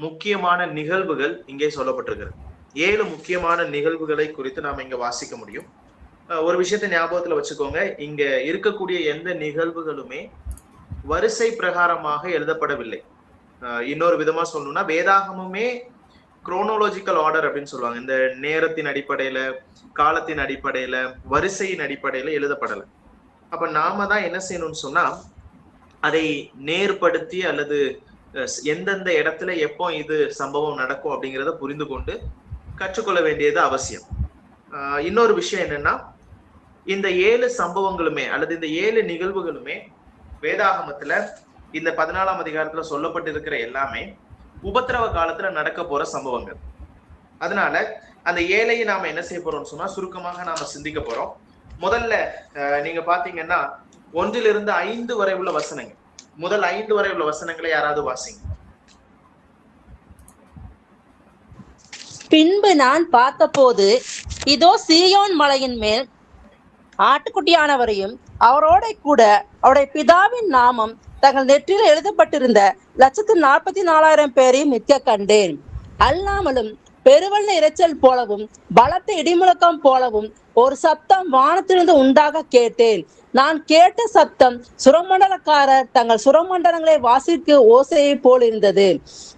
முக்கியமான நிகழ்வுகள் இங்கே சொல்லப்பட்டிருக்கிறது. 7 முக்கியமான நிகழ்வுகளை குறித்து நாம இங்க வாசிக்க முடியும். ஒரு விஷயத்தை ஞாபகத்துல வச்சுக்கோங்க, இங்க இருக்கக்கூடிய எந்த நிகழ்வுகளுமே வரிசை பிரகாரமாக எழுதப்படவில்லை. இன்னொரு விதமா சொல்லணும்னா, வேதாகமுமே குரோனோலஜிக்கல் ஆர்டர் அப்படின்னு சொல்லுவாங்க. இந்த நேரத்தின் அடிப்படையில, காலத்தின் அடிப்படையில, வரிசையின் அடிப்படையில எழுதப்படலை. அப்ப நாம தான் என்ன செய்யணும்னு சொன்னா, அதை நேர்படுத்தி அல்லது எந்தெந்த இடத்துல எப்போ இது சம்பவம் நடக்கும் அப்படிங்கிறத புரிந்து கொண்டு கற்றுக்கொள்ள வேண்டியது அவசியம். இன்னொரு விஷயம் என்னன்னா, இந்த 7 சம்பவங்களுமே அல்லது இந்த 7 நிகழ்வுகளுமே வேதாகமத்துல இந்த 14ஆம் அதிகாரத்துல சொல்லப்பட்டிருக்கிற எல்லாமே உபத்திரவ காலத்துல நடக்க போற சம்பவங்கள். அதனால அந்த 7ஐ நாம என்ன செய்ய போறோம்னு சொன்னா சுருக்கமாக நாம சிந்திக்க போறோம். முதல்ல நீங்க பாத்தீங்கன்னா 1 to 5 வரை உள்ள வசனங்கள், முதல் 5 வரை உள்ள வசனங்களை யாராவது வாசிங்க. பின்பு நான் பார்த்தபோது இதோ சீயோன் மலையின் மேல் ஆட்டுக்குட்டியானவரையும் அவரோட கூட அவருடைய பிதாவின் நாமம் தங்கள் நெற்றியில் எழுதப்பட்டிருந்த 144,000 பேரையும் நிற்க கண்டேன். அல்லாமலும் பெருவெள்ள இரைச்சல் போலவும் பலத்த இடிமுழக்கம் போலவும் ஒரு சத்தம் வானத்திலிருந்து உண்டாக கேட்டேன். நான் கேட்ட சத்தம் சுரமண்டலக்காரர் தங்கள் சுரமண்டலங்களை வாசிக்கு ஓசையை போல் இருந்தது.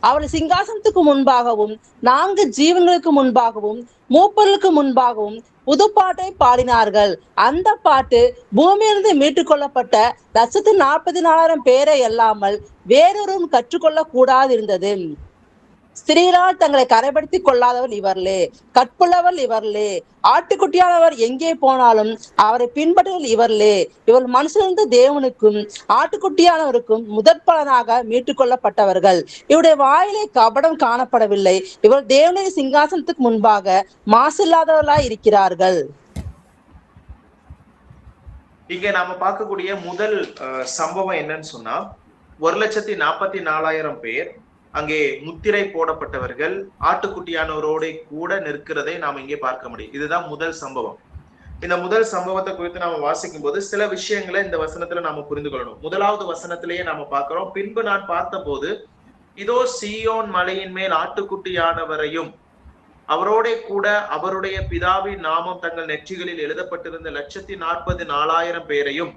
அவள் சிங்காசனத்துக்கு முன்பாகவும் 4 ஜீவன்களுக்கு முன்பாகவும் மூப்பர்களுக்கு முன்பாகவும் புதுப்பாட்டை பாடினார்கள். அந்த பாட்டு பூமியிலிருந்து மீட்டுக் கொள்ளப்பட்ட 144,000 பேரை அல்லாமல் வேறொரும் கற்றுக்கொள்ள கூடாது இருந்தது. ஸ்திரீரால் தங்களை கரைப்படுத்திக் கொள்ளாதவர் இவர்களே, கற்புள்ளவர் இவர்களே, ஆட்டுக்குட்டியானவர் எங்கே போனாலும் அவரை பின்பற்றுவர் இவர்களே. இவர் மனுஷனிலிருந்து தேவனுக்கும் ஆட்டுக்குட்டியானவருக்கும் முதற் பலனாக மீட்டுக் கொள்ளப்பட்டவர்கள். இவருடைய வாயிலே கபடம் காணப்படவில்லை. இவர் தேவனுடைய சிங்காசனத்துக்கு முன்பாக மாசில்லாதவர்களாய் இருக்கிறார்கள். இங்க நாம பார்க்கக்கூடிய முதல் சம்பவம் என்னன்னு சொன்னா, 1,44,000 பேர் அங்கே முத்திரை போடப்பட்டவர்கள் ஆட்டுக்குட்டியானவரோட கூட நிற்கிறதை நாம இங்கே பார்க்க முடியும். இதுதான் முதல் சம்பவம். இந்த முதல் சம்பவத்தை குறித்து நாம வாசிக்கும் போது சில விஷயங்களை இந்த வசனத்துல நாம புரிந்து கொள்ளணும். முதலாவது வசனத்திலேயே நாம பார்க்கிறோம், பின்பு நான் பார்த்தபோது இதோ சீயோன் மலையின் மேல் ஆட்டுக்குட்டியானவரையும் அவரோட கூட அவருடைய பிதாவின் நாமம் தங்கள் நெற்றிகளில் எழுதப்பட்டிருந்த 144,000 பேரையும்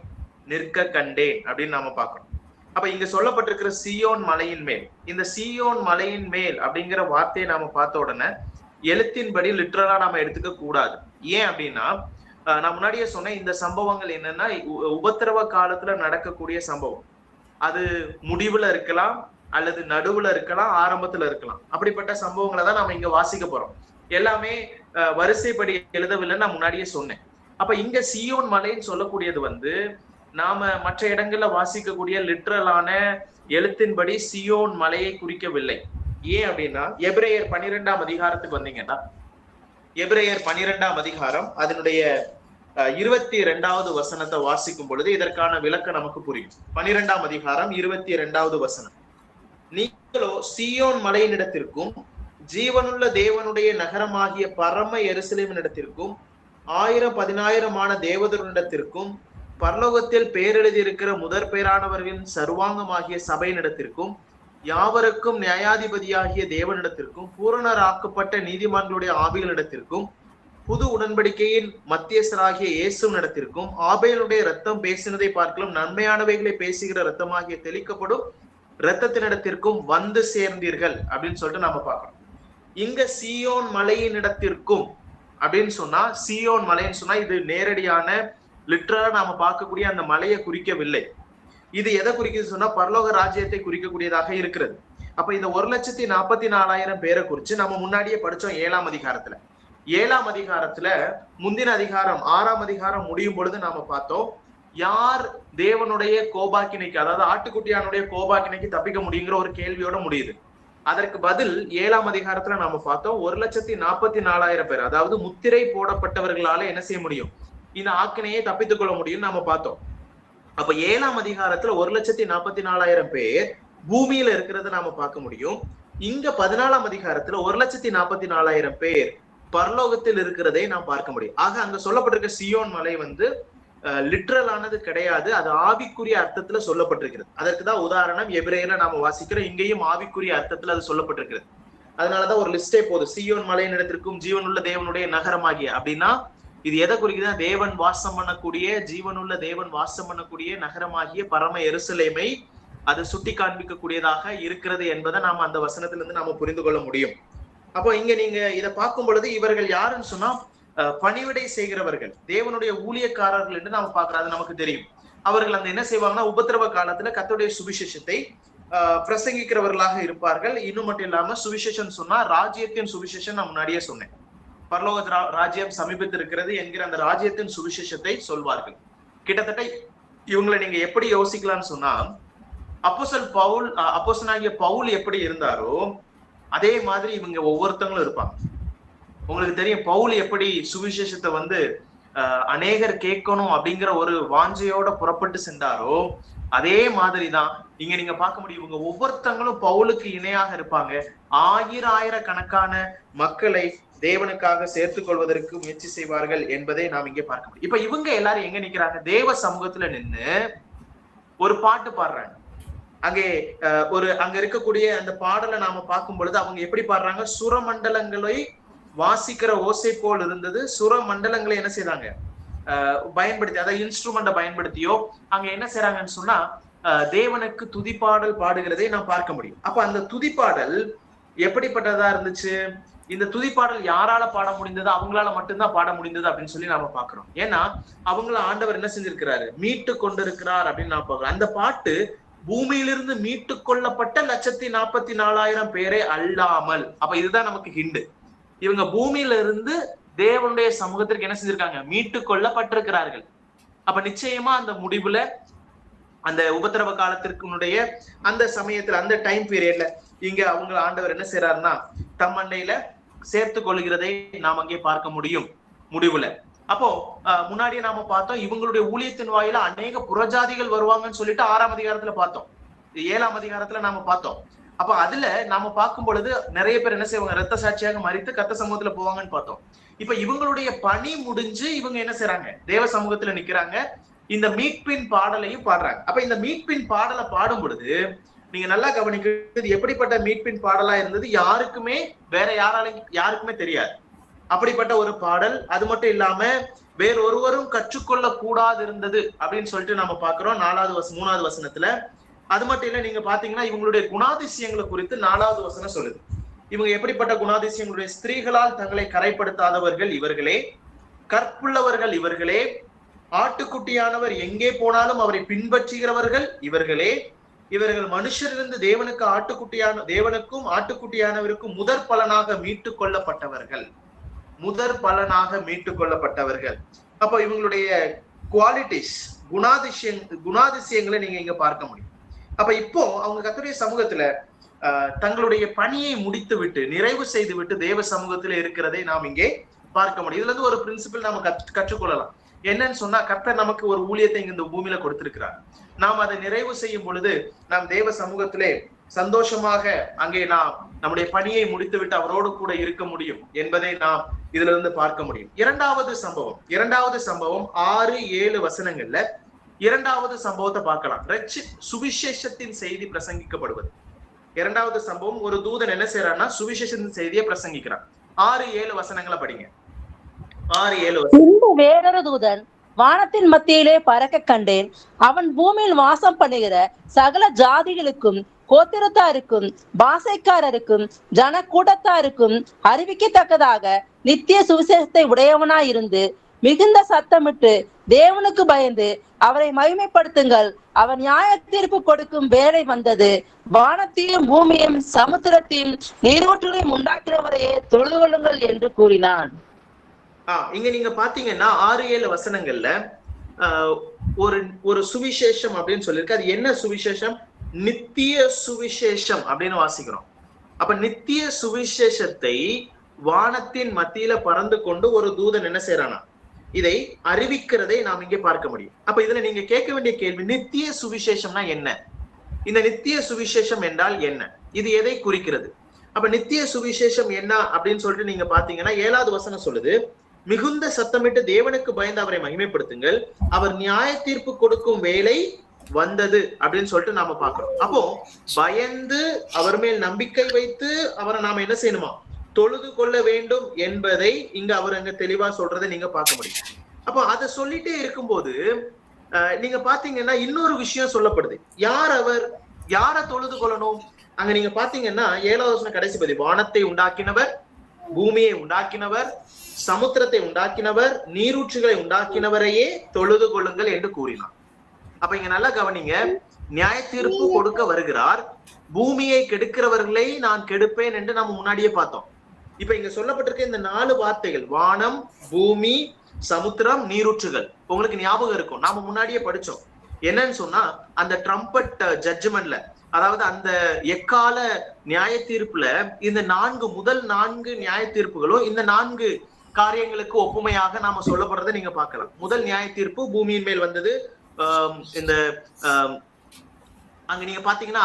நிற்க கண்டேன் அப்படின்னு நாம பார்க்கிறோம். அப்ப இங்க சொல்லப்பட்டிருக்கிற சீயோன் மலையின் மேல், இந்த சீயோன் மலையின் மேல் அப்படிங்கிற வார்த்தையை நாம பார்த்த உடனே எழுத்தின்படி லிட்டரலா நாம எடுத்துக்க கூடாது. ஏன் அப்படின்னா, நான் முன்னாடியே சொன்னேன், இந்த சம்பவங்கள் என்னன்னா உபத்திரவ காலத்துல நடக்கக்கூடிய சம்பவம். அது முடிவுல இருக்கலாம், அல்லது நடுவுல இருக்கலாம், ஆரம்பத்துல இருக்கலாம். அப்படிப்பட்ட சம்பவங்களை தான் நாம இங்க வாசிக்க போறோம். எல்லாமே வரிசைப்படி எழுதவில்லைன்னு நான் முன்னாடியே சொன்னேன். அப்ப இங்க சீயோன் மலைன்னு சொல்லக்கூடியது நாம மற்ற இடங்கள்ல வாசிக்கக்கூடிய லிட்ரலான எழுத்தின்படி சியோன் மலையை குறிக்கவில்லை. ஏன் அப்படின்னா, எபிரேயர் 12ஆம் அதிகாரத்துக்கு வந்தீங்கன்னா, எபிரேயர் 12ஆம் அதிகாரம் அதனுடைய 22வது வசனத்தை வாசிக்கும் பொழுது இதற்கான விளக்கம் நமக்கு புரியும். 12ஆம் அதிகாரம் 22வது வசனம், நீங்களோ சீயோன் மலையினிடத்திற்கும் ஜீவனுள்ள தேவனுடைய நகரமாகிய பரம எருசலேமின் இடத்திற்கும் 1000-10,000 தேவதூதரிடத்திற்கும் பரலோகத்தில் பேரெழுதியிருக்கிற முதற் பேரானவர்களின் சர்வாங்கமாகிய சபையினிடத்திற்கும் யாவருக்கும் நியாயாதிபதியாகிய தேவனிடத்திற்கும் பூரணராக்கப்பட்ட நீதிமான்களுடைய ஆவிகளிடத்திற்கும் புது உடன்படிக்கையின் மத்தியஸ்தராகிய இயேசுவினிடத்திற்கும் ஆபேலுடைய ரத்தம் பேசினதை பார்க்கலாம் நன்மையானவைகளை பேசுகிற ரத்தமாகிய தெளிக்கப்படும் ரத்தத்தினிடத்திற்கும் வந்து சேர்ந்தீர்கள் அப்படின்னு சொல்லிட்டு நாம பார்க்கிறோம். இங்க சீயோன் மலையின் இடத்திற்கும் அப்படின்னு சொன்னா, சீயோன் மலைன்னு சொன்னா இது நேரடியான லிட்டரலா நாம பார்க்கக்கூடிய அந்த மலையை குறிக்கவில்லை. இது எதை குறிக்குது சொன்னா, பரலோக ராஜ்யத்தை குறிக்கக்கூடியதாக இருக்கிறது. அப்ப இந்த 1,44,000 பேரை குறிச்சு நம்ம முன்னாடியே படிச்சோம் 7ஆம் அதிகாரத்துல. 7ஆம் அதிகாரத்துல முந்தின அதிகாரம் 6ஆம் அதிகாரம் முடியும் பொழுது நாம பார்த்தோம், யார் தேவனுடைய கோபாக்கினைக்கு, அதாவது ஆட்டுக்குட்டியானுடைய கோபாக்கினைக்கு தப்பிக்க முடியுங்கிற ஒரு கேள்வியோட முடியுது. அதற்கு பதில் 7ஆம் அதிகாரத்துல நாம பார்த்தோம், 1,44,000 பேர், அதாவது முத்திரை போடப்பட்டவர்களால என்ன செய்ய முடியும், இந்த ஆக்கினையை தப்பித்துக் கொள்ள முடியும் நாம பார்த்தோம். அப்ப 7ஆம் அதிகாரத்துல 1,44,000 பேர் பூமியில இருக்கிறத நாம பார்க்க முடியும். இங்க 14ஆம் அதிகாரத்துல 1,44,000 பேர் பரலோகத்தில் இருக்கிறதை நாம் பார்க்க முடியும். ஆக அங்க சொல்லப்பட்டிருக்க சியோன் மலை லிட்ரலானது கிடையாது, அது ஆவிக்குரிய அர்த்தத்துல சொல்லப்பட்டிருக்கிறது. அதற்குதான் உதாரணம் எபிரேயர்ல நாம வாசிக்கிறோம், இங்கேயும் ஆவிக்குரிய அர்த்தத்துல அது சொல்லப்பட்டிருக்கிறது. அதனாலதான் ஒரு லிஸ்டே போகுது, சீயோன் மலையினிடத்திற்கும் ஜீவனுள்ள தேவனுடைய நகரமாகிய. அப்படின்னா இது எதை குறிக்குதுன்னா, தேவன் வாசம் பண்ணக்கூடிய, ஜீவனுள்ள தேவன் வாசம் பண்ணக்கூடிய நகரமாகிய பரம எருசலேமை அது சுட்டி காண்பிக்கக்கூடியதாக இருக்கிறது என்பதை நாம அந்த வசனத்திலிருந்து நாம புரிந்து கொள்ள முடியும். அப்போ இங்க நீங்க இதை பார்க்கும் பொழுது இவர்கள் யாருன்னு சொன்னா பணிவிடை செய்கிறவர்கள், தேவனுடைய ஊழியக்காரர்கள் என்று நாம பார்க்கிறோம். அது நமக்கு தெரியும். அவர்கள் அந்த என்ன செய்வாங்கன்னா, உபத்திரவ காலத்துல கர்த்தருடைய சுவிசேஷத்தை பிரசங்கிக்கிறவர்களாக இருப்பார்கள். இன்னும் மட்டும் இல்லாம சுவிசேஷம் சொன்னா ராஜ்யத்தின் சுவிசேஷம் நான் முன்னாடியே சொன்னேன், பரலோக ராஜ்யம் சமீபத்தில் இருக்கிறது என்கிற அந்த ராஜ்யத்தின் சுவிசேஷத்தை சொல்வார்கள். கிட்டத்தட்ட இவங்களை நீங்க எப்படி யோசிக்கலாம்னு சொன்னா, அப்போஸ்தலனாகிய பவுல் எப்படி இருந்தாரோ அதே மாதிரி இவங்க ஒவ்வொருத்தங்களும் இருப்பாங்க. உங்களுக்கு தெரியும், பவுல் எப்படி சுவிசேஷத்தை அநேகர் கேட்கணும் அப்படிங்கிற ஒரு வாஞ்சையோட புறப்பட்டு சென்றாரோ அதே மாதிரிதான் இங்க நீங்க பார்க்க முடியும். இவங்க ஒவ்வொருத்தங்களும் பவுலுக்கு இணையாக இருப்பாங்க. ஆயிரக்கணக்கான மக்களை தேவனுக்காக சேர்த்துக் கொள்வதற்கு முயற்சி செய்வார்கள் என்பதை நாம் இங்கே பார்க்க முடியும். இப்ப இவங்க எல்லாரும் எங்க நிக்கிறாங்க? தேவ சமூகத்துல நின்று ஒரு பாட்டு பாடுறாங்க. அங்க இருக்கக்கூடிய அந்த பாடலை நாம பார்க்கும் பொழுது அவங்க எப்படி பாடுறாங்க? சுரமண்டலங்களை வாசிக்கிற ஓசை போல் இருந்தது. சுரமண்டலங்களை என்ன செய்றாங்க? பயன்படுத்தி, அதாவது இன்ஸ்ட்ருமெண்ட்டை பயன்படுத்தியோ அங்க என்ன செய்யறாங்கன்னு சொன்னா தேவனுக்கு துதிப்பாடல் பாடுகிறதை நாம் பார்க்க முடியும். அப்ப அந்த துதிப்பாடல் எப்படிப்பட்டதா இருந்துச்சு? இந்த துதிப்பாடல் யாரால பாட முடிந்தது? அவங்களால மட்டும்தான் பாட முடிந்தது அப்படின்னு சொல்லி நாம பாக்குறோம். ஏன்னா அவங்கள ஆண்டவர் என்ன செஞ்சிருக்கிறாரு? மீட்டு கொண்டிருக்கிறார் அப்படின்னு நான் பாக்குறோம். அந்த பாட்டு பூமியிலிருந்து மீட்டு கொள்ளப்பட்ட 1,44,000 பேரை அல்லாமல். அப்ப இதுதான் நமக்கு ஹிண்டு. இவங்க பூமியில இருந்து தேவனுடைய சமூகத்திற்கு என்ன செஞ்சிருக்காங்க? மீட்டு கொள்ளப்பட்டிருக்கிறார்கள். அப்ப நிச்சயமா அந்த முடிவுல, அந்த உபத்திரவ காலத்திற்குடைய அந்த சமயத்துல, அந்த டைம் பீரியட்ல இங்க அவங்க ஆண்டவர் என்ன செய்யறாருன்னா தம் அண்டையில சேர்த்து கொள்கிறதை நாம் அங்கே பார்க்க முடியும் முடிவுல. அப்போ முன்னாடியே நாம பார்த்தோம், இவங்களுடைய ஊழியத்தின் வாயில அநேக புறஜாதிகள் வருவாங்கன்னு சொல்லிட்டு 6ஆம் அதிகாரத்துல பார்த்தோம், 7ஆம் அதிகாரத்துல நாம பார்த்தோம். அப்ப அதுல நாம பார்க்கும் பொழுது நிறைய பேர் என்ன செய்வாங்க? ரத்த சாட்சியாக மறித்து கர்த்தர் சமூகத்துல போவாங்கன்னு பார்த்தோம். இப்ப இவங்களுடைய பணி முடிஞ்சு இவங்க என்ன செய்யறாங்க? தேவ சமூகத்துல நிக்கிறாங்க, இந்த மீட்பின் பாடலையும் பாடுறாங்க. அப்ப இந்த மீட்பின் பாடலை பாடும் பொழுது நீங்க நல்லா கவனிக்கிறது, எப்படிப்பட்ட மீட்பின் பாடலா இருந்தது? யாருக்குமே, வேற யாருக்குமே தெரியாது அப்படிப்பட்ட ஒரு பாடல். அது மட்டும் இல்லாம வேறொருவரும் கற்றுக்கொள்ள கூடாது இருந்தது அப்படின்னு சொல்லிட்டு நம்ம பாக்குறோம் 3வது வசனத்துல. அது மட்டும் இல்ல, நீங்க பாத்தீங்கன்னா இவங்களுடைய குணாதிசயங்களை குறித்து 4வது வசனம் சொல்லுது. இவங்க எப்படிப்பட்ட குணாதிசயங்களுடைய? ஸ்திரீகளால் தங்களை கரைப்படுத்தாதவர்கள் இவர்களே, கற்புள்ளவர்கள் இவர்களே, ஆட்டுக்குட்டியானவர் எங்கே போனாலும் அவரை பின்பற்றுகிறவர்கள் இவர்களே, இவர்கள் மனுஷரிலிருந்து தேவனுக்கும் ஆட்டுக்குட்டியானவருக்கும் முதற் பலனாக மீட்டு கொள்ளப்பட்டவர்கள். அப்ப இவங்களுடைய குவாலிட்டிஸ், குணாதிசயங்களை நீங்க இங்க பார்க்க முடியும். அப்ப இப்போ அவங்க கர்த்தருடைய சமூகத்துல தங்களுடைய பணியை முடித்து விட்டு, நிறைவு செய்து விட்டு தேவ சமூகத்துல இருக்கிறதை நாம் இங்கே பார்க்க முடியும். இதுல இருந்து ஒரு பிரின்சிபிள் நாம கற்றுக்கொள்ளலாம். என்னன்னு சொன்னா, கர்த்தர் நமக்கு ஒரு ஊழியத்தை இங்க இந்த பூமியில கொடுத்திருக்கிறார். நாம் அதை நிறைவு செய்யும் பொழுது நாம் தேவ சமூகத்திலே சந்தோஷமாக அங்கே நாம் நம்முடைய பணியை முடித்துவிட்டு அவரோடு கூட இருக்க முடியும் என்பதை நாம் இதுல இருந்து பார்க்க முடியும். இரண்டாவது சம்பவம் 6-7 வசனங்கள்ல 2வது சம்பவத்தை பார்க்கலாம். சுவிசேஷத்தின் செய்தி பிரசங்கிக்கப்படுவது. 2வது சம்பவம், ஒரு தூதன் என்ன செய்யறான்னா சுவிசேஷத்தின் செய்தியை பிரசங்கிக்கிறான். 6-7 வசனங்களை படிங்க. 6-7 வசனம். வேறொரு தூதன் வானத்தின் மத்தியிலே பறக்க கண்டேன். அவன் பூமியில் வாசம் பண்ணுகிற சகல ஜாதிகளுக்கும், கோத்திரத்தாருக்கும், பாசைக்காரருக்கும், ஜன கூட்டத்தாருக்கும் அறிவிக்கத்தக்கதாக நித்திய சுவிசேஷத்தை உடையவனாயிருந்து மிகுந்த சத்தமிட்டு தேவனுக்கு பயந்து அவரை மகிமைப்படுத்துங்கள், அவர் நியாய தீர்ப்பு கொடுக்கும் வேலை வந்தது. வானத்தையும் பூமியையும் சமுத்திரத்தையும் நீரூற்றுகளையும் உண்டாக்குறவரையே தொழுது கொள்ளுங்கள் என்று கூறினான். இங்க நீங்க பாத்தீங்கன்னா 6-7 வசனங்கள்ல ஒரு சுவிசேஷம் அப்படின்னு சொல்லியிருக்கு. அது என்ன சுவிசேஷம்? நித்திய சுவிசேஷம் அப்படின்னு வாசிக்கிறோம். அப்ப நித்திய சுவிசேஷத்தை வானத்தின் மத்தியில பறந்து கொண்டு ஒரு தூதன் என்ன செய்யறானா இதை அறிவிக்கிறதை நாம் இங்கே பார்க்க முடியும். அப்ப இதுல நீங்க கேட்க வேண்டிய கேள்வி, நித்திய சுவிசேஷம்னா என்ன? இந்த நித்திய சுவிசேஷம் என்றால் என்ன? இது எதை குறிக்கிறது? அப்ப நித்திய சுவிசேஷம் என்ன அப்படின்னு சொல்லிட்டு நீங்க பாத்தீங்கன்னா 7வது வசனம் சொல்லுது, மிகுந்த சத்தமிட்டு தேவனுக்கு பயந்து அவரை மகிமைப்படுத்துங்கள், அவர் நியாய தீர்ப்பு கொடுக்கும் வேலை வந்தது அப்படின்னு சொல்லிட்டு நாம பாக்குறோம். அப்போ பயந்து அவர் மேல் நம்பிக்கை வைத்து அவரை நாம என்ன செய்யணுமா, தொழுது கொள்ள வேண்டும் என்பதை இங்க அவர் அங்க தெளிவா சொல்றதை நீங்க பார்க்க முடியும். அப்போ அதை சொல்லிட்டே இருக்கும்போது நீங்க பாத்தீங்கன்னா இன்னொரு விஷயம் சொல்லப்படுது. யார் அவர், யாரை தொழுது கொள்ளணும்? அங்க நீங்க பாத்தீங்கன்னா 7வது வசனம் கடைசி பகுதி, வானத்தை உண்டாக்கினவர், பூமியை உண்டாக்கினவர், சமுத்திரத்தை உண்டாக்கினவர், நீரூற்றுகளை உண்டாக்கினவரையே தொழுது கொள்ளுங்கள் என்று கூறினார். அப்ப இங்க நல்லா கவனிங்க, நியாய தீர்ப்பு கொடுக்க வருகிறார். பூமியை கெடுக்கிறவர்களை நான் கெடுப்பேன் என்று நம்ம முன்னாடியே பார்த்தோம். இப்ப இங்க சொல்லப்பட்டிருக்க இந்த 4 வார்த்தைகள், வானம், பூமி, சமுத்திரம், நீரூற்றுகள், உங்களுக்கு ஞாபகம் இருக்கும், நாம முன்னாடியே படிச்சோம். என்னன்னு சொன்னா அந்த ட்ரம்பட் ஜட்ஜ்மெண்ட்ல, அதாவது அந்த எக்கால நியாய தீர்ப்புல இந்த முதல் 4 நியாய தீர்ப்புகளும் இந்த 4 காரியங்களுக்கு ஒப்புமையாக நாம சொல்லப்படுறதை நீங்க பார்க்கலாம். முதல் நியாய தீர்ப்பு பூமியின் மேல் வந்தது. இந்த அங்க நீங்க பாத்தீங்கன்னா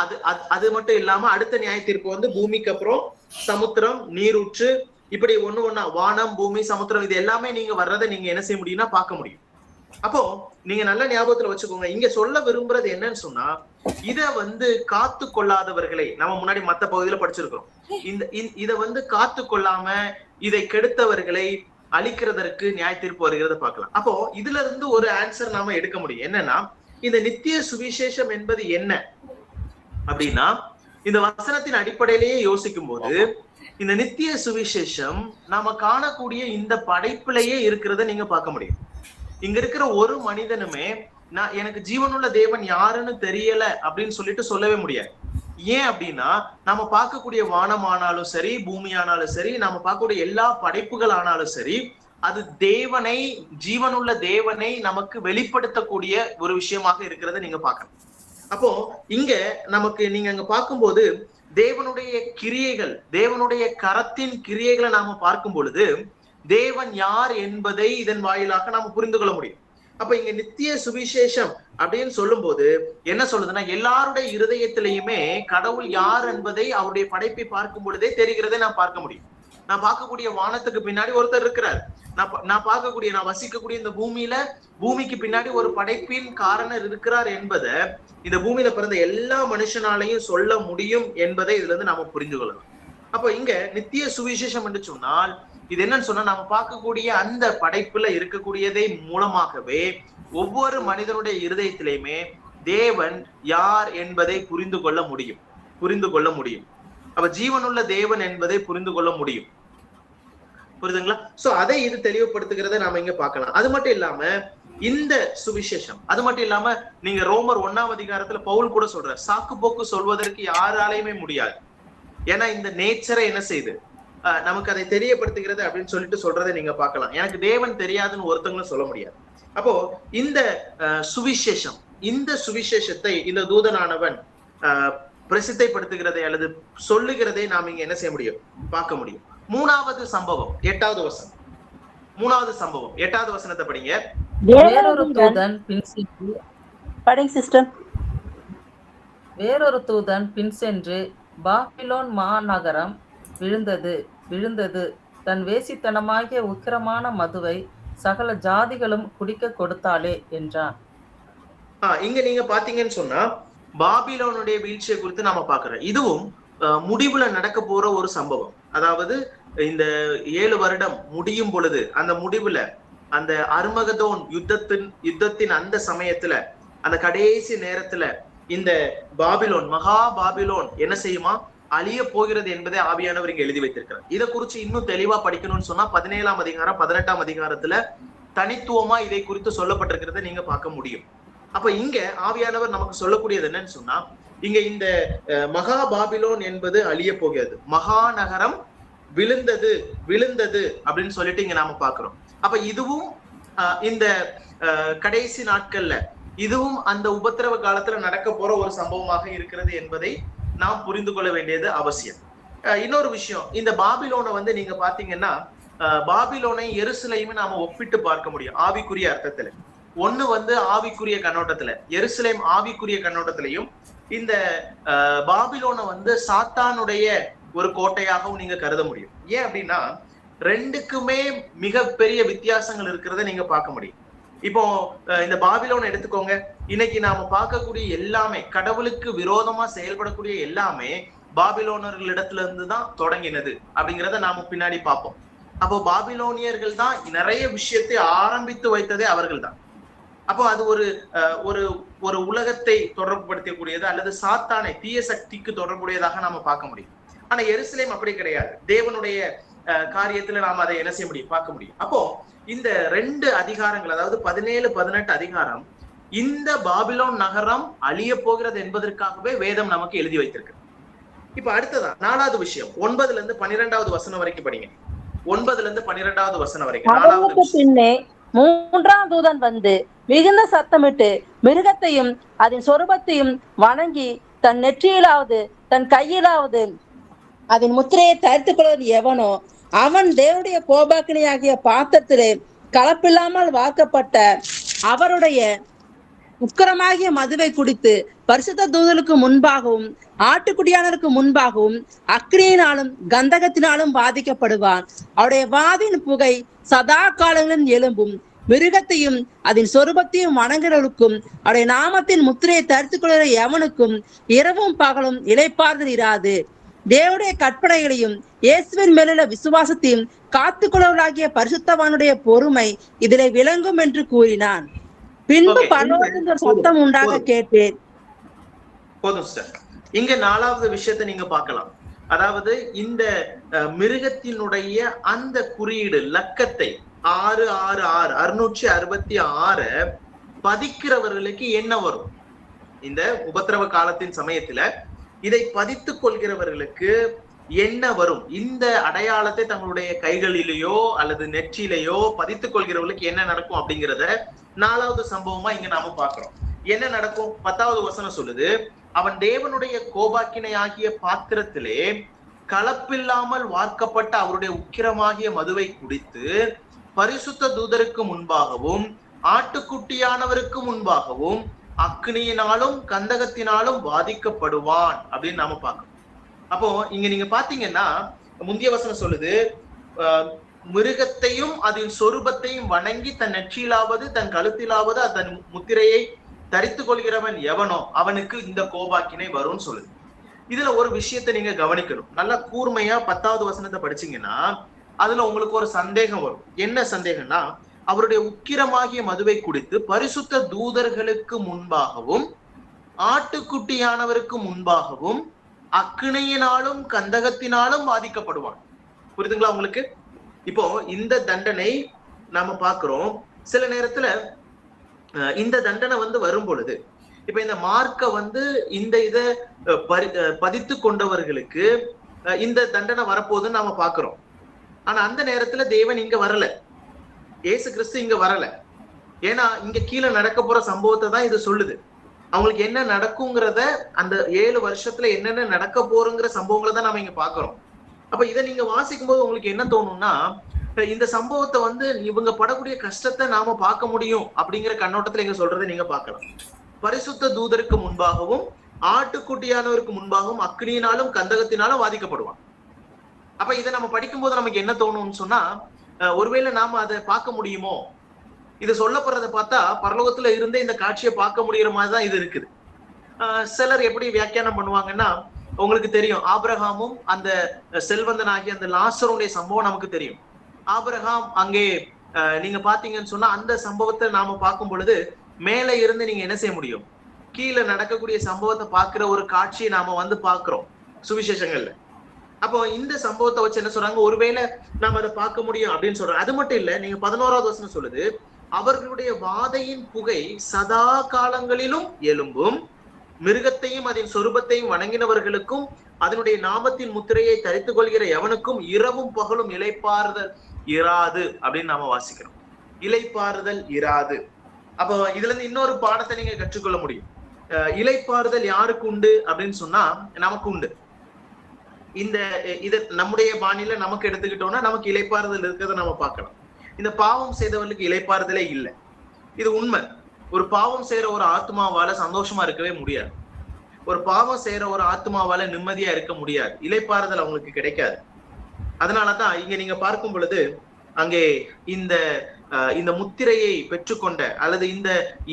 அது மட்டும் இல்லாம அடுத்த நியாய தீர்ப்பு வந்து பூமிக்கு அப்புறம் சமுத்திரம், நீரூற்று, இப்படி ஒண்ணா வானம், பூமி, சமுத்திரம், இது எல்லாமே நீங்க வர்றதை நீங்க என்ன செய்ய முடியும்னா பார்க்க முடியும். அப்போ நீங்க நல்ல ஞாபகத்துல வச்சுக்கோங்க, இங்க சொல்ல விரும்புறது என்னன்னு சொன்னா, இத வந்து காத்து கொள்ளாதவர்களை நம்ம முன்னாடி மத்த பகுதியில படிச்சிருக்கிறோம். இத வந்து காத்து கொள்ளாம இதை கெடுத்தவர்களை அழிக்கிறதற்கு நியாய தீர்ப்பு வருகிறத பார்க்கலாம். அப்போ இதுல இருந்து ஒரு ஆன்சர் நாம எடுக்க முடியும். என்னன்னா, இந்த நித்திய சுவிசேஷம் என்பது என்ன அப்படின்னா, இந்த வசனத்தின் அடிப்படையிலேயே யோசிக்கும் போது இந்த நித்திய சுவிசேஷம் நாம காணக்கூடிய இந்த படைப்பிலேயே இருக்கிறத நீங்க பார்க்க முடியும். இங்க இருக்கிற ஒரு மனிதனுமே எனக்கு ஜீவனுள்ள தேவன் யாருன்னு தெரியல அப்படின்னு சொல்லிட்டு சொல்லவே முடியாது. ஏன் அப்படின்னா, நாம பார்க்கக்கூடிய வானமானாலும் சரி, பூமியானாலும் சரி, நாம பார்க்கக்கூடிய எல்லா படைப்புகள் ஆனாலும் சரி, அது தேவனை, ஜீவனுள்ள தேவனை நமக்கு வெளிப்படுத்தக்கூடிய ஒரு விஷயமாக இருக்கிறத நீங்க பார்க்கணும். அப்போ இங்க நமக்கு நீங்க அங்க பார்க்கும்போது தேவனுடைய கிரியைகள், தேவனுடைய கரத்தின் கிரியைகளை நாம பார்க்கும் பொழுது தேவன் யார் என்பதை இதன் வாயிலாக நாம புரிந்து கொள்ள முடியும். அப்ப இங்க நித்திய சுவிசேஷம் அப்படின்னு சொல்லும் போது என்ன சொல்லுதுன்னா, எல்லாருடைய இருதயத்திலையுமே கடவுள் யார் என்பதை அவருடைய படைப்பை பார்க்கும் பொழுதே தெரிகிறதை நான் பார்க்க முடியும். நான் பார்க்கக்கூடிய வானத்துக்கு பின்னாடி ஒருத்தர் இருக்கிறார். நான் வசிக்கக்கூடிய இந்த பூமிக்கு பின்னாடி ஒரு படைப்பின் காரணர் இருக்கிறார் என்பதை இந்த பூமியில பிறந்த எல்லா மனுஷனாலையும் சொல்ல முடியும் என்பதை இதுல இருந்து நாம புரிந்து கொள்ளலாம். அப்ப இங்க நித்திய சுவிசேஷம் என்று சொன்னால் இது என்னன்னு சொன்னா, நாம பார்க்கக்கூடிய அந்த படைப்புல இருக்கக்கூடியதை மூலமாகவே ஒவ்வொரு மனிதனுடைய இருதயத்திலையுமே தேவன் யார் என்பதை புரிந்து கொள்ள முடியும். அப்ப ஜீவனுள்ள தேவன் என்பதை புரிந்து கொள்ள முடியும். புரியுதுங்களா? சோ அதை இது தெளிவுபடுத்துகிறத நாம இங்க பார்க்கலாம். அது மட்டும் இல்லாம இந்த சுவிசேஷம், அது மட்டும் இல்லாம நீங்க ரோமர் 1ஆம் அதிகாரத்துல பவுல் கூட சொல்றார், சாக்கு போக்கு சொல்வதற்கு யாராலையுமே முடியாது. ஏன்னா இந்த நேச்சரை என்ன செய்யுது, நமக்கு அதை தெரியப்படுத்துகிறது அப்படின்னு சொல்லிட்டு சொல்றதை நீங்க பார்க்கலாம். எனக்கு தேவன் தெரியாதுன்னு ஒருத்தங்களும் சொல்ல முடியாது. அப்போ இந்த சுவிசேஷம், இந்த சுவிசேஷத்தை இந்த தூதனானவன் பிரசித்தைப்படுத்துகிறதை அல்லது சொல்லுகிறதை நாம் இங்க என்ன செய்ய முடியும், பார்க்க முடியும். 3வது சம்பவம் 8வது வசனம். 3வது சம்பவம் 8வது வசனத்தை படிங்க. வேறொரு தூதன் பின் சென்று பாபிலோன் மாநகரம் விழுந்தது, தன் வேசித்தனமாகிய உக்கிரமான மதுவை சகல ஜாதிகளும் குடிக்க கொடுத்தாளே என்றான். இங்க நீங்க பாத்தீங்கன்னு சொன்னா பாபிலோனுடைய வீழ்ச்சியை குறித்து நாம பாக்குறோம். இதுவும் முடிவுல நடக்க போற ஒரு சம்பவம். அதாவது இந்த 7 வருடம் முடியும் பொழுது, அந்த முடிவுல அந்த அர்மகதோன் யுத்தத்தின் அந்த சமயத்துல, அந்த கடைசி நேரத்துல இந்த பாபிலோன், மகா பாபிலோன் என்ன செய்யுமா, அழிய போகிறது என்பதை ஆவியானவர் இங்க எழுதி வைத்திருக்கிறார். இதை குறிச்சு இன்னும் தெளிவா படிக்கணும்னு சொன்னா 17ஆம் அதிகாரம் 18ஆம் அதிகாரத்துல தனித்துவமா இதை குறித்து சொல்லப்பட்டிருக்கிறத நீங்க பார்க்க முடியும். அப்ப இங்க ஆவியானவர் நமக்கு சொல்லக்கூடியது என்னன்னு சொன்னா, இங்க இந்த மகா பாபிலோன் என்பது அழிய போகிறது, மகாநகரம் விழுந்தது அப்படின்னு சொல்லிட்டு இங்க நாம பாக்குறோம். அப்ப இதுவும் இந்த கடைசி நாட்கள்ல இதுவும் அந்த உபத்திரவ காலத்துல நடக்க போற ஒரு சம்பவமாக இருக்கிறது என்பதை நாம் புரிந்து கொள்ள வேண்டியது அவசியம். இன்னொரு விஷயம், இந்த பாபிலோனை வந்து நீங்க பாத்தீங்கன்னா பாபிலோனை எருசலேமை நாம ஒப்பிட்டு பார்க்க முடியும் ஆவிக்குரிய அர்த்தத்துல. ஒண்ணு வந்து ஆவிக்குரிய கண்ணோட்டத்துல, எருசலேம் ஆவிக்குரிய கண்ணோட்டத்திலையும் இந்த பாபிலோனை வந்து சாத்தானுடைய ஒரு கோட்டையாகவும் நீங்க கருத முடியும். ஏன் அப்படின்னா, ரெண்டுக்குமே மிகப்பெரிய வித்தியாசங்கள் இருக்கிறத நீங்க பார்க்க முடியும். இப்போ இந்த பாபிலோன் எடுத்துக்கோங்க. இன்னைக்கு நாம பார்க்கக்கூடிய எல்லாமே, கடவுளுக்கு விரோதமா செயல்படக்கூடிய எல்லாமே பாபிலோனர்களிடத்துல இருந்துதான் தொடங்கினது அப்படிங்கிறத நாம பின்னாடி பார்ப்போம். அப்போ பாபிலோனியர்கள் தான் நிறைய விஷயத்தை ஆரம்பித்து வைத்ததே அவர்கள் தான். அப்போ அது ஒரு உலகத்தை தொடர்புபடுத்தக்கூடியது அல்லது சாத்தானை, தீய சக்திக்கு தொடர்புடையதாக நாம பார்க்க முடியும். ஆனா எருசலேம் அப்படி கிடையாது. தேவனுடைய காரியத்துல நாம அதை என்ன செய்ய முடியும், பார்க்க முடியும். அப்போ இந்த 2 அதிகாரங்கள், அதாவது 17, 18 அதிகாரம், இந்த பாபிலோன் நகரம் அழிய போகிறது என்பதற்காகவே வேதம் நமக்கு எழுதி வைத்திருக்கு. இப்ப அடுத்ததா 4வது விஷயம், 9ல இருந்து 12வது வசனம் வரைக்கும் படிங்க. 9ல இருந்து 12வது வசனம் வரைக்கும். 4வது பின்னே 3ஆம் தூதன் வந்து மிகுந்த சத்தமிட்டு மிருகத்தையும் அதன் சொரூபத்தையும் வணங்கி தன் நெற்றியிலாவது தன் கையிலாவது அதன் முத்திரையை தரித்துக் கொள்வது எவனோ அவன் தேவனுடைய கோபாக்கினியாகிய பாத்திரத்திலே கலப்பில்லாமல் வார்க்கப்பட்ட அவருடைய உக்கிரமாகிய மதுவை குடித்து பரிசுத்த தூதனுக்கு முன்பாகவும் ஆட்டுக்குடியானருக்கு முன்பாகவும் அக்கினியினாலும் கந்தகத்தினாலும் பாதிக்கப்படுவான். அவருடைய வாதின் புகை சதா காலங்களிலும் எழும்பும். மிருகத்தையும் அதன் சொரூபத்தையும் வணங்குறவர்களுக்கும் அவருடைய நாமத்தின் முத்திரையை தரித்துக் கொள்கிற எவனுக்கும் இரவும் பகலும் இளைப்பாறுதல் இராது. தேவனுடைய கற்பனைகளையும் இயேசுவின் மேலுள்ள விசுவாசத்தையும் காத்துக்கொள்ளவர்களாகிய பரிசுத்தவானுடைய பொறுமை இதிலே விளங்கும் என்று கூறினான். பின்பு பரலோகத்திலிருந்து ஒரு சத்தம் உண்டாக கேட்டேன். போதும் சார். இங்க 4வது விஷயத்தை நீங்க பார்க்கலாம். அதாவது இந்த மிருகத்தினுடைய அந்த குறியீடு லக்கத்தை 666 பதிக்கிறவர்களுக்கு என்ன வரும்? இந்த உபத்திரவ காலத்தின் சமயத்துல இதை பதித்துக் கொள்கிறவர்களுக்கு என்ன வரும்? இந்த அடையாளத்தை தங்களுடைய கைகளிலேயோ அல்லது நெற்றிலேயோ பதித்துக் கொள்கிறவர்களுக்கு என்ன நடக்கும் அப்படிங்கிறத 4வது சம்பவமா இங்க நாம பாக்குறோம். என்ன நடக்கும்? 10வது வசனம் சொல்லுது, அவன் தேவனுடைய கோபாக்கினை ஆகிய பாத்திரத்திலே கலப்பில்லாமல் வார்க்கப்பட்ட அவருடைய உக்கிரமாகிய மதுவை குடித்து பரிசுத்த தூதருக்கு முன்பாகவும் ஆட்டுக்குட்டியானவருக்கு முன்பாகவும் அக்னியினாலும் கந்தகத்தினாலும் பாதிக்கப்படுவான் அப்படின்னு நாம பார்க்கணும். அப்போ இங்க நீங்க பாத்தீங்கன்னா முந்திய வசனம் சொல்லுது, மிருகத்தையும் அதன் சொரூபத்தையும் வணங்கி தன் நெற்றியிலாவது தன் கழுத்திலாவது அதன் முத்திரையை தரித்துக் கொள்கிறவன் எவனோ அவனுக்கு இந்த கோபாக்கினை வரும்னு சொல்லுது. இதுல ஒரு விஷயத்தை நீங்க கவனிக்கணும். நல்லா கூர்மையா 10வது வசனத்தை படிச்சீங்கன்னா அதுல உங்களுக்கு ஒரு சந்தேகம் வரும். என்ன சந்தேகம்னா, அவருடைய உக்கிரமாகிய மதுவை குடித்து பரிசுத்த தூதர்களுக்கு முன்பாகவும் ஆட்டுக்குட்டியானவருக்கு முன்பாகவும் அக்கினியினாலும் கந்தகத்தினாலும் பாதிக்கப்படுவான். புரியுதுங்களா உங்களுக்கு? இப்போ இந்த தண்டனை நாம பாக்குறோம். சில நேரத்துல இந்த தண்டனை வரும் பொழுது, இப்ப இந்த மார்க்க இந்த இதை பதித்து கொண்டவர்களுக்கு இந்த தண்டனை வரப்போகுதுன்னு நாம பாக்குறோம். ஆனா அந்த நேரத்துல தேவன் இங்க வரல, ஏசு கிறிஸ்து இங்க வரல. ஏன்னா இங்க கீழே நடக்க போற சம்பவத்தை தான் இது சொல்லுது. அவங்களுக்கு என்ன நடக்குங்கிறத, அந்த 7 வருஷத்துல என்னென்ன நடக்க போறங்கிற சம்பவங்களை தான் நாம இங்க பாக்குறோம். அப்ப இதை நீங்க வாசிக்கும் போது உங்களுக்கு என்ன தோணும்னா, இந்த சம்பவத்தை இவங்க படக்கூடிய கஷ்டத்தை நாம பார்க்க முடியும் அப்படிங்கிற கண்ணோட்டத்துல இங்க சொல்றதை நீங்க பார்க்கலாம். பரிசுத்த தூதருக்கு முன்பாகவும் ஆட்டுக்குட்டியானவருக்கு முன்பாகவும் அக்னியினாலும் கந்தகத்தினாலும் பாதிக்கப்படுவான். அப்ப இதை நம்ம படிக்கும் போது நமக்கு என்ன தோணும்னு சொன்னா, ஒருவேளை நாம அதை பார்க்க முடியுமோ, இது சொல்லப்படுறதை பார்த்தா பரலோகத்துல இருந்தே இந்த காட்சியை பார்க்க முடிகிற மாதிரிதான் இது இருக்குது. சிலர் எப்படி வியாக்கியானம் பண்ணுவாங்கன்னா, உங்களுக்கு தெரியும் ஆபிரகாமும் அந்த செல்வந்தனாகிய அந்த லாசருடைய சம்பவம் நமக்கு தெரியும். ஆபிரகாம் அங்கே நீங்க பாத்தீங்கன்னு சொன்னா அந்த சம்பவத்தை நாம பார்க்கும் பொழுது மேல இருந்து நீங்க என்ன செய்ய முடியும், கீழே நடக்கக்கூடிய சம்பவத்தை பார்க்கிற ஒரு காட்சியை நாம பாக்குறோம் சுவிசேஷங்கள்ல. அப்போ இந்த சம்பவத்தை வச்சு என்ன சொல்றாங்க, ஒருவேளை நாம அதை பார்க்க முடியும் அப்படின்னு சொல்றாங்க. அது மட்டும் இல்ல, நீங்க 11வது வசனம் சொல்லுது, அவர்களுடைய வாதையின் புகை சதா காலங்களிலும் எழும்பும். மிருகத்தையும் அதன் சொரூபத்தையும் வணங்கினவர்களுக்கும் அதனுடைய நாமத்தின் முத்திரையை தரித்துக் கொள்கிற எவனுக்கும் இரவும் பகலும் இளைப்பாறுதல் இராது அப்படின்னு நாம வாசிக்கிறோம். இளைப்பாறுதல் இராது. அப்போ இதுல இருந்து இன்னொரு பாடத்தை நீங்க கற்றுக்கொள்ள முடியும். இளைப்பாறுதல் யாருக்கு உண்டு அப்படின்னு சொன்னா நமக்கு உண்டு. இத நம்முடைய பாணியில நமக்கு எடுத்துக்கிட்டோம்னா நமக்கு இளைப்பாறுதல் இருக்கிறத நம்ம பார்க்கலாம். இந்த பாவம் செய்தவர்களுக்கு இளைப்பாறுதலே இல்லை, இது உண்மை. ஒரு பாவம் செய்யற ஒரு ஆத்மாவால சந்தோஷமா இருக்கவே முடியாது. ஒரு பாவம் செய்யற ஒரு ஆத்மாவால நிம்மதியா இருக்க முடியாது. இளைப்பாறுதல் அவங்களுக்கு கிடைக்காது. அதனாலதான் இங்க நீங்க பார்க்கும் பொழுது அங்கே இந்த முத்திரையை பெற்றுக்கொண்ட அல்லது இந்த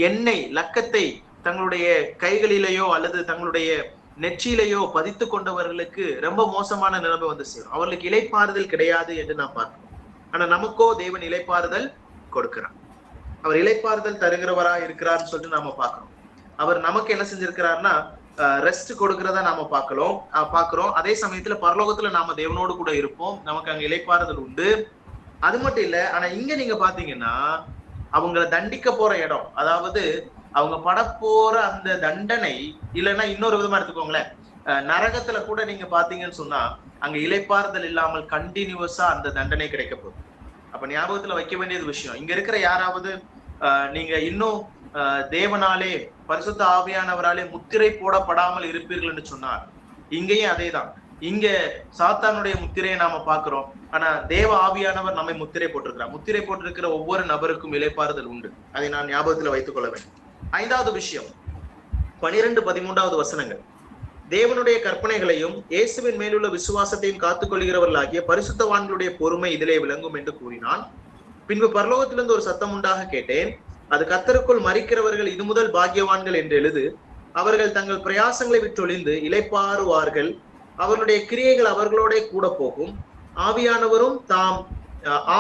எண்ணெய் லக்கத்தை தங்களுடைய கைகளிலேயோ அல்லது தங்களுடைய நெற்றியிலேயோ பதித்து கொண்டவர்களுக்கு ரொம்ப மோசமான நிலைமை வந்து சேரும். அவர்களுக்கு இளைப்பாறுதல் கிடையாது என்று நாம் பார்க்கிறோம். ஆனா நமக்கோ தேவன் இளைப்பாறுதல் கொடுக்கிறார். அவர் இளைப்பாறுதல் தருகிறவரா இருக்கிறார்னு சொல்லிட்டு நாம பார்க்கிறோம். அவர் நமக்கு என்ன செஞ்சிருக்கிறார்னா ரெஸ்ட் கொடுக்கிறதா நாம பாக்குறோம். அதே சமயத்துல பரலோகத்துல நாம தேவனோடு கூட இருப்போம். நமக்கு அங்க இளைப்பாறுதல் உண்டு. அது மட்டும் இல்ல, ஆனா இங்க நீங்க பாத்தீங்கன்னா அவங்களை தண்டிக்க போற இடம், அதாவது அவங்க படப்போற அந்த தண்டனை, இல்லைன்னா இன்னொரு விதமா எடுத்துக்கோங்களேன், நரகத்துல கூட நீங்க பாத்தீங்கன்னு சொன்னா அங்க இளைப்பாறுதல் இல்லாமல் கண்டினியூஸா அந்த தண்டனை கிடைக்க போகுது. அப்ப ஞாபகத்துல வைக்க வேண்டியது விஷயம், இங்க இருக்கிற யாராவது நீங்க இன்னும் தேவனாலே பரிசுத்த ஆவியானவராலே முத்திரை போடப்படாமல் இருப்பீர்கள் என்று சொன்னார். இங்கேயும் அதேதான். இங்க சாத்தானுடைய முத்திரையை நாம பாக்குறோம். ஆனா தேவ ஆவியானவர் நம்மை முத்திரை போட்டிருக்கிறார். முத்திரை போட்டிருக்கிற ஒவ்வொரு நபருக்கும் இளைப்பாறுதல் உண்டு. அதை நான் ஞாபகத்துல வைத்துக் கொள்ள வேண்டும். 5வது விஷயம் 12-13 வசனங்கள். தேவனுடைய கற்பனைகளையும் இயேசுவின் மேலுள்ள விசுவாசத்தையும் காத்துக் கொள்கிறவர்களாகிய பரிசுத்தவான்களுடைய பொறுமை இதிலே விளங்கும் என்று கூறினான். பின்பு பரலோகத்திலிருந்து ஒரு சத்தம் உண்டாக கேட்டேன், அது கர்த்தருக்குள் மரிக்கிறவர்கள் இது முதல் பாக்கியவான்கள் என்று எழுது. அவர்கள் தங்கள் பிரயாசங்களை விட்டொழிந்து இளைப்பாறுவார்கள். அவர்களுடைய கிரியைகள் அவர்களோட கூட போகும். ஆவியானவரும் தாம்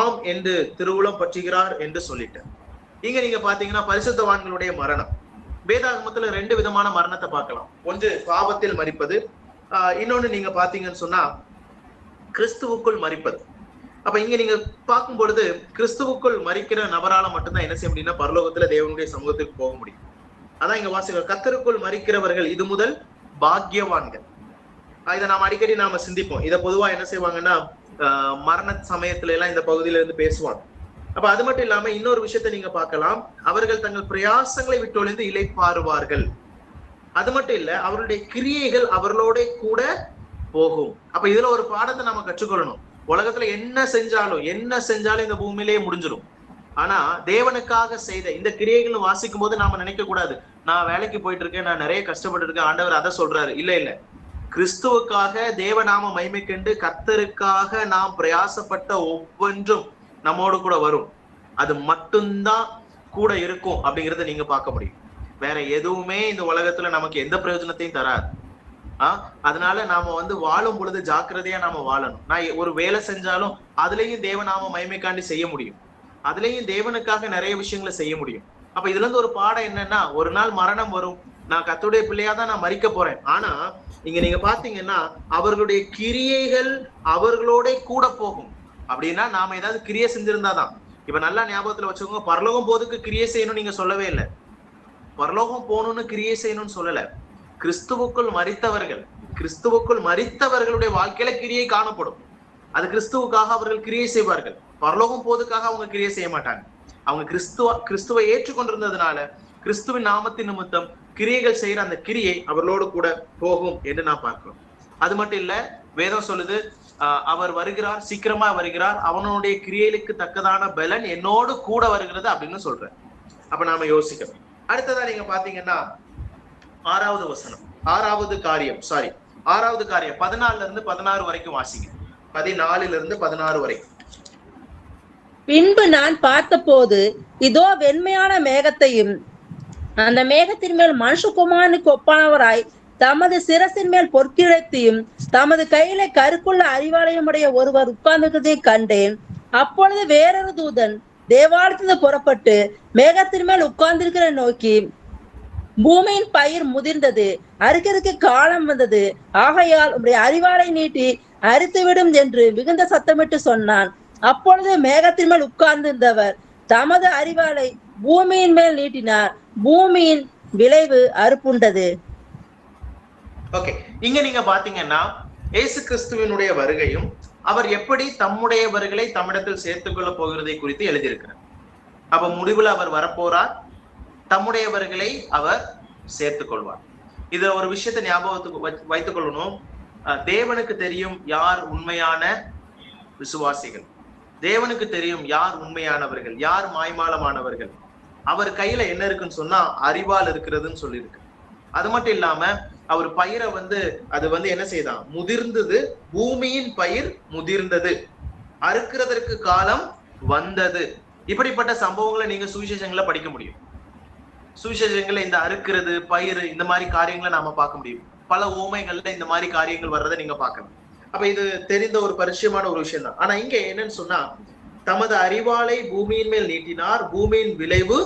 ஆம் என்று திருவுளம் பற்றுகிறார் என்று சொல்லிட்டார். இங்க நீங்க பாத்தீங்கன்னா பரிசுத்தவான்களுடைய மரணம். வேதாகமத்துல 2 விதமான மரணத்தை பார்க்கலாம். ஒன்று பாவத்தில் மரிப்பது, இன்னொன்னு நீங்க பாத்தீங்கன்னு சொன்னா கிறிஸ்துவுக்குள் மரிப்பது. அப்ப இங்க நீங்க பார்க்கும் பொழுது கிறிஸ்துவுக்குள் மரிக்கிற நபரால மட்டும்தான் என்ன செய்ய முடியும்னா பரலோகத்துல தேவனுடைய சமூகத்துக்கு போக முடியும். அதான் இங்க வாசிக்கிறோம், கர்த்தருக்குள் மரிக்கிறவர்கள் இது முதல் பாக்கியவான்கள். இதை நாம அடிக்கடி நாம சிந்திப்போம். இதை பொதுவா என்ன செய்வாங்கன்னா மரண சமயத்துல எல்லாம் இந்த பகுதியில இருந்து பேசுவாங்க. அப்ப அது மட்டும் இல்லாம இன்னொரு விஷயத்த நீங்க பார்க்கலாம், அவர்கள் தங்கள் பிரயாசங்களை விட்டொழிந்து இளைப்பாறுவார்கள். அது மட்டும் இல்ல, அவருடைய கிரியைகள் அவர்களோட கூட போகும். அப்ப இதுல ஒரு பாடத்தை நாம கற்றுக்கொள்ளணும். உலகத்துல என்ன செஞ்சாலும் இந்த பூமியிலேயே முடிஞ்சிடும். ஆனா தேவனுக்காக செய்த இந்த கிரியைகள் வாசிக்கும் போது நாம நினைக்க கூடாது, நான் வேலைக்கு போயிட்டு இருக்கேன், நான் நிறைய கஷ்டப்பட்டு இருக்கேன், ஆண்டவர் அதை சொல்றாரு. இல்ல, கிறிஸ்துவுக்காக தேவநாம மகிமை கண்டு கர்த்தருக்காக நாம் பிரயாசப்பட்ட ஒவ்வொன்றும் நம்மோடு கூட வரும். அது மட்டும்தான் கூட இருக்கும் அப்படிங்கறத நீங்க பார்க்க முடியும். வேற எதுவுமே இந்த உலகத்துல நமக்கு எந்த பிரயோஜனத்தையும் தராது. அதனால நாம வாழும் பொழுது ஜாக்கிரதையா நாம வாழணும். நான் ஒரு வேலை செஞ்சாலும் அதுலயும் தேவநாம மகிமைக்காண்டி செய்ய முடியும். அதுலயும் தேவனுக்காக நிறைய விஷயங்களை செய்ய முடியும். அப்ப இதுல இருந்து ஒரு பாடம் என்னன்னா, ஒரு நாள் மரணம் வரும், நான் கர்த்தருடைய பிள்ளையாதான் நான் மரிக்க போறேன். ஆனா இங்க நீங்க பாத்தீங்கன்னா அவர்களுடைய கிரியைகள் அவர்களோட கூட போகும். அப்படின்னா நாம ஏதாவது கிரியை செஞ்சிருந்தாதான். இப்ப நல்லா ஞாபகத்துல வச்சுக்கோங்க, பரலோகம் போதுக்கு கிரியை செய்யணும் நீங்க சொல்லவே இல்லை. பரலோகம் போகணும்னு கிரியை செய்யணும்னு சொல்லல. கிறிஸ்துவுக்குள் மரித்தவர்களுடைய வாழ்க்கையில கிரியை காணப்படும். அது கிறிஸ்துவுக்காக அவர்கள் கிரியை செய்வார்கள். பரலோகம் போதுக்காக அவங்க கிரியை செய்ய மாட்டாங்க. அவங்க கிறிஸ்துவை ஏற்றுக்கொண்டிருந்ததுனால கிறிஸ்துவின் நாமத்தின் நிமித்தம் கிரியைகள் செய்யற அந்த கிரியை அவர்களோடு கூட போகும் என்று நான் பார்க்கிறோம். அது மட்டும் இல்ல, வேதம் சொல்லுது, அவர் வருகிறார், சீக்கிரமா வருகிறார், அவனுடைய கிரியைகளுக்கு தக்கதான பலன் என்னோடு கூட வருகிறது அப்படின்னு சொல்ற. அப்ப நாம யோசிக்கணும். அடுத்ததா நீங்க பாத்தீங்கன்னா 6வது வசனம், 6வது காரியம் 14 இருந்து 16 வரைக்கும் வாசிங்க. 14 இருந்து 16 வரைக்கும். பின்பு நான் பார்த்தபோது இதோ வெண்மையான மேகத்தையும் அந்த மேகத்தின் மேல் மனுஷகுமாரனுக்கு ஒப்பானவராய் தமது சிரசின் மேல் பொற்கிழத்தையும் தமது கையில கருக்குள்ள அறிவாலயமுடைய ஒருவர் உட்கார்ந்திருக்கிறதை கண்டேன். அப்பொழுது வேறொரு தூதன் தேவாலயத்திலிருந்து புறப்பட்டு மேகத்தின் மேல் உட்கார்ந்திருக்கிற நோக்கி, பூமியின் பயிர் முதிர்ந்தது, அறுக்கிறதுக்கு காலம் வந்தது, ஆகையால் உடைய அறிவாலை நீட்டி அறுத்துவிடும் என்று மிகுந்த சத்தமிட்டு சொன்னான். அப்பொழுது மேகத்தின் மேல் உட்கார்ந்திருந்தவர் தமது அறிவாலை பூமியின் மேல் நீட்டினார். பூமியின் விளைவு அறுப்புண்டது. ஓகே, இங்க நீங்க பாத்தீங்கன்னா இயேசு கிறிஸ்துவினுடைய வருகையும் அவர் எப்படி தம்முடையவர்களை தம்மிடத்தில் சேர்த்துக் கொள்ள போகிறதை குறித்து எழுதியிருக்கிறார். அப்ப முடிவுல அவர் வரப்போறார், தம்முடையவர்களை அவர் சேர்த்துக் கொள்வார். இதுல ஒரு விஷயத்தை ஞாபகத்துக்கு வைத்துக் கொள்ளணும். தேவனுக்கு தெரியும் யார் உண்மையான விசுவாசிகள், தேவனுக்கு தெரியும் யார் உண்மையானவர்கள், யார் மாய்மாலமானவர்கள். அவர் கையில என்ன இருக்குன்னு சொன்னா அறிவால் இருக்கிறதுன்னு சொல்லியிருக்கு. அது மட்டும் இல்லாம அவர் பயிரை அது என்ன செய்தான், முதிர்ந்தது, பூமியின் பயிர் முதிர்ந்தது, அறுக்கிறதற்கு காலம் வந்தது. இப்படிப்பட்ட சம்பவங்களை நீங்க சுவிசேஷங்களை படிக்க முடியும். சுவிசேஷங்களை இந்த அறுக்கிறது, பயிர், இந்த மாதிரி காரியங்களை நாம பார்க்க முடியும். பல ஊமைகள்ல இந்த மாதிரி காரியங்கள் வர்றதை நீங்க பார்க்கலாம். அப்ப இது தெரிந்த ஒரு பரிச்சயமான ஒரு விஷயம் தான். ஆனா இங்க என்னன்னு சொன்னா, தமது அறிவாளை பூமியின் மேல் நீட்டினார், பூமியின் விளைவு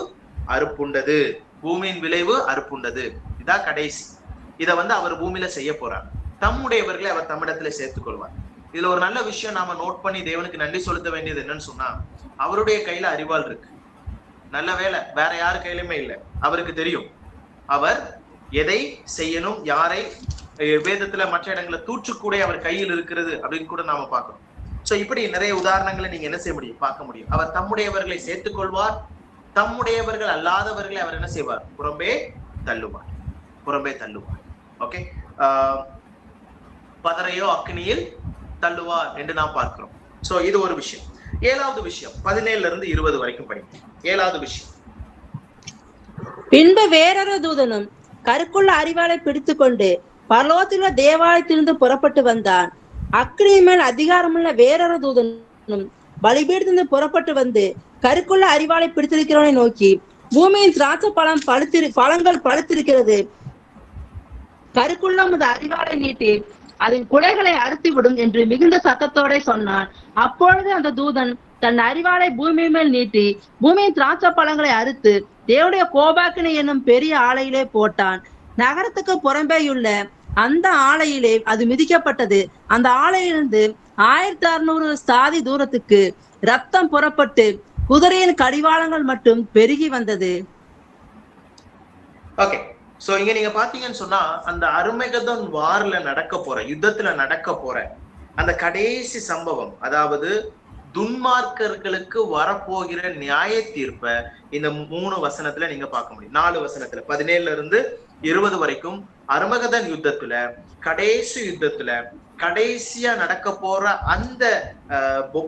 அறுப்புண்டது. பூமியின் விளைவு அறுப்புண்டது, இதான் கடைசி. இத அவர் பூமியில செய்ய போறார். தம்முடையவர்களை அவர் தம்மிடத்துல சேர்த்துக் கொள்வார். இதுல ஒரு நல்ல விஷயம் நாம நோட் பண்ணி தேவனுக்கு நன்றி செலுத்த வேண்டியது என்னன்னு சொன்னா, அவருடைய கையில அறிவாள் இருக்கு. நல்ல வேலை, வேற யாரு கையிலுமே இல்லை. அவருக்கு தெரியும் அவர் எதை செய்யணும், யாரை. வேதத்துல மற்ற இடங்களை தூற்றுக்கூட அவர் கையில் இருக்கிறது அப்படின்னு கூட நாம பார்க்கணும். சோ இப்படி நிறைய உதாரணங்களை நீங்க என்ன செய்ய முடியும், பார்க்க முடியும். அவர் தம்முடையவர்களை சேர்த்துக் கொள்வார், தம்முடையவர்கள் அல்லாதவர்களை அவர் என்ன செய்வார், புறம்பே தள்ளுவார், புறம்பே தள்ளுவார். ஓகே, பதரையோ அக்னியில் தள்ளுவார் என்று நாம் பார்க்கிறோம். சோ இது ஒரு விஷயம். 7வது விஷயம் 17 இருந்து 20 வரைக்கும் படிக்கும். 7வது விஷயம், பின்பு வேறொரு தூதனும் கருக்குள்ள அறிவாளை பிடித்துக் கொண்டு பரலோகத்திலுள்ள தேவாலயத்திலிருந்து புறப்பட்டு வந்தான். அக்னியின் மேல் அதிகாரமுள்ள வேறொரு தூதனும் பலிபீடத்திலிருந்து புறப்பட்டு வந்து கருக்குள்ள அறிவாளை பிடித்திருக்கிறவனை நோக்கி, பூமியின் திராட்சை பழங்கள் பழுத்திருக்கிறது, கருக்குள்ள உமது அறிவாளை நீட்டி அதன் குலைகளை அறுத்துவிடும் என்று மிகுந்த சத்தத்தோட சொன்னான். அப்பொழுது அந்த தூதன் தன் அறிவாளை பூமி மேல் நீட்டி பூமியின் திராட்சை பழங்களை அறுத்து தேவனுடைய கோபாக்கினை என்னும் பெரிய ஆலையிலே போட்டான். நகரத்துக்கு புறம்பேயுள்ள அந்த ஆலையிலே அது மிதிக்கப்பட்டது. அந்த ஆலையிலிருந்து 1600 சாதி தூரத்துக்கு ரத்தம் புறப்பட்டு குதிரையின் கடிவாளங்கள் மட்டும் பெருகி வந்தது. ஓகே, சோ இங்க நீங்க பாத்தீங்கன்னு சொன்னா, அந்த அருமகதோன் வார்ல நடக்க போற, யுத்தத்துல நடக்க போற அந்த கடைசி சம்பவம், அதாவது துன்மார்க்கர்களுக்கு வரப்போகிற நியாய தீர்ப்ப இந்த 3 வசனத்துல நீங்க பார்க்க முடியும். 4 வசனத்துல 17 இருந்து 20 வரைக்கும் அருமகதன் யுத்தத்துல, கடைசி யுத்தத்துல, கடைசியா நடக்க போற அந்த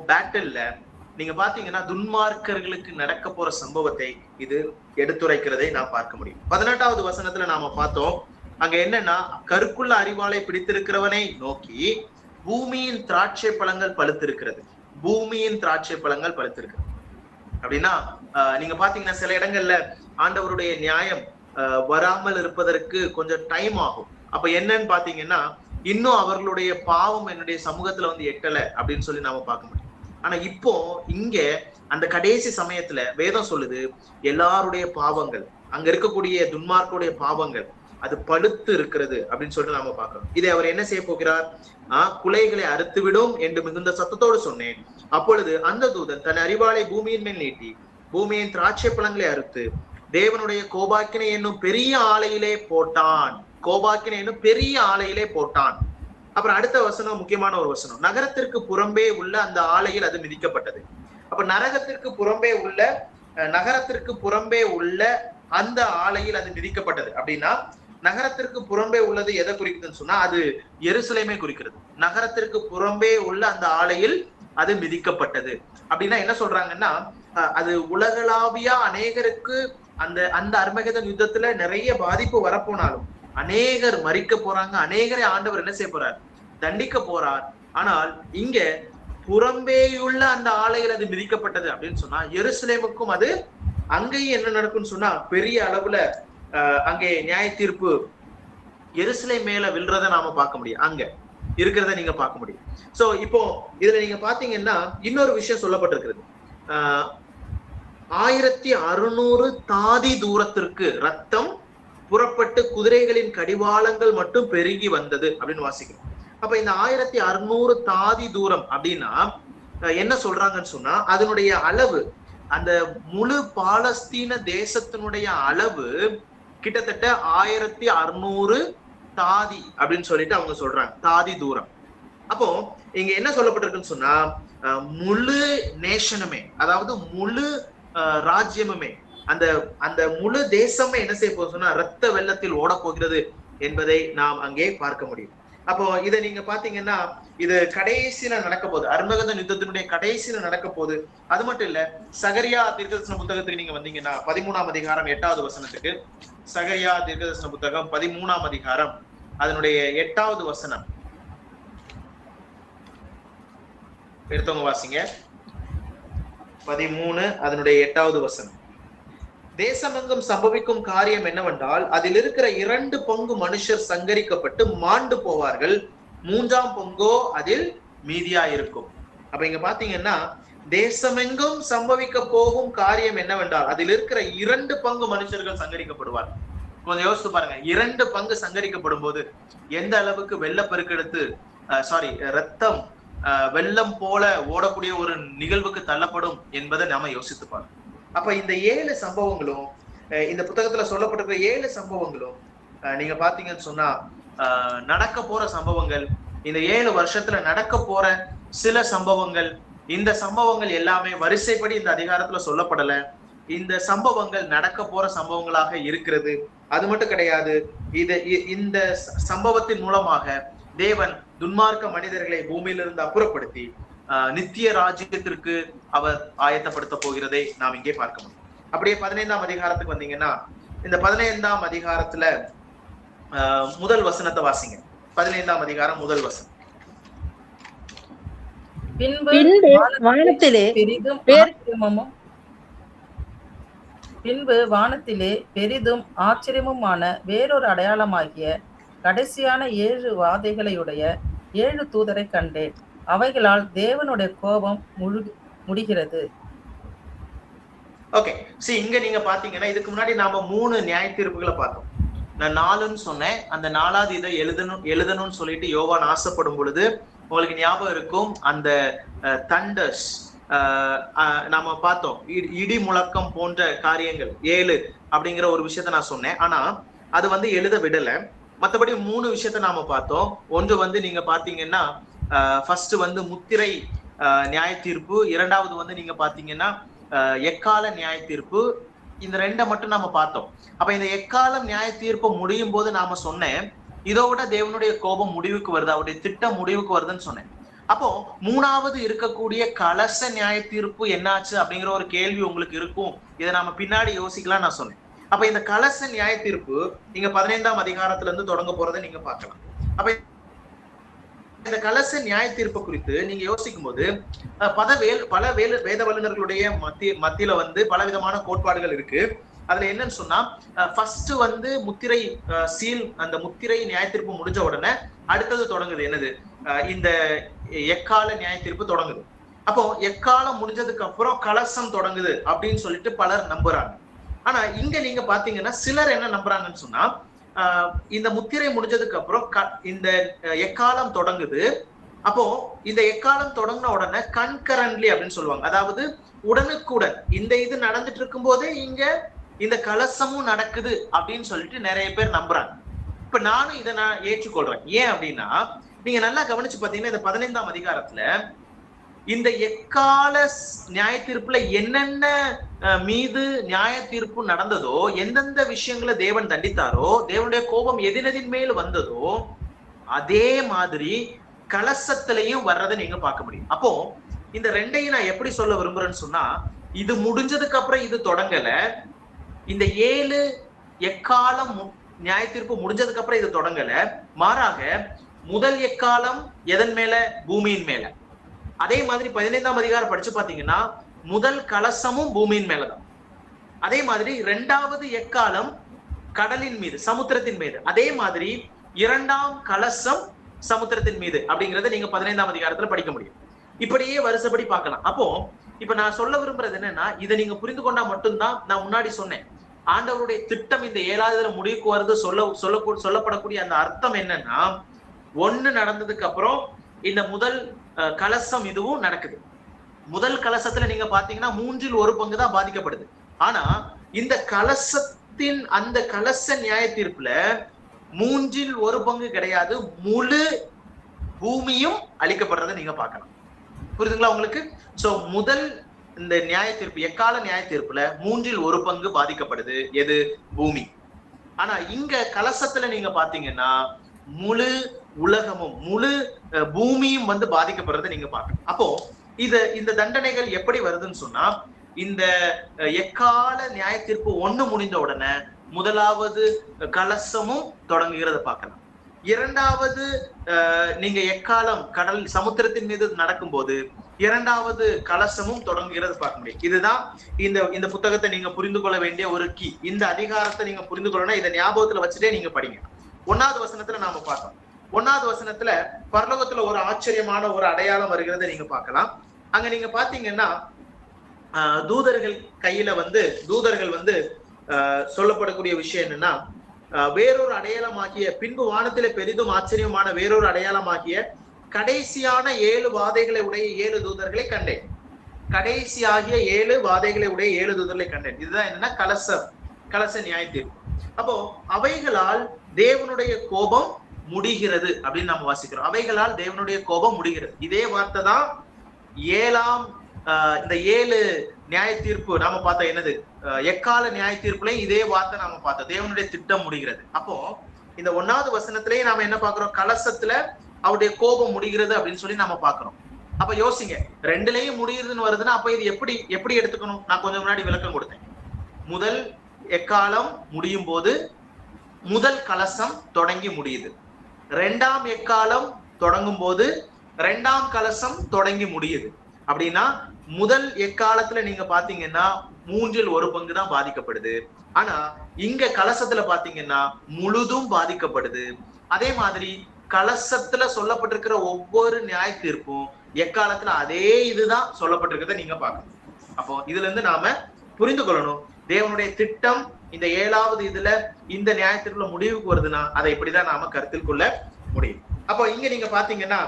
பேட்டில்ல நீங்க பாத்தீங்கன்னா துன்மார்க்கர்களுக்கு நடக்க போற சம்பவத்தை இது எடுத்துரைக்கிறதை நாம் பார்க்க முடியும். 18வது வசனத்துல நாம பார்த்தோம், அங்க என்னன்னா, கருக்குள்ள அறிவாளை பிடித்திருக்கிறவனை நோக்கி பூமியின் திராட்சை பழங்கள் பழுத்திருக்கிறது, பூமியின் திராட்சை பழங்கள் பழுத்திருக்கிறது அப்படின்னா, நீங்க பாத்தீங்கன்னா சில இடங்கள்ல ஆண்டவருடைய நியாயம் வராமல் இருப்பதற்கு கொஞ்சம் டைம் ஆகும். அப்ப என்னன்னு பாத்தீங்கன்னா, இன்னும் அவர்களுடைய பாவம் என்னுடைய சமூகத்துல எட்டல அப்படின்னு சொல்லி நாம பார்க்க முடியும். ஆனா இப்போ இங்க அந்த கடைசி சமயத்துல வேதம் சொல்லுது, எல்லாருடைய பாவங்கள், அங்க இருக்கக்கூடிய துன்மார்க்குடைய பாவங்கள் அது பழுத்து இருக்கிறது அப்படின்னு சொல்லிட்டு நாம பார்க்கிறோம். இதை அவர் என்ன செய்ய போகிறார், குலைகளை அறுத்துவிடும் என்று மிகுந்த சத்தத்தோடு சொன்னேன். அப்பொழுது அந்த தூதன் தன் அறிவாளை பூமியின் மேல் நீட்டி பூமியின் திராட்சை பழங்களை அறுத்து தேவனுடைய கோபாக்கினை என்னும் பெரிய ஆலையிலே போட்டான். கோபாக்கினை என்னும் பெரிய ஆலையிலே போட்டான். அப்புறம் அடுத்த வசனம் முக்கியமான ஒரு வசனம், நகரத்திற்கு புறம்பே உள்ள அந்த ஆலையில் அது மிதிக்கப்பட்டது. அப்ப நரகத்திற்கு புறம்பே உள்ள, நகரத்திற்கு புறம்பே உள்ள அந்த ஆலையில் அது மிதிக்கப்பட்டது அப்படின்னா, நகரத்திற்கு புறம்பே உள்ளது எதை குறிக்குதுன்னு சொன்னா, அது எருசலேமே குறிக்கிறது. நகரத்திற்கு புறம்பே உள்ள அந்த ஆலையில் அது மிதிக்கப்பட்டது அப்படின்னா என்ன சொல்றாங்கன்னா, அது உலகளாவியா அநேகருக்கு அந்த அர்மகதன் யுத்தத்துல நிறைய பாதிப்பு வரப்போனாலும் அநேகர் மறிக்க போறாங்க, அநேகரை ஆண்டவர் என்ன செய்ய போறார், தண்டிக்க போறார். ஆனால் இங்க புறம்பேயுள்ள அந்த ஆலையில் அது மிதிக்கப்பட்டது அப்படின்னு சொன்னா, எருசலேமுக்கும் அது அங்கேயும் என்ன நடக்கும்னு சொன்னா, பெரிய அளவுல அங்கே நியாய தீர்ப்பு எருசலேம் மேல விழுறத நாம பார்க்க முடியும், அங்க இருக்கிறத நீங்க பார்க்க முடியும். சோ இப்போ இதுல நீங்க பாத்தீங்கன்னா இன்னொரு விஷயம் சொல்லப்பட்டிருக்கிறது, 1600 தாதி தூரத்திற்கு ரத்தம் புறப்பட்டு குதிரைகளின் கடிவாளங்கள் மட்டும் பெருகி வந்தது அப்படின்னு வாசிக்கிறோம். அப்ப இந்த 1600 தாதி தூரம் அப்படின்னா என்ன சொல்றாங்கன்னு சொன்னா, அதனுடைய அளவு, அந்த முழு பாலஸ்தீன தேசத்தினுடைய அளவு கிட்டத்தட்ட 1600 தாதி அப்படின்னு சொல்லிட்டு அவங்க சொல்றாங்க, தாதி தூரம். அப்போ இங்க என்ன சொல்லப்பட்டிருக்குன்னு சொன்னா, முழு நேஷனுமே, அதாவது முழு ராஜ்யமுமே, அந்த முழு தேசமே என்ன செய்ய போகுது சொன்னா ரத்த வெள்ளத்தில் ஓட போகிறது என்பதை நாம் அங்கே பார்க்க முடியும். அப்போ இதை நீங்க பாத்தீங்கன்னா இது கடைசியில நடக்க போகுது, அர்மகதன் யுத்தத்தினுடைய கடைசியில நடக்க போகுது. அது மட்டும் இல்ல, சகரியா தீர்க்கதரிசன புத்தகத்துக்கு நீங்க வந்தீங்கன்னா 13ஆம் அதிகாரம் 8வது வசனத்துக்கு, சகரியா தீர்க்கதரிசன புத்தகம் 13ஆம் அதிகாரம் அதனுடைய 8வது வசனம் எடுத்தவங்க வாசிங்க. 13 அதனுடைய 8வது வசனம். தேசமெங்கும் சம்பவிக்கும் காரியம் என்னவென்றால், அதில் இருக்கிற 2 பங்கு மனுஷர் சங்கரிக்கப்பட்டு மாண்டு போவார்கள், 3ஆம் பங்கோ அதில் மீதியா இருக்கும். அப்ப இங்க பாத்தீங்கன்னா, தேசமெங்கும் சம்பவிக்க போகும் காரியம் என்னவென்றால், அதில் இருக்கிற 2 பங்கு மனுஷர்கள் சங்கரிக்கப்படுவார். கொஞ்சம் யோசித்து பாருங்க, 2 பங்கு சங்கரிக்கப்படும் போது எந்த அளவுக்கு வெள்ளப்பெருக்கெடுத்து ரத்தம் வெள்ளம் போல ஓடக்கூடிய ஒரு நிகழ்வுக்கு தள்ளப்படும் என்பதை நாம யோசித்து பாருங்க. அப்ப இந்த 7 சம்பவங்களும், இந்த புத்தகத்துல சொல்லப்பட்டிருக்கிற 7 சம்பவங்களும் நீங்க பாத்தீங்கன்னு சொன்னா நடக்க போற சம்பவங்கள், இந்த 7 வருஷத்துல நடக்க போற சில சம்பவங்கள். இந்த சம்பவங்கள் எல்லாமே வரிசைப்படி இந்த அதிகாரத்துல சொல்லப்படல. இந்த சம்பவங்கள் நடக்க போற சம்பவங்களாக இருக்கிறது. அது மட்டும் கிடையாது, இந்த சம்பவத்தின் மூலமாக தேவன் துன்மார்க்க மனிதர்களை பூமியிலிருந்து அப்புறப்படுத்தி நித்திய ராஜ்யத்திற்கு அவர் ஆயத்தப்படுத்த போகிறதை நாம் இங்கே பார்க்க முடியும். அப்படியே 15ஆம் அதிகாரத்துக்கு வந்தீங்கன்னா, இந்த 15ஆம் அதிகாரத்துல முதல் வசனத்தை வாசிங்க. 15ஆம் அதிகாரம் முதல் வசனம். பின்பு வானத்திலே பெரிதும் ஆச்சரியமுமான வேறொரு அடையாளமாகிய கடைசியான 7 வாதைகளையுடைய 7 தூதரை கண்டேன். அவைகளால் தேவனுடைய கோபம் முடிகிறது. ஓகே, இங்க நீங்க பாத்தீங்கன்னா, இதுக்கு முன்னாடி நாம 3 நியாய தீர்ப்புகளை பார்த்தோம். நான் 4ன்னு சொன்னேன். அந்த 4வது இதை எழுதணும்னு சொல்லிட்டு யோவான் ஆசைப்படும் பொழுது உங்களுக்கு ஞாபகம் இருக்கும், அந்த தண்டர்ஸ் நாம பார்த்தோம், இடி முழக்கம் போன்ற காரியங்கள் 7 அப்படிங்கிற ஒரு விஷயத்த நான் சொன்னேன். ஆனா அது எழுத விடல. மற்றபடி 3 விஷயத்த நாம பார்த்தோம். ஒன்று நீங்க பாத்தீங்கன்னா, ஃபர்ஸ்ட் முத்திரை நியாய தீர்ப்பு, 2வது நீங்க பாத்தீங்கன்னா எக்கால நியாய தீர்ப்பு. இந்த 2 மட்டும் நாம பார்த்தோம். அப்ப இந்த எக்காலம் நியாய தீர்ப்பு முடியும் போது நாம சொன்னேன், இதோட தேவனுடைய கோபம் முடிவுக்கு வருது, அவருடைய திட்டம் முடிவுக்கு வருதுன்னு சொன்னேன். அப்போ 3வது இருக்கக்கூடிய கலச நியாய தீர்ப்பு என்னாச்சு அப்படிங்கிற ஒரு கேள்வி உங்களுக்கு இருக்கும். இதை நாம பின்னாடி யோசிக்கலாம் நான் சொன்னேன். அப்ப இந்த கலச நியாய தீர்ப்பு நீங்க 15ஆம் அதிகாரத்துல இருந்து தொடங்க போறதை நீங்க பார்க்கலாம். அப்ப இந்த கலச நியாய தீர்ப்பு குறித்து நீங்க யோசிக்கும் போது பல வேத வல்லுநர்களுடைய மத்தியில பலவிதமான கோட்பாடுகள் இருக்கு. அதுல என்னன்னு சொன்னா, ஃபர்ஸ்ட் முத்திரை சீல், அந்த முத்திரை நியாய தீர்ப்பு முடிஞ்ச உடனே அடுத்தது தொடங்குது என்னது, இந்த எக்கால நியாய தீர்ப்பு தொடங்குது. அப்போ எக்காலம் முடிஞ்சதுக்கு அப்புறம் கலசம் தொடங்குது அப்படின்னு சொல்லிட்டு பலர் நம்புறாங்க. ஆனா இங்க நீங்க பாத்தீங்கன்னா சிலர் என்ன நம்புறாங்கன்னு சொன்னா, இந்த முத்திரை முடிஞ்சதுக்கு அப்புறம் இந்த எக்காலம் தொடங்குது. அப்போ இந்த எக்காலம் தொடங்கின உடனே கன்கரன்ட்லி அப்படின்னு சொல்லுவாங்க, அதாவது உடனுக்குடன் இந்த இது நடந்துட்டு இருக்கும் போதே இங்க இந்த கலசமும் நடக்குது அப்படின்னு சொல்லிட்டு நிறைய பேர் நம்புறாங்க. இப்ப நானும் இதை நான் ஏற்றுக்கொள்றேன். ஏன் அப்படின்னா, நீங்க நல்லா கவனிச்சு பாத்தீங்கன்னா, இந்த 15ஆம் அதிகாரத்துல இந்த எக்கால நியாய தீர்ப்புல என்னென்ன மீது நியாய தீர்ப்பு நடந்ததோ, எந்தெந்த விஷயங்களை தேவன் தண்டித்தாரோ, தேவனுடைய கோபம் எதினதின் மேல் வந்ததோ, அதே மாதிரி கலசத்திலையும் வர்றதை நீங்க பார்க்க முடியும். அப்போ இந்த 2ஐயும் நான் எப்படி சொல்ல விரும்புறேன்னு சொன்னா, இது முடிஞ்சதுக்கு அப்புறம் இது தொடங்கல, இந்த 7 எக்காலம் நியாய தீர்ப்பு முடிஞ்சதுக்கு அப்புறம் இது தொடங்கல, மாறாக முதல் எக்காலம் எதன் மேல, பூமியின் மேல. அதே மாதிரி 15ஆம் அதிகாரம் படிச்சு பாத்தீங்கன்னா முதல் கலசமும் பூமியின் மேலதான். அதே மாதிரி 2வது எக்காலம் கடலின் மீது, சமுத்திரத்தின் மீது. அதே மாதிரி 2ஆம் கலசம் சமுத்திரத்தின் மீது அப்படிங்கறத நீங்க 15ஆம் அதிகாரத்துல படிக்க முடியும். இப்படியே வருஷப்படி பார்க்கலாம். அப்போ இப்ப நான் சொல்ல விரும்புறது என்னன்னா, இதை நீங்க புரிந்து கொண்டா மட்டும்தான், நான் முன்னாடி சொன்னேன், ஆண்டவருடைய திட்டம் இந்த 7வது முடிவுக்கு வருது சொல்லப்படக்கூடிய அந்த அர்த்தம் என்னன்னா, 1 நடந்ததுக்கு அப்புறம் இந்த முதல் கலசம் இதுவும் நடக்குது. முதல் கலசத்துல நீங்க பாத்தீங்கன்னா 3ல் 1 பங்கு தான் பாதிக்கப்படுது. ஆனா இந்த கலசத்தின் அந்த கலச நியாய தீர்ப்புல 3ல் 1 பங்கு கிடையாது, முழு பூமியும் அழிக்கப்படுறதை நீங்க பார்க்கலாம். புரியுதுங்களா உங்களுக்கு? சோ முதல் இந்த நியாய தீர்ப்பு, எக்கால நியாய தீர்ப்புல 3ல் 1 பங்கு பாதிக்கப்படுது, எது, பூமி. ஆனா இங்க கலசத்துல நீங்க பாத்தீங்கன்னா முழு உலகமும் முழு பூமியும் பாதிக்கப்படுறதை நீங்க பார்க்கணும். அப்போ இந்த தண்டனைகள் எப்படி வருதுன்னு சொன்னா, இந்த எக்கால நியாய தீர்ப்பு 1 முடிந்த உடனே முதலாவது கலசமும் தொடங்குகிறத பார்க்கலாம். இரண்டாவது நீங்க எக்காலம் கடல் சமுத்திரத்தின் மீது நடக்கும்போது இரண்டாவது கலசமும் தொடங்குகிறது பார்க்க முடியும். இதுதான் இந்த புத்தகத்தை நீங்க புரிந்து கொள்ள வேண்டிய ஒரு கீ. இந்த அதிகாரத்தை நீங்க புரிந்து கொள்ளணும். இதை ஞாபகத்துல வச்சுட்டே நீங்க படிங்க. 1வது வசனத்துல நாம பார்த்தோம். 1வது வசனத்துல பரலோகத்துல ஒரு ஆச்சரியமான ஒரு அடையாளம் வருகிறத நீங்க பார்க்கலாம். அங்க நீங்க பாத்தீங்கன்னா தூதர்கள் கையில தூதர்கள் சொல்லப்படக்கூடிய விஷயம் என்னன்னா, வேறொரு அடையாளமாகிய பின்பு வானத்திலே பெரிதும் ஆச்சரியமான வேறொரு அடையாளமாகிய கடைசியான 7 வாதைகளை உடைய 7 தூதர்களை கண்டேன். கடைசியாகிய 7 வாதைகளை உடைய 7 தூதர்களை கண்டேன். இதுதான் என்னன்னா கலச நியாயத்தீர்ப்பு. அப்போ அவைகளால் தேவனுடைய கோபம் முடிகிறது அப்படின்னு நம்ம வாசிக்கிறோம். அவைகளால் தேவனுடைய கோபம் முடிகிறது. இதே வார்த்தை தான் இந்த 7 நியாய தீர்ப்பு நாம பார்த்தோம். என்னது எக்கால நியாய தீர்ப்புலையும் இதே வார்த்தை நாம பார்த்தோம். தேவனுடைய திட்டம் முடிகிறது. அப்போ இந்த 1வது வசனத்திலேயே நாம என்ன பாக்குறோம்? கலசத்துல அவருடைய கோபம் முடிகிறது அப்படின்னு சொல்லி நாம பாக்குறோம். அப்ப யோசிங்க, 2லயும் முடியுதுன்னு வருதுன்னா அப்ப இது எப்படி எடுத்துக்கணும்? நான் கொஞ்சம் முன்னாடி விளக்கம் கொடுத்தேன். முதல் எக்காலம் முடியும் போது முதல் கலசம் தொடங்கி முடியுது. 2ஆம் எக்காலம் தொடங்கும் போது 2ஆம் கலசம் தொடங்கி முடியுது. அப்படின்னா முதல் எக்காலத்துல நீங்க பாத்தீங்கன்னா 3ல் 1 பங்கு தான் பாதிக்கப்படுது. ஆனா இங்க கலசத்துல பாத்தீங்கன்னா முழுதும் பாதிக்கப்படுது. அதே மாதிரி கலசத்துல சொல்லப்பட்டிருக்கிற ஒவ்வொரு நியாய தீர்ப்பும் எக்காலத்துல அதே இதுதான் சொல்லப்பட்டிருக்கிறத நீங்க பார்க்கணும். அப்போ இதுல இருந்து நாம புரிந்து கொள்ளணும், தேவனுடைய திட்டம் இந்த 7வது இதுல இந்த நியாய தீர்ப்புல முடிவுக்கு வருதுன்னா அதை இப்படிதான் நாம கருத்தில் கொள்ள முடியும். அப்போ இங்க நீங்க பாத்தீங்கன்னா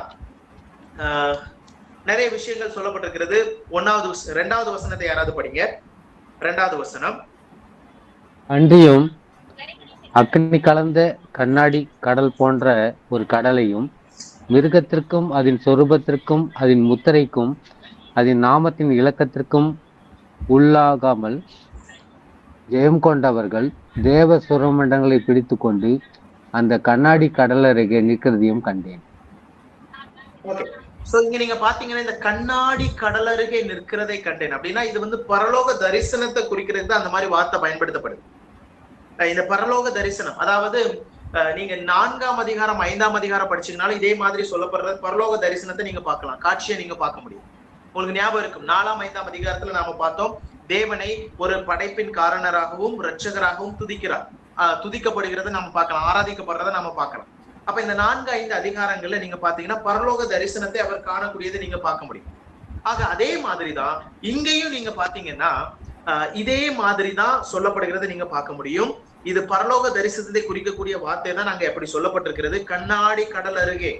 நிறைய விஷயங்கள் சொல்லப்பட்டிருக்கிறது. 2வது வசனத்தை யாராவது படிங்க. 2வது வசனம். அன்றியும் அக்னி கலந்த கண்ணாடி கடல் போன்ற ஒரு கடலையும் மிருகத்திற்கும் அதன் சொரூபத்திற்கும் அதன் முத்திரைக்கும் அதன் நாமத்தின் இலக்கத்திற்கும் உள்ளாகாமல் ஜெயம் கொண்டவர்கள் தேவ சுரமண்டங்களை பிடித்து கொண்டு அந்த கண்ணாடி கடல் அருகே நிற்கிறதையும் கண்டேன். சோ இங்க நீங்க பாத்தீங்கன்னா இந்த கண்ணாடி கடல் அருகே நிற்கிறதை கண்டேன் அப்படின்னா இது பரலோக தரிசனத்தை குறிக்கிறது. அந்த மாதிரி வார்த்தை பயன்படுத்தப்படுது. இந்த பரலோக தரிசனம், அதாவது நீங்க 4ஆம் அதிகாரம் 5ஆம் அதிகாரம் படிச்சீங்கனாலும் இதே மாதிரி சொல்லப்படுறது பரலோக தரிசனத்தை நீங்க பார்க்கலாம். காட்சியை நீங்க பார்க்க முடியும். உங்களுக்கு ஞாபகம் இருக்கும், 4ஆம் 5ஆம் அதிகாரத்துல நாம பார்த்தோம், தேவனை ஒரு படைப்பின் காரணராகவும் இரட்சகராகவும் துதிக்கப்படுகிறத நம்ம பார்க்கலாம், ஆராதிக்கப்படுறத நாம பார்க்கலாம். அப்ப இந்த 4-5 அதிகாரங்கள்ல நீங்க பாத்தீங்கன்னா பரலோக தரிசனத்தை அவர் காணக்கூடியதை நீங்க பார்க்க முடியும். ஆக அதே மாதிரிதான் இங்கேயும் நீங்க பாத்தீங்கன்னா இதே மாதிரிதான் சொல்லப்படுகிறத நீங்க பார்க்க முடியும். இது பரலோக தரிசனத்தை குறிக்கக்கூடிய வார்த்தை தான் நாங்க எப்படி சொல்லப்பட்டிருக்கிறது, கண்ணாடி கடல் அருகே.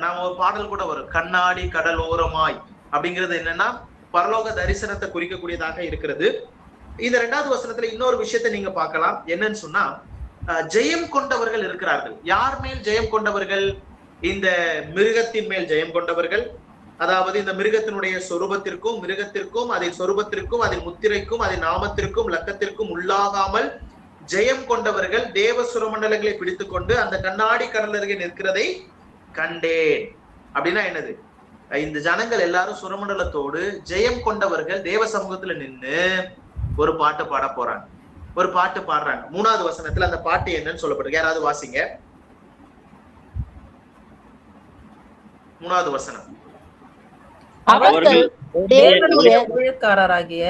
நாம ஒரு பாடல் கூட வரும், கண்ணாடி கடல் ஓரமாய். அப்படிங்கிறது என்னன்னா பரலோக தரிசனத்தை குறிக்கக்கூடியதாக இருக்கிறது. இந்த 2வது வசனத்துல இன்னொரு விஷயத்தை நீங்க பார்க்கலாம். என்னன்னு சொன்னா, ஜெயம் கொண்டவர்கள் இருக்கிறார்கள். யார் மேல் ஜெயம் கொண்டவர்கள்? இந்த மிருகத்தின் மேல் ஜெயம் கொண்டவர்கள். அதாவது இந்த மிருகத்தினுடைய மிருகத்திற்கும் அதன் சொரூபத்திற்கும் அதன் முத்திரைக்கும் அதன் நாமத்திற்கும் லக்கத்திற்கும் உள்ளாகாமல் ஜெயம் கொண்டவர்கள் தேவ சுரமண்டலங்களை பிடித்துக் கொண்டு அந்த கண்ணாடி கடல் அருகே நிற்கிறதை கண்டேன். அப்படின்னா என்னது? இந்த ஜனங்கள் எல்லாரும் சுரமண்டலத்தோடு ஜெயம் கொண்டவர்கள் தேவ சமூகத்துல நின்று ஒரு பாட்டு பாட போறாங்க, ஒரு பாட்டு பாடுறாங்க. 3வது வசனத்துல அந்த பாட்டு என்னன்னு சொல்லப்பட்டிருக்கு. யாராவது வாசிங்க. 3வது வசனம். அவர்கள் தேவனுடைய ஊழியக்காரராகிய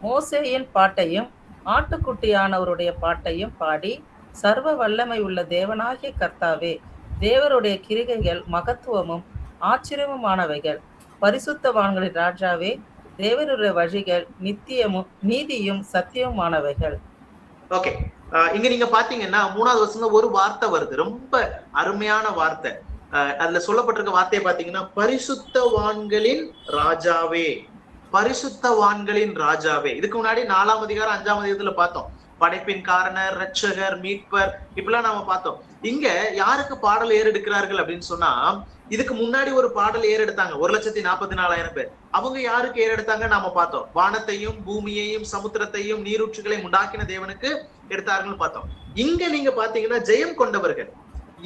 மோசேயின் பாட்டையும் ஆட்டுக்குட்டியானவருடைய பாட்டையும் பாடி, சர்வ வல்லமை உள்ள தேவனாகிய கர்த்தாவே, தேவருடைய கிரிகைகள் மகத்துவமும் ஆச்சரியமுமானவைகள், பரிசுத்தவான்களின் ராஜாவே, தேவருடைய வழிகள் நித்தியமும் நீதியும் சத்தியமுமானவைகள். ஓகே, இங்க நீங்க பாத்தீங்கன்னா 3வது வசனம் ஒரு வார்த்தை வருது, ரொம்ப அருமையான வார்த்தை. அதுல சொல்லப்பட்டிருக்க வார்த்தையை பாத்தீங்கன்னா பரிசுத்தவான்களின் ராஜாவே, பரிசுத்தவான்களின் ராஜாவே. இதுக்கு முன்னாடி 4ஆம் அதிகாரம் 5ஆம் அதிகாரத்துல பார்த்தோம், படைப்பின் காரணர், இரட்சகர், மீட்பர், இப்பெல்லாம் நாம பார்த்தோம். இங்க யாருக்கு பாடல் ஏறெடுக்கிறார்கள் அப்படின்னு சொன்னா, இதுக்கு முன்னாடி ஒரு பாடல் ஏறெடுத்தாங்க 1,44,000 பேர். அவங்க யாருக்கு ஏறெடுத்தாங்க நாம பார்த்தோம். வானத்தையும் பூமியையும் சமுத்திரத்தையும் நீரூற்றுகளையும் உண்டாக்கின தேவனுக்கு எடுத்தார்கள் பார்த்தோம். இங்க நீங்க பாத்தீங்கன்னா ஜெயம் கொண்டவர்கள்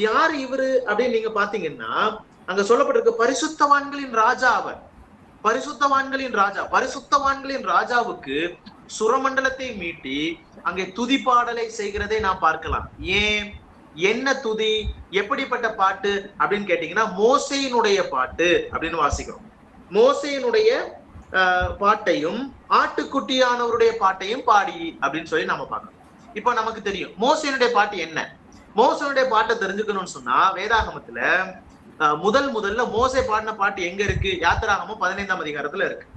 யார் இவரு அப்படின்னு நீங்க பாத்தீங்கன்னா, அங்க சொல்லப்பட்டிருக்க பரிசுத்தவான்களின் ராஜா அவர். பரிசுத்தவான்களின் ராஜா, பரிசுத்தவான்களின் ராஜாவுக்கு சுரமண்டலத்தை மீட்டி அங்கே துதிப்பாடலை செய்கிறதை நாம் பார்க்கலாம். ஏன் என்ன துதி, எப்படிப்பட்ட பாட்டு அப்படின்னு கேட்டீங்கன்னா மோசேயினுடைய பாட்டு அப்படின்னு வாசிக்கிறோம். மோசேயினுடைய பாட்டையும் ஆட்டுக்குட்டியானவருடைய பாட்டையும் பாடி அப்படின்னு சொல்லி நம்ம பார்க்கணும். இப்ப நமக்கு தெரியும் மோசேயினுடைய பாட்டு என்ன. மோசேயினுடைய பாட்டை தெரிஞ்சுக்கணும்னு சொன்னா வேதாகமத்துல முதல்ல மோசே பாடின பாட்டு எங்க இருக்கு? யாத்திராகமம் 15ஆம் அதிகாரத்துல இருக்கு.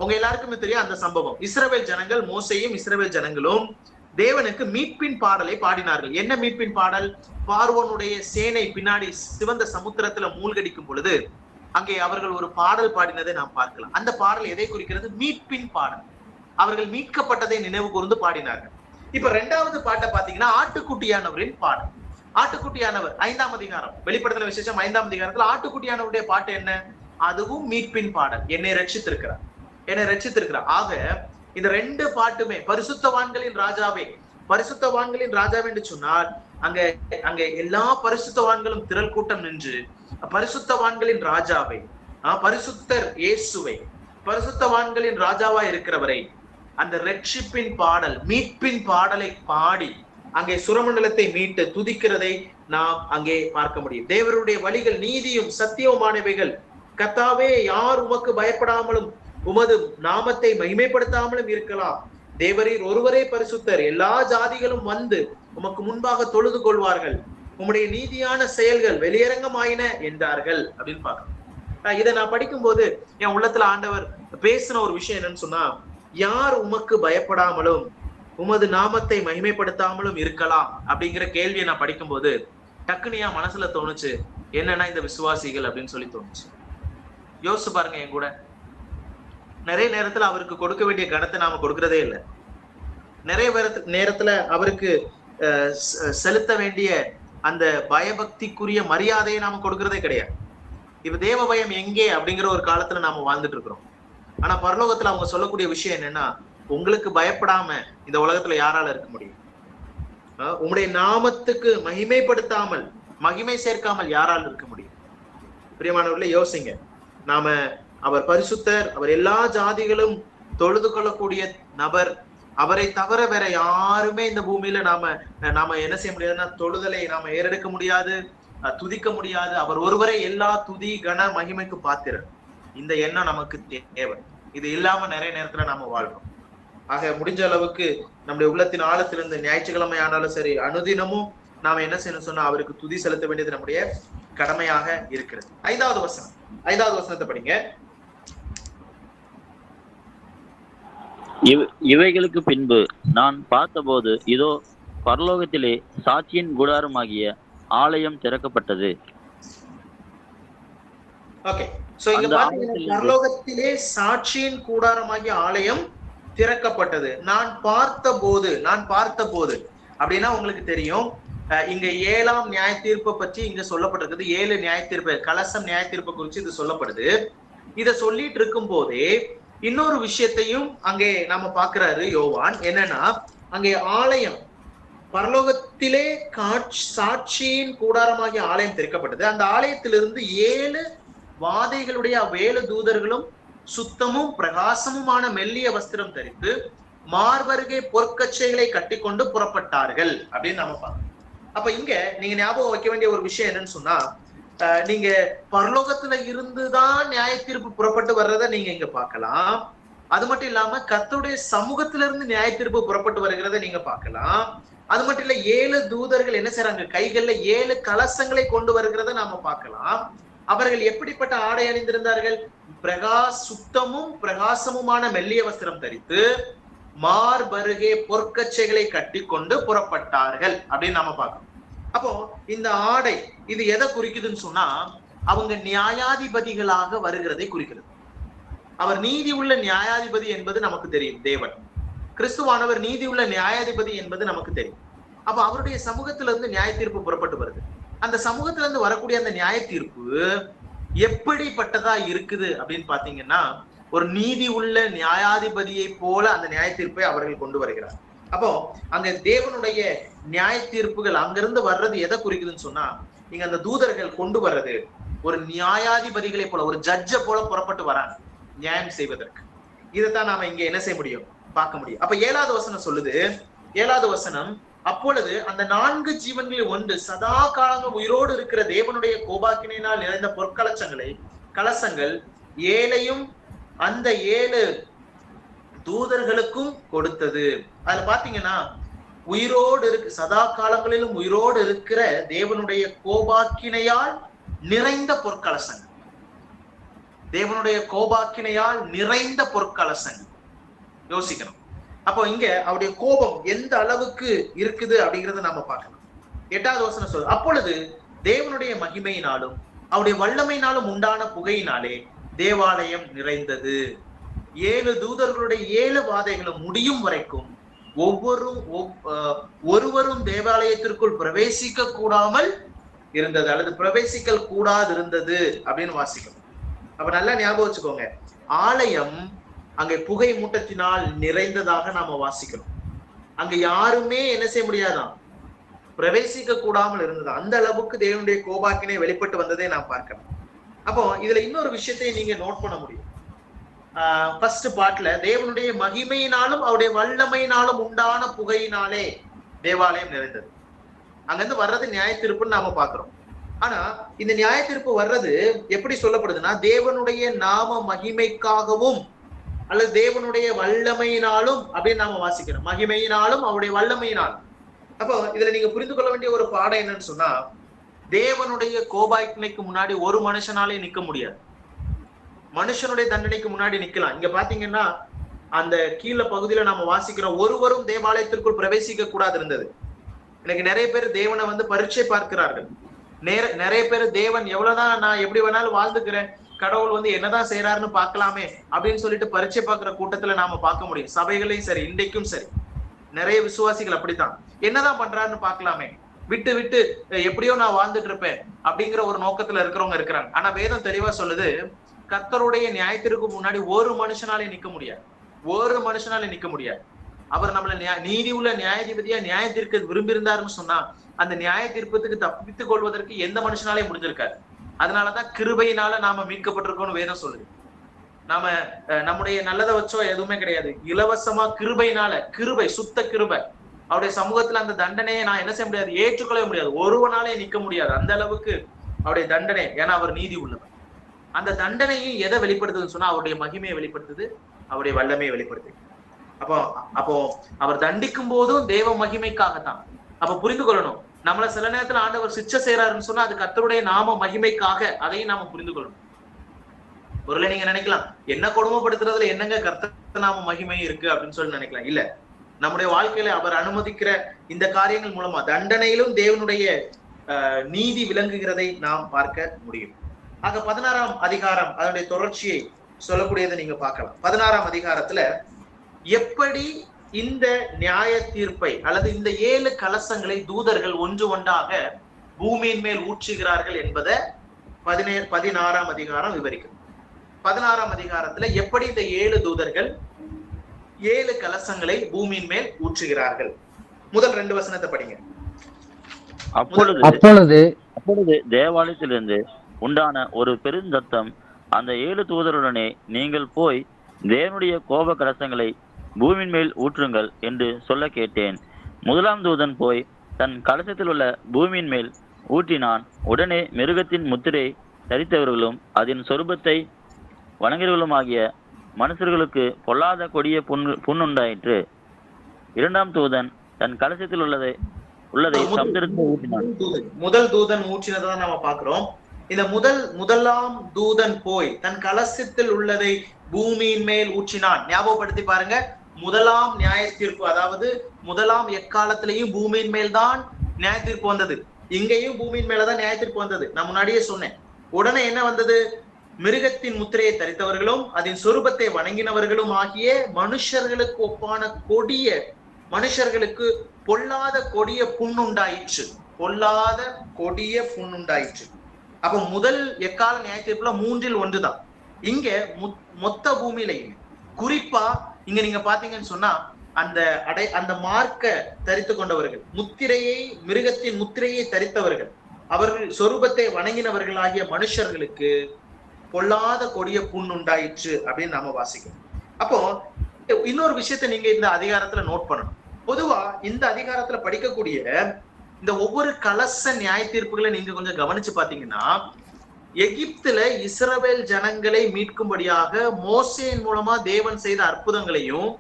உங்க எல்லாருக்குமே தெரியும் அந்த சம்பவம். இஸ்ரவேல் ஜனங்கள், மோசேயும் இஸ்ரவேல் ஜனங்களும் தேவனுக்கு மீட்பின் பாடலை பாடினார்கள். என்ன மீட்பின் பாடல்? பார்வோனுடைய சேனை பின்னாடி சிவந்த சமுத்திரத்துல மூழ்கடிக்கும் பொழுது அங்கே அவர்கள் ஒரு பாடல் பாடினதை நாம் பார்க்கலாம். அந்த பாடல் எதை குறிக்கிறது? மீட்பின் பாடல். அவர்கள் மீட்கப்பட்டதை நினைவு கூர்ந்து பாடினார்கள். இப்ப 2வது பாட்டை பாத்தீங்கன்னா ஆட்டுக்குட்டியானவரின் பாடல். ஆட்டுக்குட்டியானவர் 5ஆம் அதிகாரம், வெளிப்படுத்தின விசேஷம் 5ஆம் அதிகாரத்துல ஆட்டுக்குட்டியானவருடைய பாட்டு என்ன? அதுவும் மீட்பின் பாடல். என்னை ரட்சித்திருக்கிறார், என்னை ரட்சித்திருக்கிறார். ஆக இந்த 2 பாட்டுமே பரிசுத்தவான்களின் ராஜாவே, பரிசுத்தவான்களின் ராஜாவே என்று சொன்னால் அங்க எல்லா பரிசுத்தவான்களும் திரள் கூட்டம் நின்று பரிசுத்தவான்களின் ராஜாவை, பரிசுத்தர் இயேசுவை, பரிசுத்தவான்களின் ராஜாவா இருக்கிறவரை அந்த ரட்சிப்பின் பாடல், மீட்பின் பாடலை பாடி அங்கே சுரமண்டலத்தை மீட்டு துதிக்கிறதை நாம் அங்கே பார்க்க முடியும். தேவருடைய வழிகள் நீதியும் சத்தியமானவைகள். கர்த்தாவே, யார் உமக்கு பயப்படாமலும் உமது நாமத்தை மகிமைப்படுத்தாமலும் இருக்கலாம். தேவரீர் ஒருவரே பரிசுத்தர். எல்லா ஜாதிகளும் வந்து உமக்கு முன்பாக தொழுது கொள்வார்கள். உம்முடைய நீதியான செயல்கள் வெளியரங்கமாயின என்றார்கள் அப்படின்னு பார்க்கணும். இதை நான் படிக்கும் போது என் உள்ளத்துல ஆண்டவர் பேசின ஒரு விஷயம் என்னன்னு சொன்னா, யார் உமக்கு பயப்படாமலும் உமது நாமத்தை மகிமைப்படுத்தாமலும் இருக்கலாம் அப்படிங்கிற கேள்வியை நான் படிக்கும் போது டக்குனு என் மனசுல தோணுச்சு, என்னன்னா இந்த விசுவாசிகள் அப்படின்னு சொல்லி தோணுச்சு. யோசிச்சு பாருங்க என் கூட. நிறைய நேரத்துல அவருக்கு கொடுக்க வேண்டிய கனத்தை நாம கொடுக்கறதே இல்லை. நிறைய நேரத்துல அவருக்கு செலுத்த வேண்டிய அந்த பயபக்திக்குரிய மரியாதையை நாம கொடுக்கறதே கிடையாது. இப்ப தேவ பயம் எங்கே அப்படிங்கிற ஒரு காலத்துல நாம வாழ்ந்துட்டு இருக்கிறோம். ஆனா பரலோகத்துல அவங்க சொல்லக்கூடிய விஷயம் என்னன்னா, உங்களுக்கு பயப்படாம இந்த உலகத்துல யாரால இருக்க முடியும்? உங்களுடைய நாமத்துக்கு மகிமைப்படுத்தாமல், மகிமை சேர்க்காமல் யாரால் இருக்க முடியும்? பிரியமானவர்களே, யோசிங்க. நாம அவர் பரிசுத்தர், அவர் எல்லா ஜாதிகளும் தொழுது கொள்ளக்கூடிய நபர். அவரை தவிர வேற யாருமே இந்த பூமியில நாம என்ன செய்ய முடியாதுன்னா தொழுதலை நாம ஏறெடுக்க முடியாது, துதிக்க முடியாது. அவர் ஒருவரே எல்லா துதி கன மகிமைக்கு பாத்திரர். இந்த எண்ணம் நமக்கு தேவை. இது இல்லாம நிறைய நேரத்துல நாம வாழ்றோம். ஆக முடிஞ்ச அளவுக்கு நம்முடைய உள்ளத்தின் ஆழத்திலிருந்து ஞாயிற்றுக்கிழமை ஆனாலும் சரி, அனுதினமும் நாம என்ன செய்யணும் சொன்னா அவருக்கு துதி செலுத்த வேண்டியது நம்முடைய கடமையாக இருக்கிறது. 5வது வசனம், 5வது வசனத்தை படிங்க. இவைகளுக்கு பின்பு நான் பார்த்தபோது இதோ பரலோகத்திலே சாட்சியின் கூடாரமாகிய ஆலயம் திறக்கப்பட்டது. ஓகே, சோ இங்க பாத்தீங்கன்னா பரலோகத்திலே சாட்சியின் கூடாரமாகிய ஆலயம் திறக்கப்பட்டது. நான் பார்த்தபோது அப்படின்னா உங்களுக்கு தெரியும், இங்க 7ஆம் நியாய தீர்ப்பை பற்றி இங்க சொல்லப்பட்டிருக்குது. 7 நியாய தீர்ப்பு, கலசம் நியாய தீர்ப்பை குறிச்சு இது சொல்லப்படுது. இத சொல்லிட்டு இருக்கும் போதே இன்னொரு விஷயத்தையும் அங்கே நாம பாக்குறாரு யோவான். என்னன்னா, அங்கே ஆலயம், பரலோகத்திலே சாட்சியின் கூடாரமாகிய ஆலயம் திறக்கப்பட்டது. அந்த ஆலயத்திலிருந்து 7 வாதைகளுடைய 7 தூதர்களும் சுத்தமும் பிரகாசமுமான மெல்லிய வஸ்திரம் தரித்து மார்பருகே பொற்கச்சைகளை கட்டிக்கொண்டு புறப்பட்டார்கள் அப்படின்னு நாம பார்க்கணும். அப்ப இங்க நீங்க ஞாபகம் வைக்க வேண்டிய ஒரு விஷயம் என்னன்னு சொன்னா, நீங்க பரலோகத்துல இருந்துதான் நியாய தீர்ப்பு புறப்பட்டு வர்றத நீங்க இங்க பார்க்கலாம். அது மட்டும் இல்லாம கர்த்தருடைய சமூகத்தில இருந்து நியாய தீர்ப்பு புறப்பட்டு வருகிறத நீங்க பார்க்கலாம். அது மட்டும் இல்ல, 7 தூதர்கள் என்ன செய்றாங்க, கைகள்ல 7 கலசங்களை கொண்டு வருகிறத நாம பார்க்கலாம். அவர்கள் எப்படிப்பட்ட ஆடை அணிந்திருந்தார்கள்? சுத்தமும் பிரகாசமுமான மெல்லிய வஸ்திரம் தரித்து மார்பருகே பொற்கச்சைகளை கட்டி கொண்டு புறப்பட்டார்கள் அப்படின்னு நாம பார்க்கணும். அப்போ இந்த ஆடை இது எதை குறிக்குதுன்னு சொன்னா, அவங்க நியாயாதிபதிகளாக வருகிறதை குறிக்கிறது. அவர் நீதி உள்ள நியாயாதிபதி என்பது நமக்கு தெரியும். தேவன் கிறிஸ்துவானவர் நீதி உள்ள நியாயாதிபதி என்பது நமக்கு தெரியும். அப்ப அவருடைய சமூகத்திலிருந்து நியாய தீர்ப்பு புறப்பட்டு வருது. அந்த சமூகத்துல இருந்து வரக்கூடிய அந்த நியாய தீர்ப்பு எப்படிப்பட்டதா இருக்குது அப்படின்னு பாத்தீங்கன்னா, ஒரு நீதி உள்ள நியாயாதிபதியை போல அந்த நியாய தீர்ப்பை அவர்கள் கொண்டு வருகிறார். அப்போ அங்க தேவனுடைய நியாய தீர்ப்புகள் அங்கிருந்து வர்றது எதை குறிக்குதுன்னு சொன்னா, நீங்க அந்த தூதர்கள் கொண்டு வர்றது ஒரு நியாயாதிபதிகளை போல, ஒரு ஜட்ஜை போல புறப்பட்டு வராங்க நியாயம் செய்வதற்கு. இதைத்தான் நாம இங்க என்ன செய்ய முடியும், பார்க்க முடியும். அப்ப 7வது வசனம் சொல்லுது, 7வது வசனம், அப்பொழுது அந்த 4 ஜீவன்களில் ஒன்று சதா காலங்கள் உயிரோடு இருக்கிற தேவனுடைய கோபாக்கினால் நிறைந்த கலசங்கள் 7 அந்த 7 தூதர்களுக்கும் கொடுத்தது. அதுல பாத்தீங்கன்னா உயிரோடு இருக்கு, சதா காலங்களிலும் உயிரோடு இருக்கிற தேவனுடைய கோபாக்கினையால் நிறைந்த பொற்கலசங்கள், தேவனுடைய கோபாக்கினையால் நிறைந்த பொற்கலசங்கள். யோசிக்கணும். அப்போ இங்க அவருடைய கோபம் எந்த அளவுக்கு இருக்குது அப்படிங்கறத நாம பார்க்கலாம். 8வது வசனம் சொல்லுது, அப்பொழுது தேவனுடைய மகிமையினாலும் அவருடைய வல்லமையினாலும் உண்டான புகையினாலே தேவாலயம் நிறைந்தது. 7 தூதர்களுடைய 7 வாதைகளும் முடியும் வரைக்கும் ஒருவரும் தேவாலயத்திற்குள் பிரவேசிக்க கூடாமல் இருந்தது, அல்லது பிரவேசிக்க கூடாது இருந்தது அப்படின்னு வாசிக்கணும். அப்ப நல்லா ஞாபகம் வச்சுக்கோங்க, ஆலயம் அங்கே புகை மூட்டத்தினால் நிறைந்ததாக நாம வாசிக்கணும். அங்க யாருமே என்ன செய்ய முடியாதான், பிரவேசிக்க கூடாமல் இருந்தது. அந்த அளவுக்கு தேவனுடைய கோபாக்கினை வெளிப்பட்டு வந்ததை நாம் பார்க்கணும். அப்போ இதுல இன்னொரு விஷயத்தை நீங்க நோட் பண்ண முடியும். ஃபர்ஸ்ட் பார்ட்ல தேவனுடைய மகிமையினாலும் அவருடைய வல்லமையினாலும் உண்டான புகையினாலே தேவாலயம் நிறைந்தது. அங்கிருந்து வர்றது நியாய தீர்ப்புன்னு நாம பாக்குறோம். ஆனா இந்த நியாய தீர்ப்பு வர்றது எப்படி சொல்லப்படுதுன்னா, தேவனுடைய நாம மகிமைக்காகவும் அல்லது தேவனுடைய வல்லமையினாலும் அப்படின்னு நாம வாசிக்கிறோம். மகிமையினாலும் அவருடைய வல்லமையினாலும். அப்போ இதுல நீங்க புரிந்து கொள்ள வேண்டிய ஒரு பாடம் என்னன்னு சொன்னா, தேவனுடைய கோபாக்கினைக்கு முன்னாடி ஒரு மனுஷனாலே நிக்க முடியாது. மனுஷனுடைய தண்டனைக்கு முன்னாடி நிக்கலாம். இங்க பாத்தீங்கன்னா அந்த கீழே பகுதியில நாம வாசிக்கிறோம், ஒருவரும் தேவாலயத்திற்குள் பிரவேசிக்க கூடாது இருந்தது. எனக்கு நிறைய பேர் தேவனை பரீட்சை பார்க்கிறார்கள். நிறைய பேர் தேவன் எவ்வளவுதான் நான் எப்படி வேணாலும் வாழ்ந்துக்கிறேன், கடவுள் என்னதான் செய்யறாருன்னு பார்க்கலாமே அப்படின்னு சொல்லிட்டு பரீட்சை பார்க்கிற கூட்டத்துல நாம பார்க்க முடியும். சபைகளையும் சரி, இன்றைக்கும் சரி, நிறைய விசுவாசிகள் அப்படித்தான். என்னதான் பண்றாருன்னு பார்க்கலாமே, விட்டு விட்டு எப்படியோ நான் வாழ்ந்துட்டு இருப்பேன் அப்படிங்கிற ஒரு நோக்கத்துல இருக்கிறவங்க இருக்கிறாங்க. ஆனா வேதம் தெளிவா சொல்லுது, கர்த்தருடைய நியாயத்திற்கு முன்னாடி ஒரு மனுஷனாலே நிக்க முடியாது, ஒரு மனுஷனாலே நிக்க முடியாது. அவர் நம்மள நீதி உள்ள நியாயாதிபதியா நியாய தீர்க்க விரும்பி இருந்தாருன்னு சொன்னா, அந்த நியாய தீர்ப்பத்துக்கு தப்பித்துக் கொள்வதற்கு எந்த மனுஷனாலே முடிஞ்சிருக்காரு. அதனாலதான் கிருபையினால நாம மீட்கப்பட்டிருக்கோம்னு வேதம் சொல்லுது. நாம நம்முடைய நல்லதை வச்சோ எதுவுமே கிடையாது, இலவசமா கிருபையினால, கிருபை, சுத்த கிருபை. அவருடைய சமூகத்துல அந்த தண்டனையை நான் என்ன செய்ய முடியாது, ஏற்றுக்கொள்ள முடியாது, ஒருவனாலே நிக்க முடியாது. அந்த அளவுக்கு அவருடைய தண்டனை, ஏன்னா அவர் நீதி உள்ளவர். அந்த தண்டனையும் எதை வெளிப்படுத்துதுன்னு சொன்னா, அவருடைய மகிமையை வெளிப்படுத்துது, அவருடைய வல்லமையை வெளிப்படுத்துது. அப்போ அவர் தண்டிக்கும் போதும் தேவ மகிமைக்காகத்தான். அப்ப புரிந்து கொள்ளணும், நம்மள சில நேரத்துல ஆண்டவர் சிச்சை செய்யறாருன்னு சொன்னா அது கர்த்தருடைய நாம மகிமைக்காக, அதையும் நாம புரிந்து கொள்ளணும். ஒருவேளை நீங்க நினைக்கலாம், என்ன கொடுமைப்படுத்துறதுல என்னங்க கர்த்தர் நாம மகிமை இருக்கு அப்படின்னு சொல்லி நினைக்கலாம். இல்ல, நம்முடைய வாழ்க்கையில அவர் அனுமதிக்கிற இந்த காரியங்கள் மூலமா தண்டனையிலும் தேவனுடைய நீதி விளங்குகிறதை நாம் பார்க்க முடியும். ஆக 16ஆம் அதிகாரம் அதனுடைய தொடர்ச்சியை சொல்லக்கூடியதை நீங்க பார்க்கலாம். 16ஆம் அதிகாரத்துல எப்படி இந்த நியாய தீர்ப்பை அல்லது இந்த 7 கலசங்களை தூதர்கள் ஒன்று ஒன்றாக பூமியின் மேல் ஊற்றுகிறார்கள் என்பதை 16ஆம் அதிகாரம் விவரிக்கும். 16ஆம் அதிகாரத்துல எப்படி இந்த 7 தூதர்கள் 7 கலசங்களை பூமியின் மேல் ஊற்றுகிறார்கள். முதல் 2 வசனத்தை படிங்க. அப்பொழுது தேவாலயத்திலிருந்து உண்டான ஒரு பெருந்தத்தம், அந்த 7 தூதருடனே நீங்கள் போய் தேவனுடைய கோப கலசங்களை பூமியின் மேல் ஊற்றுங்கள் என்று சொல்ல கேட்டேன். முதலாம் தூதன் போய் தன் கலசத்தில் உள்ள பூமியின் மேல் ஊற்றினான். உடனே மிருகத்தின் முத்திரை தரித்தவர்களும் அதன் சொரூபத்தை வணங்குகிறவர்களுமாகிய மனுஷர்களுக்கு பொல்லாத கொடிய புண்ணுண்டாயிற்று. இரண்டாம் தூதன் தன் கலசத்தில் உள்ளதை சமுத்திரத்தில் ஊற்றினான். முதல் தூதன் ஊற்றினதை நாம பாக்குறோம். இந்த முதலாம் தூதன் போய் தன் கலசத்தில் உள்ளதை பூமியின் மேல் ஊற்றினான். ஞாபகப்படுத்தி பாருங்க, முதலாம் நியாய தீர்ப்பு, அதாவது முதலாம் எக்காலத்திலையும் பூமியின் மேல் தான் நியாய தீர்ப்பு வந்தது. இங்கேயும் பூமியின் மேலதான் நியாய தீர்ப்பு வந்தது. நான் முன்னாடியே சொன்னேன். உடனே என்ன வந்தது? மிருகத்தின் முத்திரையை தரித்தவர்களும் அதன் சொரூபத்தை வணங்கினவர்களும் ஆகிய மனுஷர்களுக்கு ஒப்பான கொடிய, மனுஷர்களுக்கு பொல்லாத கொடிய புண்ணுண்டாயிற்று. பொல்லாத கொடிய புண்ணுண்டாயிற்று. அப்ப முதல் எக்கால நியாய தீர்ப்புல 3 தான். இங்க மொத்த பூமியிலையும் குறிப்பா இங்க நீங்க பாத்தீங்கன்னு சொன்னா, அந்த மார்க்க தரித்து கொண்டவர்கள், முத்திரையை, மிருகத்தின் முத்திரையை தரித்தவர்கள், அவர்கள் சொரூபத்தை வணங்கினவர்கள் ஆகிய மனுஷர்களுக்கு பொல்லாத கொடிய புண் உண்டாயிற்று அப்படின்னு நாம வாசிக்கணும். அப்போ இன்னொரு விஷயத்த நீங்க இந்த அதிகாரத்துல நோட் பண்ணணும். பொதுவா இந்த அதிகாரத்துல படிக்கக்கூடிய இந்த ஒவ்வொரு கலச நியாய தீர்ப்புகளை நீங்க கொஞ்சம் கவனிச்சு பாத்தீங்கன்னா, எகிப்துல இஸ்ரவேல் ஜனங்களை மீட்கும்படியாக மோசேயின் மூலமா தேவன் செய்த அற்புதங்களையும்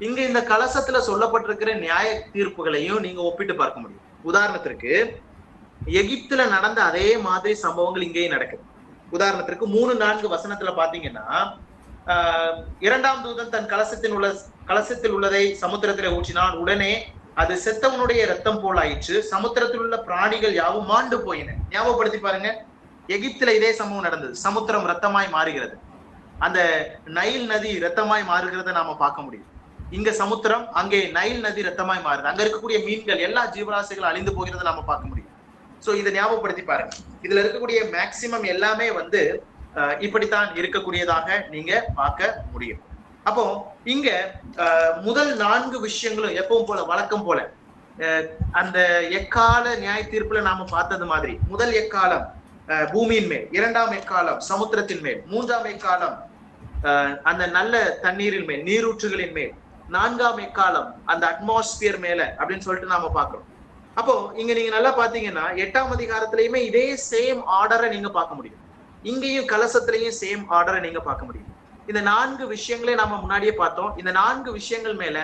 இங்க இந்த கலசத்துல சொல்லப்பட்டிருக்கிற நியாய தீர்ப்புகளையும் நீங்க ஒப்பிட்டு பார்க்க முடியும். உதாரணத்திற்கு எகிப்துல நடந்த அதே மாதிரி சம்பவங்கள் இங்கேயும் நடக்குது. உதாரணத்திற்கு 3-4 வசனத்துல பாத்தீங்கன்னா, இரண்டாம் தூதன் தன் கலசத்தில் உள்ளதை சமுத்திரத்திலே ஊற்றினான். உடனே அது செத்தவனுடைய ரத்தம் போல் ஆயிற்று. சமுத்திரத்தில் உள்ள பிராணிகள் யாவும் மாண்டு போயின. ஞாபகப்படுத்தி பாருங்க, எகிப்துல இதே சம்பவம் நடந்தது. சமுத்திரம் ரத்தமாய் மாறுகிறது. அந்த நைல் நதி ரத்தமாய் மாறுகிறத நாம பார்க்க முடியும். இங்க சமுத்திரம், அங்கே நைல் நதி ரத்தமாய் மாறுது. அங்க இருக்கக்கூடிய மீன்கள், எல்லா ஜீவராசிகளும் அழிந்து போகிறத நாம பார்க்க முடியும். சோ இதை ஞாபகப்படுத்தி பாருங்க. இதுல இருக்கக்கூடிய மேக்சிமம் எல்லாமே இப்படித்தான் இருக்கக்கூடியதாக நீங்க பார்க்க முடியும். அப்போ இங்க முதல் 4 விஷயங்களும் எப்பவும் போல வழக்கம் போல அந்த எக்கால நியாய தீர்ப்புல நாம பார்த்தது மாதிரி, முதல் எக்காலம் பூமியின் மேல், இரண்டாம் எக்காலம் சமுத்திரத்தின் மேல், மூன்றாம் எக்காலம் அந்த நல்ல தண்ணீரின் மேல், நீரூற்றுகளின் மேல், நான்காம் எக்காலம் அந்த அட்மாஸ்பியர் மேல அப்படின்னு சொல்லிட்டு நாம பாக்குறோம். அப்போ இங்க நீங்க நல்லா பாத்தீங்கன்னா 8ஆம் அதிகாரத்திலயுமே இதே சேம் ஆர்டரை நீங்க பார்க்க முடியும். இங்கேயும் கலசத்திலையும் சேம் ஆர்டரை நீங்க பார்க்க முடியும். இந்த 4 விஷயங்களே நாம முன்னாடியே பார்த்தோம். இந்த 4 விஷயங்கள் மேல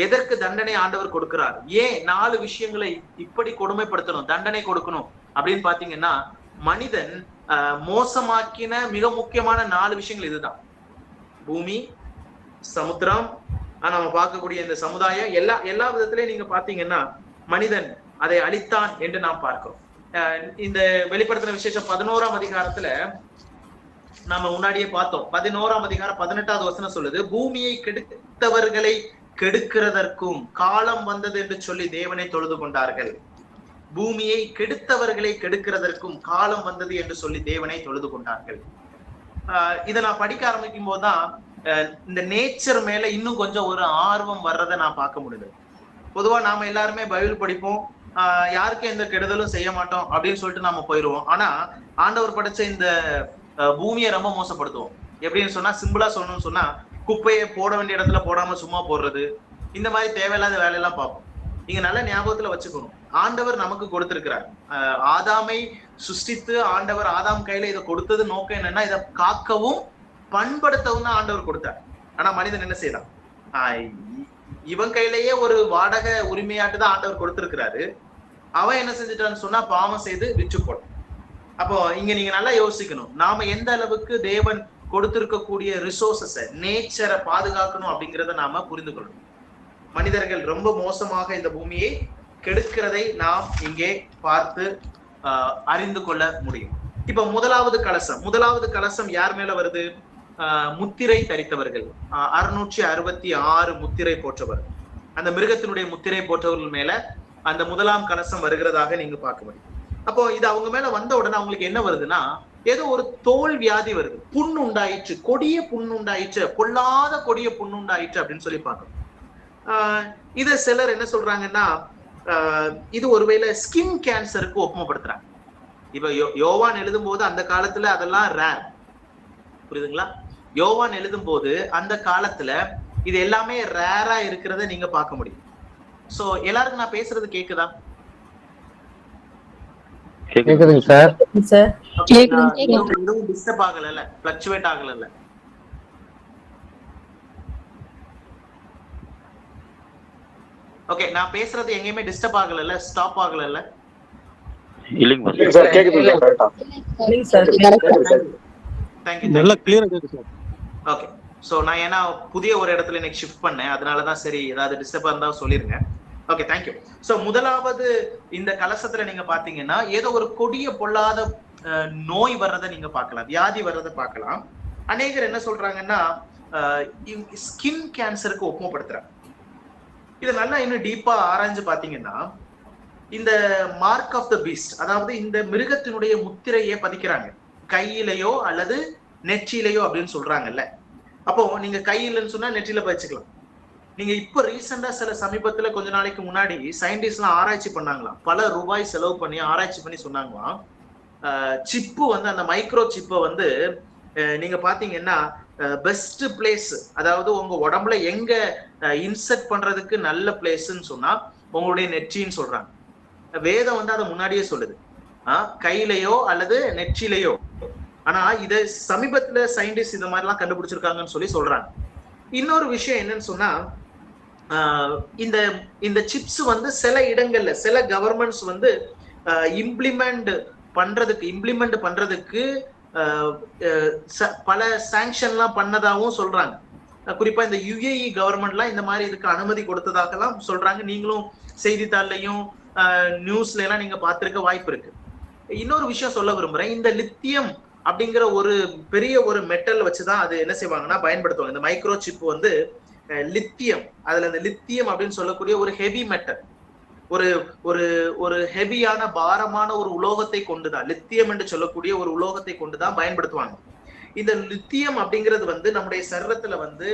எதற்கு தண்டனை ஆண்டவர் கொடுக்கிறார், ஏன் 4 விஷயங்களை இப்படி கொடுமைப்படுத்தணும், தண்டனை கொடுக்கணும் அப்படின்னு பாத்தீங்கன்னா, மனிதன் மோசமாக்கின மிக முக்கியமான 4 விஷயங்கள் இதுதான். பூமி, சமுத்திரம், நம்ம பார்க்கக்கூடிய இந்த சமுதாயம், எல்லா விதத்திலயும் நீங்க பாத்தீங்கன்னா மனிதன் அதை அழித்தான் என்று நாம் பார்க்கிறோம். இந்த வெளிப்படுத்தின விசேஷம் 11ஆம் அதிகாரத்துல நாம முன்னாடியே பார்த்தோம். 11ஆம் அதிகாரம் 18வது வசனம் சொல்லுது, பூமியை கெடுத்தவர்களை கெடுக்கிறதற்கும் காலம் வந்தது என்று சொல்லி தேவனை தொழுது கொண்டார்கள். பூமியை கெடுத்தவர்களை கெடுக்கிறதற்கும் காலம் வந்தது என்று சொல்லி தேவனை தொழுது கொண்டார்கள். இதை நான் படிக்க ஆரம்பிக்கும் போதுதான் இந்த நேச்சர் மேல இன்னும் கொஞ்சம் ஒரு ஆர்வம் வர்றதை நான் பார்க்க முடியுது. பொதுவா நாம எல்லாருமே பைபிள் படிப்போம், யாருக்கும் எந்த கெடுதலும் செய்ய மாட்டோம் அப்படின்னு சொல்லிட்டு நாம போயிடுவோம். ஆனா ஆண்டவர் படைச்ச இந்த பூமியை ரொம்ப மோசப்படுத்துவோம். எப்படின்னு சொன்னா, சிம்பிளா சொல்லணும்னு சொன்னா, குப்பையை போட வேண்டிய இடத்துல போடாம சும்மா போடுறது, இந்த மாதிரி தேவையில்லாத வேலையெல்லாம் பார்ப்போம். நீங்க நல்ல ஞாபகத்துல வச்சுக்கணும், ஆண்டவர் நமக்கு கொடுத்திருக்கிறார். ஆதாமை சிருஷ்டித்து ஆண்டவர் ஆதாம் கையில இதை கொடுத்தது நோக்கம் என்னன்னா, இதை காக்கவும் பண்படுத்தவும் தான் ஆண்டவர் கொடுத்தார். ஆனா மனிதன் என்ன செய்யலாம், இவன் கையிலேயே ஒரு வாடகை உரிமையாட்டு தான் ஆண்டவர் கொடுத்திருக்கிறாரு. அவன் என்ன செஞ்சுட்டான்னு சொன்னா, பாவம் செய்து விற்று போடும். அப்போ இங்க நீங்க நல்லா யோசிக்கணும், நாம எந்த அளவுக்கு தேவன் கொடுத்திருக்கக்கூடிய ரிசோர்சஸ, நேச்சரை பாதுகாக்கணும் அப்படிங்கிறத நாம புரிந்து கொள்ளணும். மனிதர்கள் ரொம்ப மோசமாக இந்த பூமியை கெடுக்கிறதை நாம் இங்கே பார்த்து அறிந்து கொள்ள முடியும். இப்ப முதலாவது கலசம் யார் மேல வருது? முத்திரை தரித்தவர்கள், 666 முத்திரை போற்றவர், அந்த மிருகத்தினுடைய முத்திரை போற்றவர்கள் மேல அந்த முதலாம் கலசம் வருகிறதாக நீங்க பார்க்க முடியும். அப்போ இது அவங்க மேல வந்த உடனே அவங்களுக்கு என்ன வருதுன்னா, ஏதோ ஒரு தோல் வியாதி வருது, புண் உண்டாயிற்று, கொடிய புண் உண்டாயிற்று, பொல்லாத கொடிய புண் உண்டாயிற்று அப்படின்னு சொல்லி பார்க்கணும். இத சிலர் என்ன சொல்றாங்கன்னா, இது ஒருவேளை ஸ்கின் கேன்சருக்கு ஒப்புமைப்படுத்துறாங்க. இப்ப யோவான் எழுதும் போது அந்த காலத்துல அதெல்லாம் ரேர், புரியுதுங்களா? யோவான் எழுதும் போது அந்த காலத்துல இது எல்லாமே ரேரா இருக்கிறத நீங்க பார்க்க முடியும். சோ எல்லாருக்கும் நான் பேசுறது கேக்குதா? கேக்குதுங்க சார். டிஸ்டர்ப் ஆகல, ஃப்ளக்சுவேட் ஆகல. ஓகே, நான் பேசுறது எங்கேயுமே டிஸ்டர்ப் ஆகல, ஸ்டாப் ஆகல. இல்லைங்க சார், கேக்குது கரெக்ட்டா. இல்லைங்க சார், थैंक यू. நல்லா கிளியரா கேக்குது சார். ஓகே, சோ நான் ஏன்னா புதிய ஒரு இடத்துல எனக்கு ஷிஃப்ட் பண்ணேன், அதனாலதான் சரி ஏதாவது டிஸ்டர்ப் இருந்தா சொல்லிருங்க. Okay, thank you. சோ முதலாவது இந்த கலசத்துல நீங்க பாத்தீங்கன்னா ஏதோ ஒரு கொடிய பொல்லாத நோய் வர்றதை நீங்க பார்க்கலாம், வியாதி வர்றதை பார்க்கலாம். அநேகர் என்ன சொல்றாங்கன்னா ஸ்கின் கேன்சருக்கு ஒப்புமைப்படுத்துறாங்க. இதை நல்லா இன்னும் டீப்பா ஆராய்ஞ்சு பாத்தீங்கன்னா, இந்த மார்க் ஆஃப் த பீஸ்ட், அதாவது இந்த மிருகத்தினுடைய முத்திரையை பதிக்கிறாங்க கையிலையோ அல்லது நெற்றியிலையோ அப்படின்னு சொல்றாங்கல்ல. அப்போ நீங்க கையிலன்னு சொன்னா நெற்றியில பதிச்சுக்கலாம். நீங்க இப்ப ரீசெண்டா சில சமீபத்துல கொஞ்ச நாளைக்கு முன்னாடி சயின்டிஸ்ட் எல்லாம் ஆராய்ச்சி பண்ணாங்களாம், பல ரூபாய் செலவு பண்ணி ஆராய்ச்சி பண்ணி சொன்னாங்களாம், சிப்பு அந்த மைக்ரோ சிப்பை நீங்க பாத்தீங்கன்னா பெஸ்ட் பிளேஸ், அதாவது உங்க உடம்புல எங்க இன்செர்ட் பண்றதுக்கு நல்ல பிளேஸ்ன்னு சொன்னா உங்களுடைய நெற்றின்னு சொல்றாங்க. வேதம் வந்து அதை முன்னாடியே சொல்லுது, கையிலையோ அல்லது நெற்றிலையோ. ஆனா இத சமீபத்துல சயின்டிஸ்ட் இந்த மாதிரி எல்லாம் கண்டுபிடிச்சிருக்காங்கன்னு சொல்றாங்க. இன்னொரு விஷயம் என்னன்னு சொன்னா, இந்த இந்த சிப்ஸ் வந்து சில இடங்கள்ல சில கவர்மெண்ட்ஸ் வந்து இம்ப்ளிமெண்ட் பண்றதுக்கு பல சாங்ஷன்லாம் பண்ணதாகவும் சொல்றாங்க. குறிப்பா இந்த UAE கவர்மெண்ட்லாம் இந்த மாதிரி இதுக்கு அனுமதி கொடுத்ததாகலாம் சொல்றாங்க. நீங்களும் செய்தித்தாள்லையும் நியூஸ்ல எல்லாம் நீங்க பார்த்திருக்க வாய்ப்பு இருக்கு. இன்னொரு விஷயம் சொல்ல விரும்புறேன், இந்த லித்தியம் அப்படிங்கிற ஒரு பெரிய ஒரு மெட்டல் வச்சுதான் அது என்ன செய்வாங்கன்னா பயன்படுத்துவாங்க. இந்த மைக்ரோ சிப் வந்து லித்தியம், அதுல இந்த லித்தியம் அப்படின்னு சொல்லக்கூடிய ஒரு ஹெவி மெட்டல், ஒரு ஒரு ஒரு ஹெவியான பாரமான ஒரு உலோகத்தை கொண்டுதான், லித்தியம் என்று சொல்லக்கூடிய ஒரு உலோகத்தை கொண்டுதான் பயன்படுத்துவாங்க. இந்த லித்தியம் அப்படிங்கிறது வந்து நம்முடைய சரீரத்துல வந்து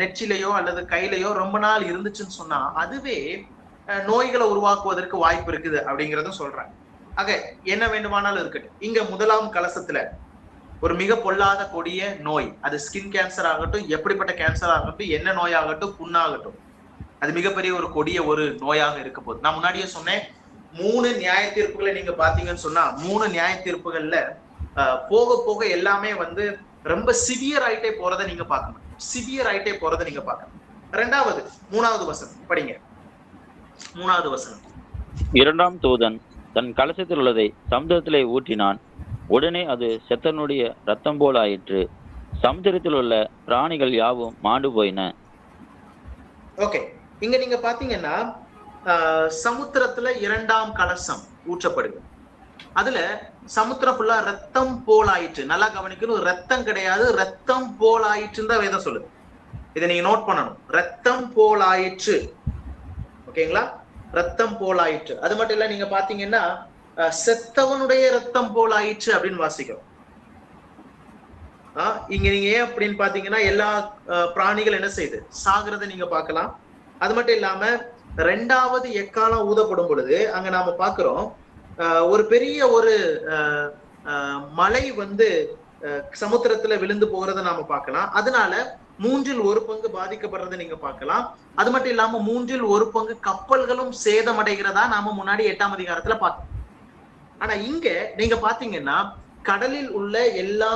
நெற்றிலையோ அல்லது கையிலையோ ரொம்ப நாள் இருந்துச்சுன்னு சொன்னா அதுவே நோய்களை உருவாக்குவதற்கு வாய்ப்பு இருக்குது அப்படிங்கிறதும் சொல்றாங்க. ஆக என்ன வேண்டுமானாலும் இருக்கட்டும், இங்க முதலாம் கலசத்துல ஒரு மிக பொல்லாத கொடிய நோய், அது ஸ்கின் கேன்சர் ஆகட்டும், எப்படிப்பட்ட கேன்சர் ஆகட்டும், என்ன நோயாகட்டும், புண்ணாகட்டும், அது மிகப்பெரிய ஒரு கொடிய ஒரு நோயாக இருக்க போகுது. நான் முன்னாடியே சொன்னேன், 3 நியாய தீர்ப்புகளை நீங்க பாத்தீங்கன்னு சொன்னா 3 நியாய தீர்ப்புகள்ல போக போக எல்லாமே வந்து ரொம்ப சிவியர் ஆயிட்டே போறதை நீங்க பார்க்கணும். ரெண்டாவது 3வது வசனம் படிங்க. 3வது வசனம். 2ஆம் தூதன் தன் கலசத்தில் உள்ளதை சமுத்திரத்திலே ஊற்றினான். உடனே அது செத்தனுடைய ரத்தம் போல் ஆயிற்று. சமுத்திரத்தில் உள்ள பிராணிகள் யாவும் மாண்டு போயின. ஓகே, இங்க நீங்க பாத்தீங்கன்னா சமுத்திரத்துல 2ஆம் கலசம் ஊற்றப்படுது. அதுல சமுத்திரம் ஃபுல்லா ரத்தம் போல் ஆயிற்று. நல்லா கவனிக்கணும், ரத்தம் கிடையாது, ரத்தம் போல் ஆயிற்றுன்னு தான் வேதம் சொல்லுது. இதை நீங்க நோட் பண்ணணும், ரத்தம் போல் ஆயிற்று. ஓகேங்களா, ரத்தம் போல் ஆயிற்று. அது மட்டும் இல்ல, நீங்க பாத்தீங்கன்னா செத்தவனுடைய ரத்தம் போல் ஆயிற்று அப்படின்னு வாசிக்கிறோம். இங்க நீங்க ஏன் அப்படின்னு பாத்தீங்கன்னா எல்லா பிராணிகள் என்ன செய்யுது, சாகிறத நீங்க பார்க்கலாம். அது மட்டும் இல்லாம 2வது எக்காலம் ஊதப்படும் பொழுது அங்க நாம பாக்குறோம் ஒரு பெரிய ஒரு மலை வந்து சமுத்திரத்துல விழுந்து போகிறத நாம பார்க்கலாம். அதனால 3ல் 1 பங்கு பாதிக்கப்படுறதை நீங்க பார்க்கலாம். அது மட்டும் இல்லாம 3ல் 1 பங்கு கப்பல்களும் சேதமடைகிறதா நாம முன்னாடி 8ஆம் அதிகாரத்துல பார்த்தோம். ஆனா இங்க நீங்க பாத்தீங்கன்னா கடலில் உள்ள எல்லா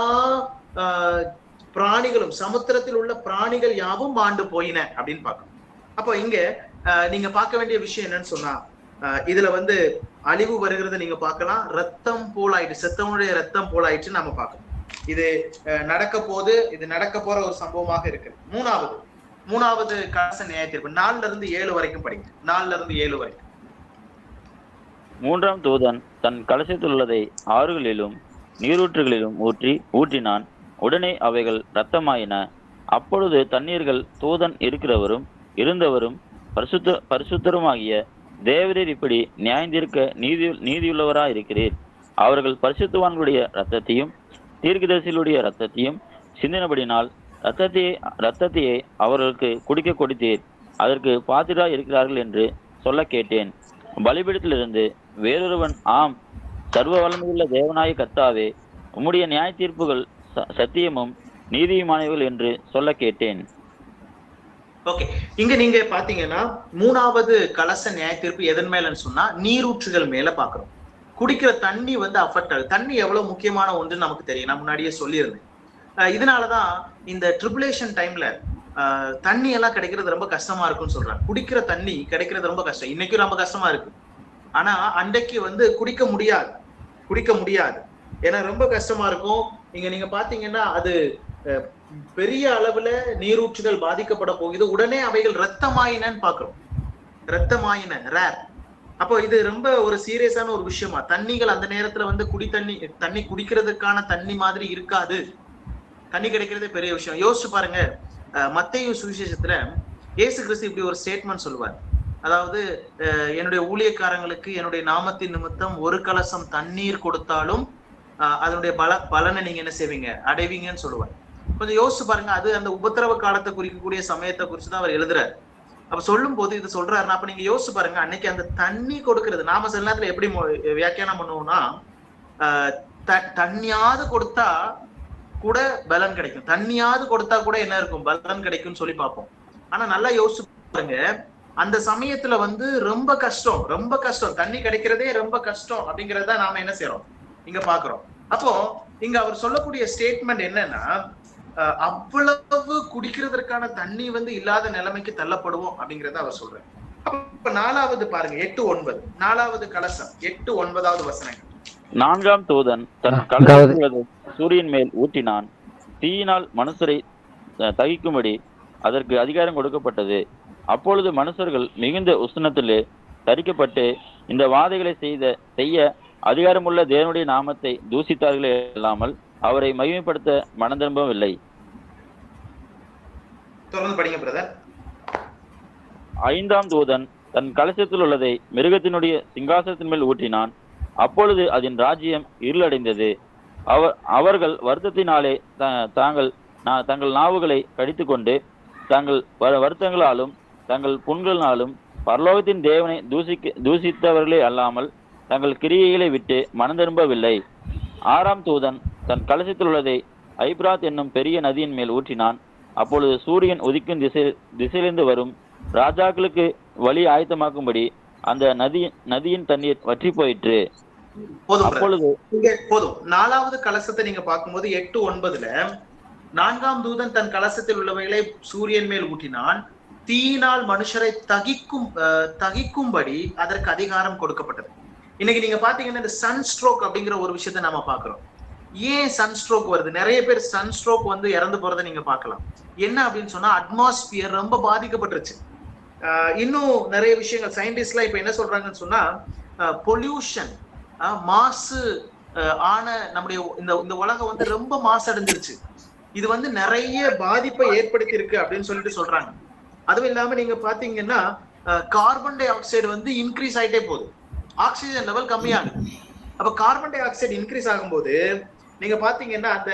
பிராணிகளும், சமுத்திரத்தில் உள்ள பிராணிகள் யாவும் மாண்டு போயின அப்படின்னு பார்க்கணும். அப்போ இங்க நீங்க பார்க்க வேண்டிய விஷயம் என்னன்னு சொன்னா, இதுல வந்து அழிவு வருகிறத நீங்க பார்க்கலாம். ரத்தம் போலாயிட்டு, செத்தவனுடைய ரத்தம் போலாயிட்டு நம்ம பார்க்கணும். இது நடக்க போற ஒரு சம்பவமாக இருக்கு. 3வது கலச நியாய தீர்ப்பு 4ல இருந்து 7 வரைக்கும் படிங்க. 4ல இருந்து 7 வரைக்கும். 3ஆம் தூதன் தன் கலசத்தில் உள்ளதை ஆறுகளிலும் நீரூற்றுகளிலும் ஊற்றினான். உடனே அவைகள் இரத்தமாயின. அப்பொழுது தண்ணீர்கள் தூதன் இருந்தவரும் பரிசுத்தருமாகிய தேவரீர் இப்படி நியாயந்திருக்க நீதியுள்ளவராயிருக்கிறீர். அவர்கள் பரிசுத்தவான்களுடைய இரத்தத்தையும் தீர்க்கதரிசிகளுடைய இரத்தத்தையும் சிந்தினபடினால் இரத்தத்தையே அவர்களுக்கு குடிக்க கொடுத்தீர். அதற்கு பாத்திரராய் இருக்கிறார்கள் என்று சொல்ல கேட்டேன். பலிபீடத்திலிருந்து வேறொருவன், ஆம், சர்வ வல்லமையுள்ள தேவனாய கர்த்தாவே, உம்முடைய நியாய தீர்ப்புகள் சத்தியமும் நீதியுமானவர்கள் என்று சொல்ல கேட்டேன். ஓகே, இங்க நீங்க பாத்தீங்கன்னா 3வது கலச நியாய தீர்ப்பு எதன் மேலன்னு சொன்னா நீரூற்றுகள் மேல பாக்குறோம். குடிக்கிற தண்ணி வந்து அஃபெக்ட் ஆகுது. தண்ணி எவ்வளவு முக்கியமான ஒன்று நமக்கு தெரியும், நான் முன்னாடியே சொல்லியிருந்தேன். இதனாலதான் இந்த ட்ரிபுலேஷன் டைம்ல தண்ணி எல்லாம் கிடைக்கிறது ரொம்ப கஷ்டமா இருக்குன்னு சொல்றாங்க. குடிக்கிற தண்ணி கிடைக்கிறது ரொம்ப கஷ்டம். இன்னைக்கும் ரொம்ப கஷ்டமா இருக்கு. ஆனா அன்றைக்கு வந்து குடிக்க முடியாது, ஏன்னா ரொம்ப கஷ்டமா இருக்கும். இங்க நீங்க பாத்தீங்கன்னா அது பெரிய அளவுல நீரூற்றுகள் பாதிக்கப்பட போகுது. உடனே அவைகள் ரத்தமாயினன்னு பாக்குறோம். ரத்தமாயின ரேர். அப்போ இது ரொம்ப ஒரு சீரியஸான ஒரு விஷயமா. தண்ணிகள் அந்த நேரத்துல வந்து தண்ணி குடிக்கிறதுக்கான தண்ணி மாதிரி இருக்காது. தண்ணி கிடைக்கிறதே பெரிய விஷயம். யோசிச்சு பாருங்க, மத்தேயு சுவிசேஷத்துல இயேசு கிறிஸ்து இப்படி ஒரு ஸ்டேட்மெண்ட் சொல்லுவார். அதாவது என்னுடைய ஊழியக்காரங்களுக்கு என்னுடைய நாமத்தின் நிமித்தம் 1 கலசம் தண்ணீர் கொடுத்தாலும் அதனுடைய பலனை நீங்க என்ன செய்வீங்க, அடைவீங்கன்னு சொல்லுவார். கொஞ்சம் யோசிச்சு பாருங்க, அது அந்த உபத்திரவ காலத்தை குறிக்கக்கூடிய சமயத்தை குறிச்சுதான் அவர் எழுதுறாரு. அப்ப சொல்லும் போது இது சொல்றாருன்னா, அப்ப நீங்க யோசிச்சு பாருங்க, அன்னைக்கு அந்த தண்ணி கொடுக்கறது நாம சில நேரத்துல எப்படி வியாக்கியானம் பண்ணுவோம்னா, தண்ணியாவது கொடுத்தா கூட பலன் கிடைக்கும், தண்ணியாவது கொடுத்தா கூட என்ன இருக்கும், பலன் கிடைக்கும்னு சொல்லி பார்ப்போம். ஆனா நல்லா யோசிச்சு பாருங்க, அந்த சமயத்துல வந்து ரொம்ப கஷ்டம், தண்ணி கிடைக்கிறதே ரொம்ப கஷ்டம் அப்படிங்கறத நாம என்ன செய்யறோம் இங்க பாக்குறோம். அப்போ இங்க அவர் சொல்லக்கூடிய ஸ்டேட்மெண்ட் என்னன்னா, அவ்வளவு குடிக்கிறதற்கான தண்ணி வந்து இல்லாத நிலைமைக்கு தள்ளப்படுவோம் அப்படிங்கறத அவர் சொல்றாரு. அப்ப 4வது பாருங்க 8:9, 4வது கலசம் 8:9 வசனங்கள். 4ஆம் தூதன் தன் கலசத்தை சூரியன் மேல் ஊற்றினான். தீயினால் மனுஷரை தகிக்கும்படி அதற்கு அதிகாரம் கொடுக்கப்பட்டது. அப்பொழுது மனுஷர்கள் மிகுந்த உஷ்ணத்திலே தரிக்கப்பட்டு இந்த வாதைகளை செய்ய அதிகாரமுள்ள தேவனுடைய நாமத்தை தூசித்தார்களே இல்லாமல் அவரை மகிமைப்படுத்த மனம் திரும்பவில்லை. தொடர்ந்து படிங்க பிரதர். 5ஆம் தூதன் தன் கலசத்தில் உள்ளதை மிருகத்தினுடைய சிங்காசனத்தின் மேல் ஊற்றினான். அப்பொழுது அதன் ராஜ்யம் இருளடைந்தது. அவர்கள் வருத்தத்தினாலே தங்கள் நாவுகளை கடித்து கொண்டு தங்கள் வருத்தங்களாலும் தங்கள் புண்களினாலும் பரலோகத்தின் தேவனை தூசித்தவர்களே அல்லாமல் தங்கள் கிரியைகளை விட்டு மனம் திரும்பவில்லை. 6ஆம் தூதன் தன் கலசத்தில் உள்ளதை ஐப்ராத் என்னும் பெரிய நதியின் மேல் ஊற்றினான். அப்பொழுது சூரியன் உதிக்கும் திசையிலிருந்து வரும் ராஜாக்களுக்கு வழி ஆயத்தமாக்கும்படி அந்த நதியின் தண்ணீர் வற்றி போயிற்று. அப்பொழுது போதும். 4வது கலசத்தை நீங்க பார்க்கும்போது 8:9 4ஆம் தூதன் தன் கலசத்தில் உள்ளவைகளை சூரியன் மேல் ஊற்றினான். தீயினால் மனுஷரை தகிக்கும்படி அதற்கு அதிகாரம் கொடுக்கப்பட்டது. இன்னைக்கு நீங்க பாத்தீங்கன்னா இந்த சன் ஸ்ட்ரோக் அப்படிங்கிற ஒரு விஷயத்த நாம பாக்குறோம். ஏன் சன் ஸ்ட்ரோக் வருது? நிறைய பேர் சன் ஸ்ட்ரோக் வந்து இறந்து போறதை நீங்க பார்க்கலாம். என்ன அப்படின்னு சொன்னா, அட்மாஸ்பியர் ரொம்ப பாதிக்கப்பட்டுருச்சு. இன்னும் நிறைய விஷயங்கள் சயின்டிஸ்ட்லாம் இப்ப என்ன சொல்றாங்கன்னு சொன்னா, பொல்யூஷன், மாசு ஆன நம்முடைய இந்த உலகம் வந்து ரொம்ப மாசடைஞ்சிருச்சு. இது வந்து நிறைய பாதிப்பை ஏற்படுத்தி இருக்கு அப்படின்னு சொல்லிட்டு சொல்றாங்க. அதுவும் இல்லாம நீங்க பாத்தீங்கன்னா கார்பன் டை ஆக்சைடு வந்து இன்க்ரீஸ் ஆயிட்டே போகுது, ஆக்சிஜன் லெவல் கம்மியாகுது. அப்ப கார்பன் டை ஆக்சைடு இன்க்ரீஸ் ஆகும்போது நீங்க பாத்தீங்கன்னா அந்த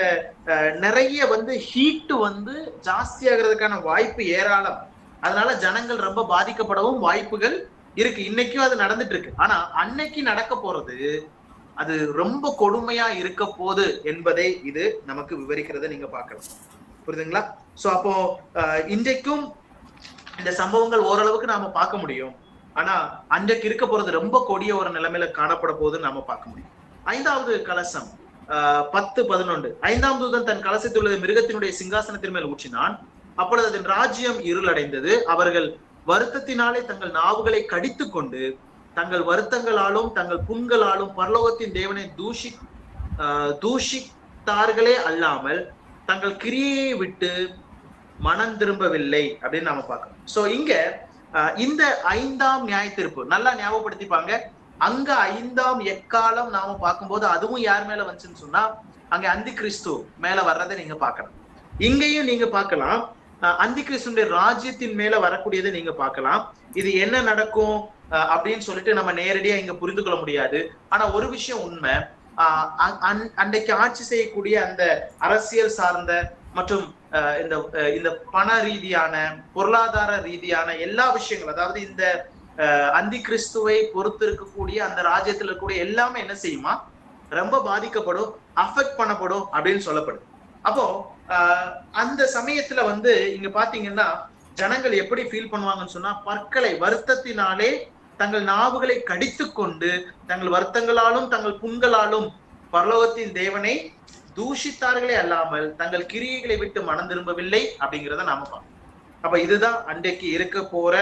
நிறைய வந்து ஹீட் வந்து ஜாஸ்தி ஆகிறதுக்கான வாய்ப்பு ஏராளம். அதனால ஜனங்கள் ரொம்ப பாதிக்கப்படவும் வாய்ப்புகள் இருக்கு. இன்னைக்கும் அது நடந்துட்டு இருக்கு. ஆனா அன்னைக்கு நடக்க போறது அது ரொம்ப கொடுமையா இருக்க போகுது என்பதை இது நமக்கு விவரிக்கிறத நீங்க பார்க்கலாம். புரியுதுங்களா? சோ அப்போ இன்றைக்கும் இந்த சம்பவங்கள் ஓரளவுக்கு நாம பார்க்க முடியும். ஆனா அன்றைக்கு இருக்க போறது ரொம்ப கொடிய ஒரு நிலைமையில காணப்பட போகுதுன்னு நாம பார்க்க முடியும். 5வது கலசம் 10:11 5ஆம் தூதன் தன் கலசத்தில் உள்ள மிருகத்தினுடைய சிங்காசனத்தின் மேல் ஊற்றினான். அப்பொழுது அதன் ராஜ்யம் இருளடைந்தது. அவர்கள் வருத்தத்தினாலே தங்கள் நாவுகளை கடித்து கொண்டு தங்கள் வருத்தங்களாலும் தங்கள் புண்களாலும் பரலோகத்தின் தேவனை தூஷித்தார்களே அல்லாமல் தங்கள் கிரியையை விட்டு மனம் திரும்பவில்லை அப்படின்னு நாம பார்க்கணும். சோ இங்க இந்த 5ஆம் நியாய தீர்ப்பு நல்லா ஞாபகப்படுத்திப்பாங்க. அங்க 5ஆம் எக்காலம் நாம பார்க்கும்போது அதுவும் யார் மேல வந்துச்சுன்னு சொன்னா, அங்க அந்தி கிறிஸ்து மேல வர்றதை நீங்க பார்க்கலாம். இங்கேயும் நீங்க பார்க்கலாம், அந்தி கிறிஸ்துடைய ராஜ்யத்தின் மேல வரக்கூடியதை நீங்க பார்க்கலாம். இது என்ன நடக்கும் அப்படின்னு சொல்லிட்டு நம்ம நேரடியா இங்க புரிந்து கொள்ள முடியாது. ஆனா ஒரு விஷயம் உண்மை, அன்றைக்கு ஆட்சி செய்யக்கூடிய அந்த அரசியல் சார்ந்த மற்றும் இந்த பண ரீதியான பொருளாதார ரீதியான எல்லா விஷயங்கள், அதாவது இந்த அந்தி கிறிஸ்துவை பொறுத்து இருக்கக்கூடிய அந்த ராஜ்யத்துல இருக்கக்கூடிய எல்லாமே என்ன செய்யுமா, ரொம்ப பாதிக்கப்படும், அஃபெக்ட் பண்ணப்படும் அப்படின்னு சொல்லப்படும். அப்போ அந்த சமயத்துல வந்து இங்க பாத்தீங்கன்னா ஜனங்கள் எப்படி ஃபீல் பண்ணுவாங்கன்னு சொன்னா, பற்களை வருத்தத்தினாலே தங்கள் நாவுகளை கடித்து கொண்டு தங்கள் வருத்தங்களாலும் தங்கள் புண்களாலும் பரலோகத்தின் தேவனை தூஷித்தார்களே அல்லாமல் தங்கள் கிரியைகளை விட்டு மனம் திரும்பவில்லை அப்படிங்கிறத நாம பார்க்கணும். அப்ப இதுதான் அன்றைக்கு இருக்க போற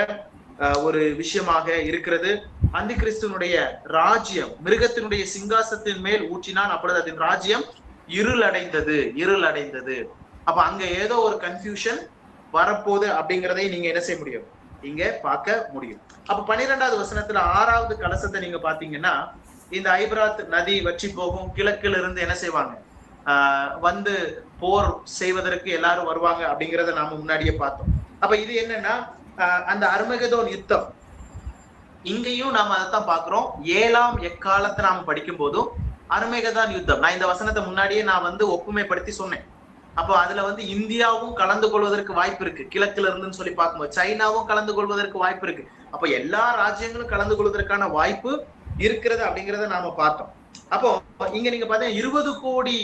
ஒரு விஷயமாக இருக்கிறது. அந்தி கிறிஸ்துவனுடைய ராஜ்யம் மிருகத்தினுடைய சிங்காசனத்தின் மேல் ஊற்றினான். அப்பொழுது அதன் ராஜ்யம் இருளடைந்தது. அப்ப அங்க ஏதோ ஒரு கன்ஃபியூஷன் வரப்போகுது அப்படிங்கிறதை நீங்க என்ன செய்ய முடியும், இங்க பார்க்க முடியும். அப்ப 12வது வசனத்துல 6வது கலசத்தை நீங்க பாத்தீங்கன்னா, இந்த ஐப்ராத் நதி வற்றி போகும், கிழக்குல இருந்து என்ன செய்வாங்க, வந்து போர் செய்வதற்கு எல்லாரும் வருவாங்க அப்படிங்கிறத நாம முன்னாடியே பார்த்தோம். அப்ப இது என்னன்னா அந்த அர்மகெதோன் யுத்தம். இங்கேயும் நாம அதைத்தான் பாக்குறோம். 7ஆம் எக்காலத்தை நாம படிக்கும் போதும் அர்மகெதோன் யுத்தம், நான் இந்த வசனத்தை முன்னாடியே நான் வந்து ஒப்புமைப்படுத்தி சொன்னேன். அப்போ அதுல வந்து இந்தியாவும் கலந்து கொள்வதற்கு வாய்ப்பு இருக்கு, கிழக்குல இருந்துன்னு சொல்லி பார்க்கும்போது சைனாவும் கலந்து கொள்வதற்கு வாய்ப்பு இருக்கு. அப்போ எல்லா ராஜ்யங்களும் கலந்து கொள்வதற்கான வாய்ப்பு இருக்கிறது அப்படிங்கிறத நாம பார்த்தோம். அப்போ இங்க நீங்க பாத்தீங்கன்னா 20 கோடி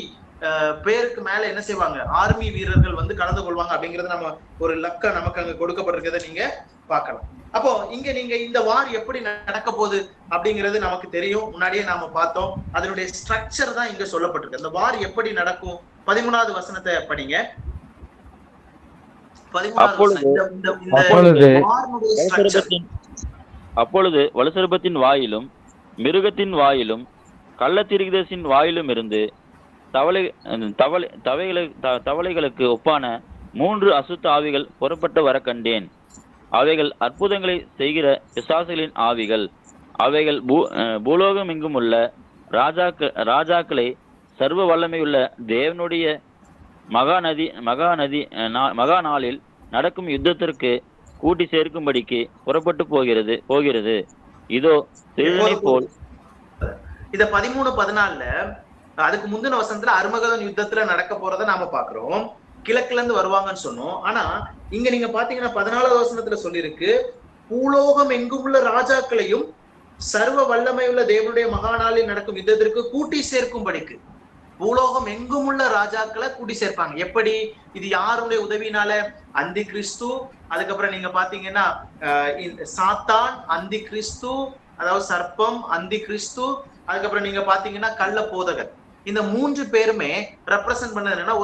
பேருக்கு மேல என்ன செய்வாங்க, ஆர்மி வீரர்கள் வந்து கலந்து கொள்வாங்க அப்படிங்கறது நம்ம ஒரு லக்கா நமக்கு அங்க கொடுக்கப்பட்டிருக்கிறத நீங்க பார்க்கலாம். அப்போ இங்க நீங்க இந்த வார் எப்படி நடக்க போகுது அப்படிங்கிறது நமக்கு தெரியும், முன்னாடியே நாம பார்த்தோம். அதனுடைய ஸ்ட்ரக்சர் தான் இங்க சொல்லப்பட்டிருக்கு. அந்த வார் எப்படி நடக்கும்? 13வது வசனத்தை படிங்க. 13வது அப்பொழுது வலுசர்பத்தின் வாயிலும் மிருகத்தின் வாயிலும் கள்ளத்திரிகதேசின் வாயிலும் இருந்து தவளைகளுக்கு ஒப்பான 3 அசுத்த ஆவிகள் புறப்பட்டு வர கண்டேன். அவைகள் அற்புதங்களை செய்கிற பிசாசுகளின் ஆவிகள். அவைகள் பூலோகம் எங்கும் உள்ள ராஜாக்களை சர்வ வல்லமையுள்ள தேவனுடைய மகா நாளில் நடக்கும் யுத்தத்திற்கு கூட்டி சேர்க்கும்படிக்கு புறப்பட்டு போகிறது. இதோ திருடனை போல். இத 13-14 அதுக்கு முந்தின வசனத்துல அர்மகதோன் யுத்தத்துல நடக்க போறத நாம பாக்குறோம். கிழக்குல இருந்து வருவாங்கன்னு சொன்னோம். ஆனா இங்க நீங்க பாத்தீங்கன்னா 14வது வசனத்துல சொல்லியிருக்கு, பூலோகம் எங்கும் உள்ள ராஜாக்களையும் சர்வ வல்லமையுள்ள தேவனுடைய மகாநாளில் நடக்கும் யுத்தத்திற்கு கூட்டி சேர்க்கும்படிக்கு. பூலோகம் எங்கும் உள்ள ராஜாக்களை கூட்டி சேர்ப்பாங்க. எப்படி? இது யாருடைய உதவினால? அந்தி கிறிஸ்து, அதுக்கப்புறம் நீங்க பாத்தீங்கன்னா சாத்தான், அந்தி கிறிஸ்து, அதாவது சர்ப்பம், அந்தி கிறிஸ்து, அதுக்கப்புறம் நீங்க பாத்தீங்கன்னா கள்ள போதகர். இந்த 3 பேருமே ரெப்ரசன்ட் பண்ணது என்னன்னா,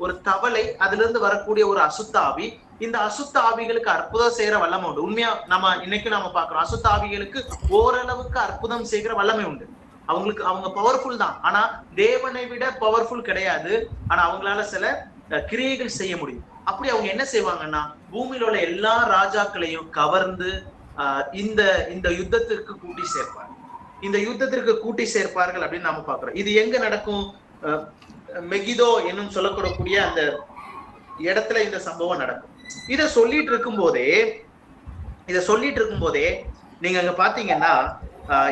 ஒரு தவளை, அதுல இருந்து வரக்கூடிய ஒரு அசுத்த ஆவி. இந்த அசுத்த ஆவிகளுக்கு அற்புதம் செய்யற வல்லமை உண்டு. உண்மையா நம்ம இன்னைக்கு நாம பாக்குறோம், அசுத்த ஆவிகளுக்கு ஓரளவுக்கு அற்புதம் செய்கிற வல்லமை உண்டு. அவங்க பவர்ஃபுல் தான், ஆனா தேவனை விட பவர்ஃபுல் கிடையாது. ஆனா அவங்களால சில கிரியைகள் செய்ய முடியும். அப்படி அவங்க என்ன செய்வாங்கன்னா, பூமியில உள்ள எல்லா ராஜாக்களையும் கவர்ந்து இந்த யுத்தத்திற்கு கூட்டி சேர்ப்பாங்க. இந்த யுத்தத்திற்கு கூட்டி சேர்ப்பார்கள் அப்படின்னு நாம பாக்குறோம். இது எங்க நடக்கும்? மெகிதோ என்னும் சொல்லக்கூடக்கூடிய அந்த இடத்துல இந்த சம்பவம் நடக்கும். இத சொல்லிட்டு இருக்கும் போதே நீங்க அங்க பாத்தீங்கன்னா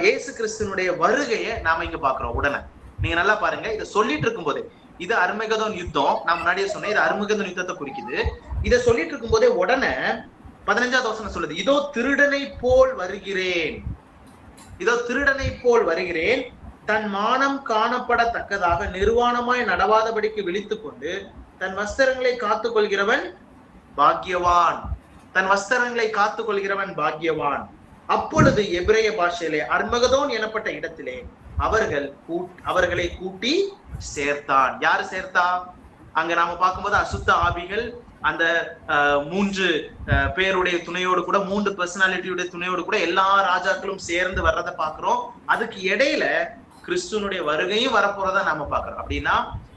இயேசு கிறிஸ்துனுடைய வருகையை நாம இங்க பாக்குறோம். உடனே நீங்க நல்லா பாருங்க, இதை சொல்லிட்டு இருக்கும் போதே, இது அர்மகதோன் யுத்தம், நான் முன்னாடியே சொன்னேன், இது அர்மகதோன் யுத்தத்தை குறிக்குது. இதை சொல்லிட்டு இருக்கும் போதே உடனே 15வது வசனம் சொல்லுது, இதோ திருடனை போல் வருகிறேன். இதோ திருடனை போல் வருகிறேன், தன் மானம் காணப்படத்தக்கதாக நிர்வாணமாய் நடவாதபடிக்கு விழித்துக் கொண்டு தன் வஸ்திரங்களை காத்துக் கொள்கிறவன் பாக்கியவான். தன் வஸ்திரங்களை காத்துக் கொள்கிறவன் பாக்கியவான். அப்பொழுது எபிரேய பாஷையிலே அர்மகதோன் எனப்பட்ட இடத்திலே அவர்களை கூட்டி சேர்த்தான். யாரு சேர்த்தா? அங்க நாம பார்க்கும்போது அசுத்த ஆவிகள் அந்த 3 பேருடைய துணையோடு கூட, 3 பர்சனாலிட்டியுடைய துணையோடு கூட எல்லா ராஜாக்களும் சேர்ந்து வர்றதை பாக்குறோம். அதுக்கு இடையில கிறிஸ்துவனுடைய வருகையும் வரப்போறத நாம பாக்குறோம். அப்படின்னா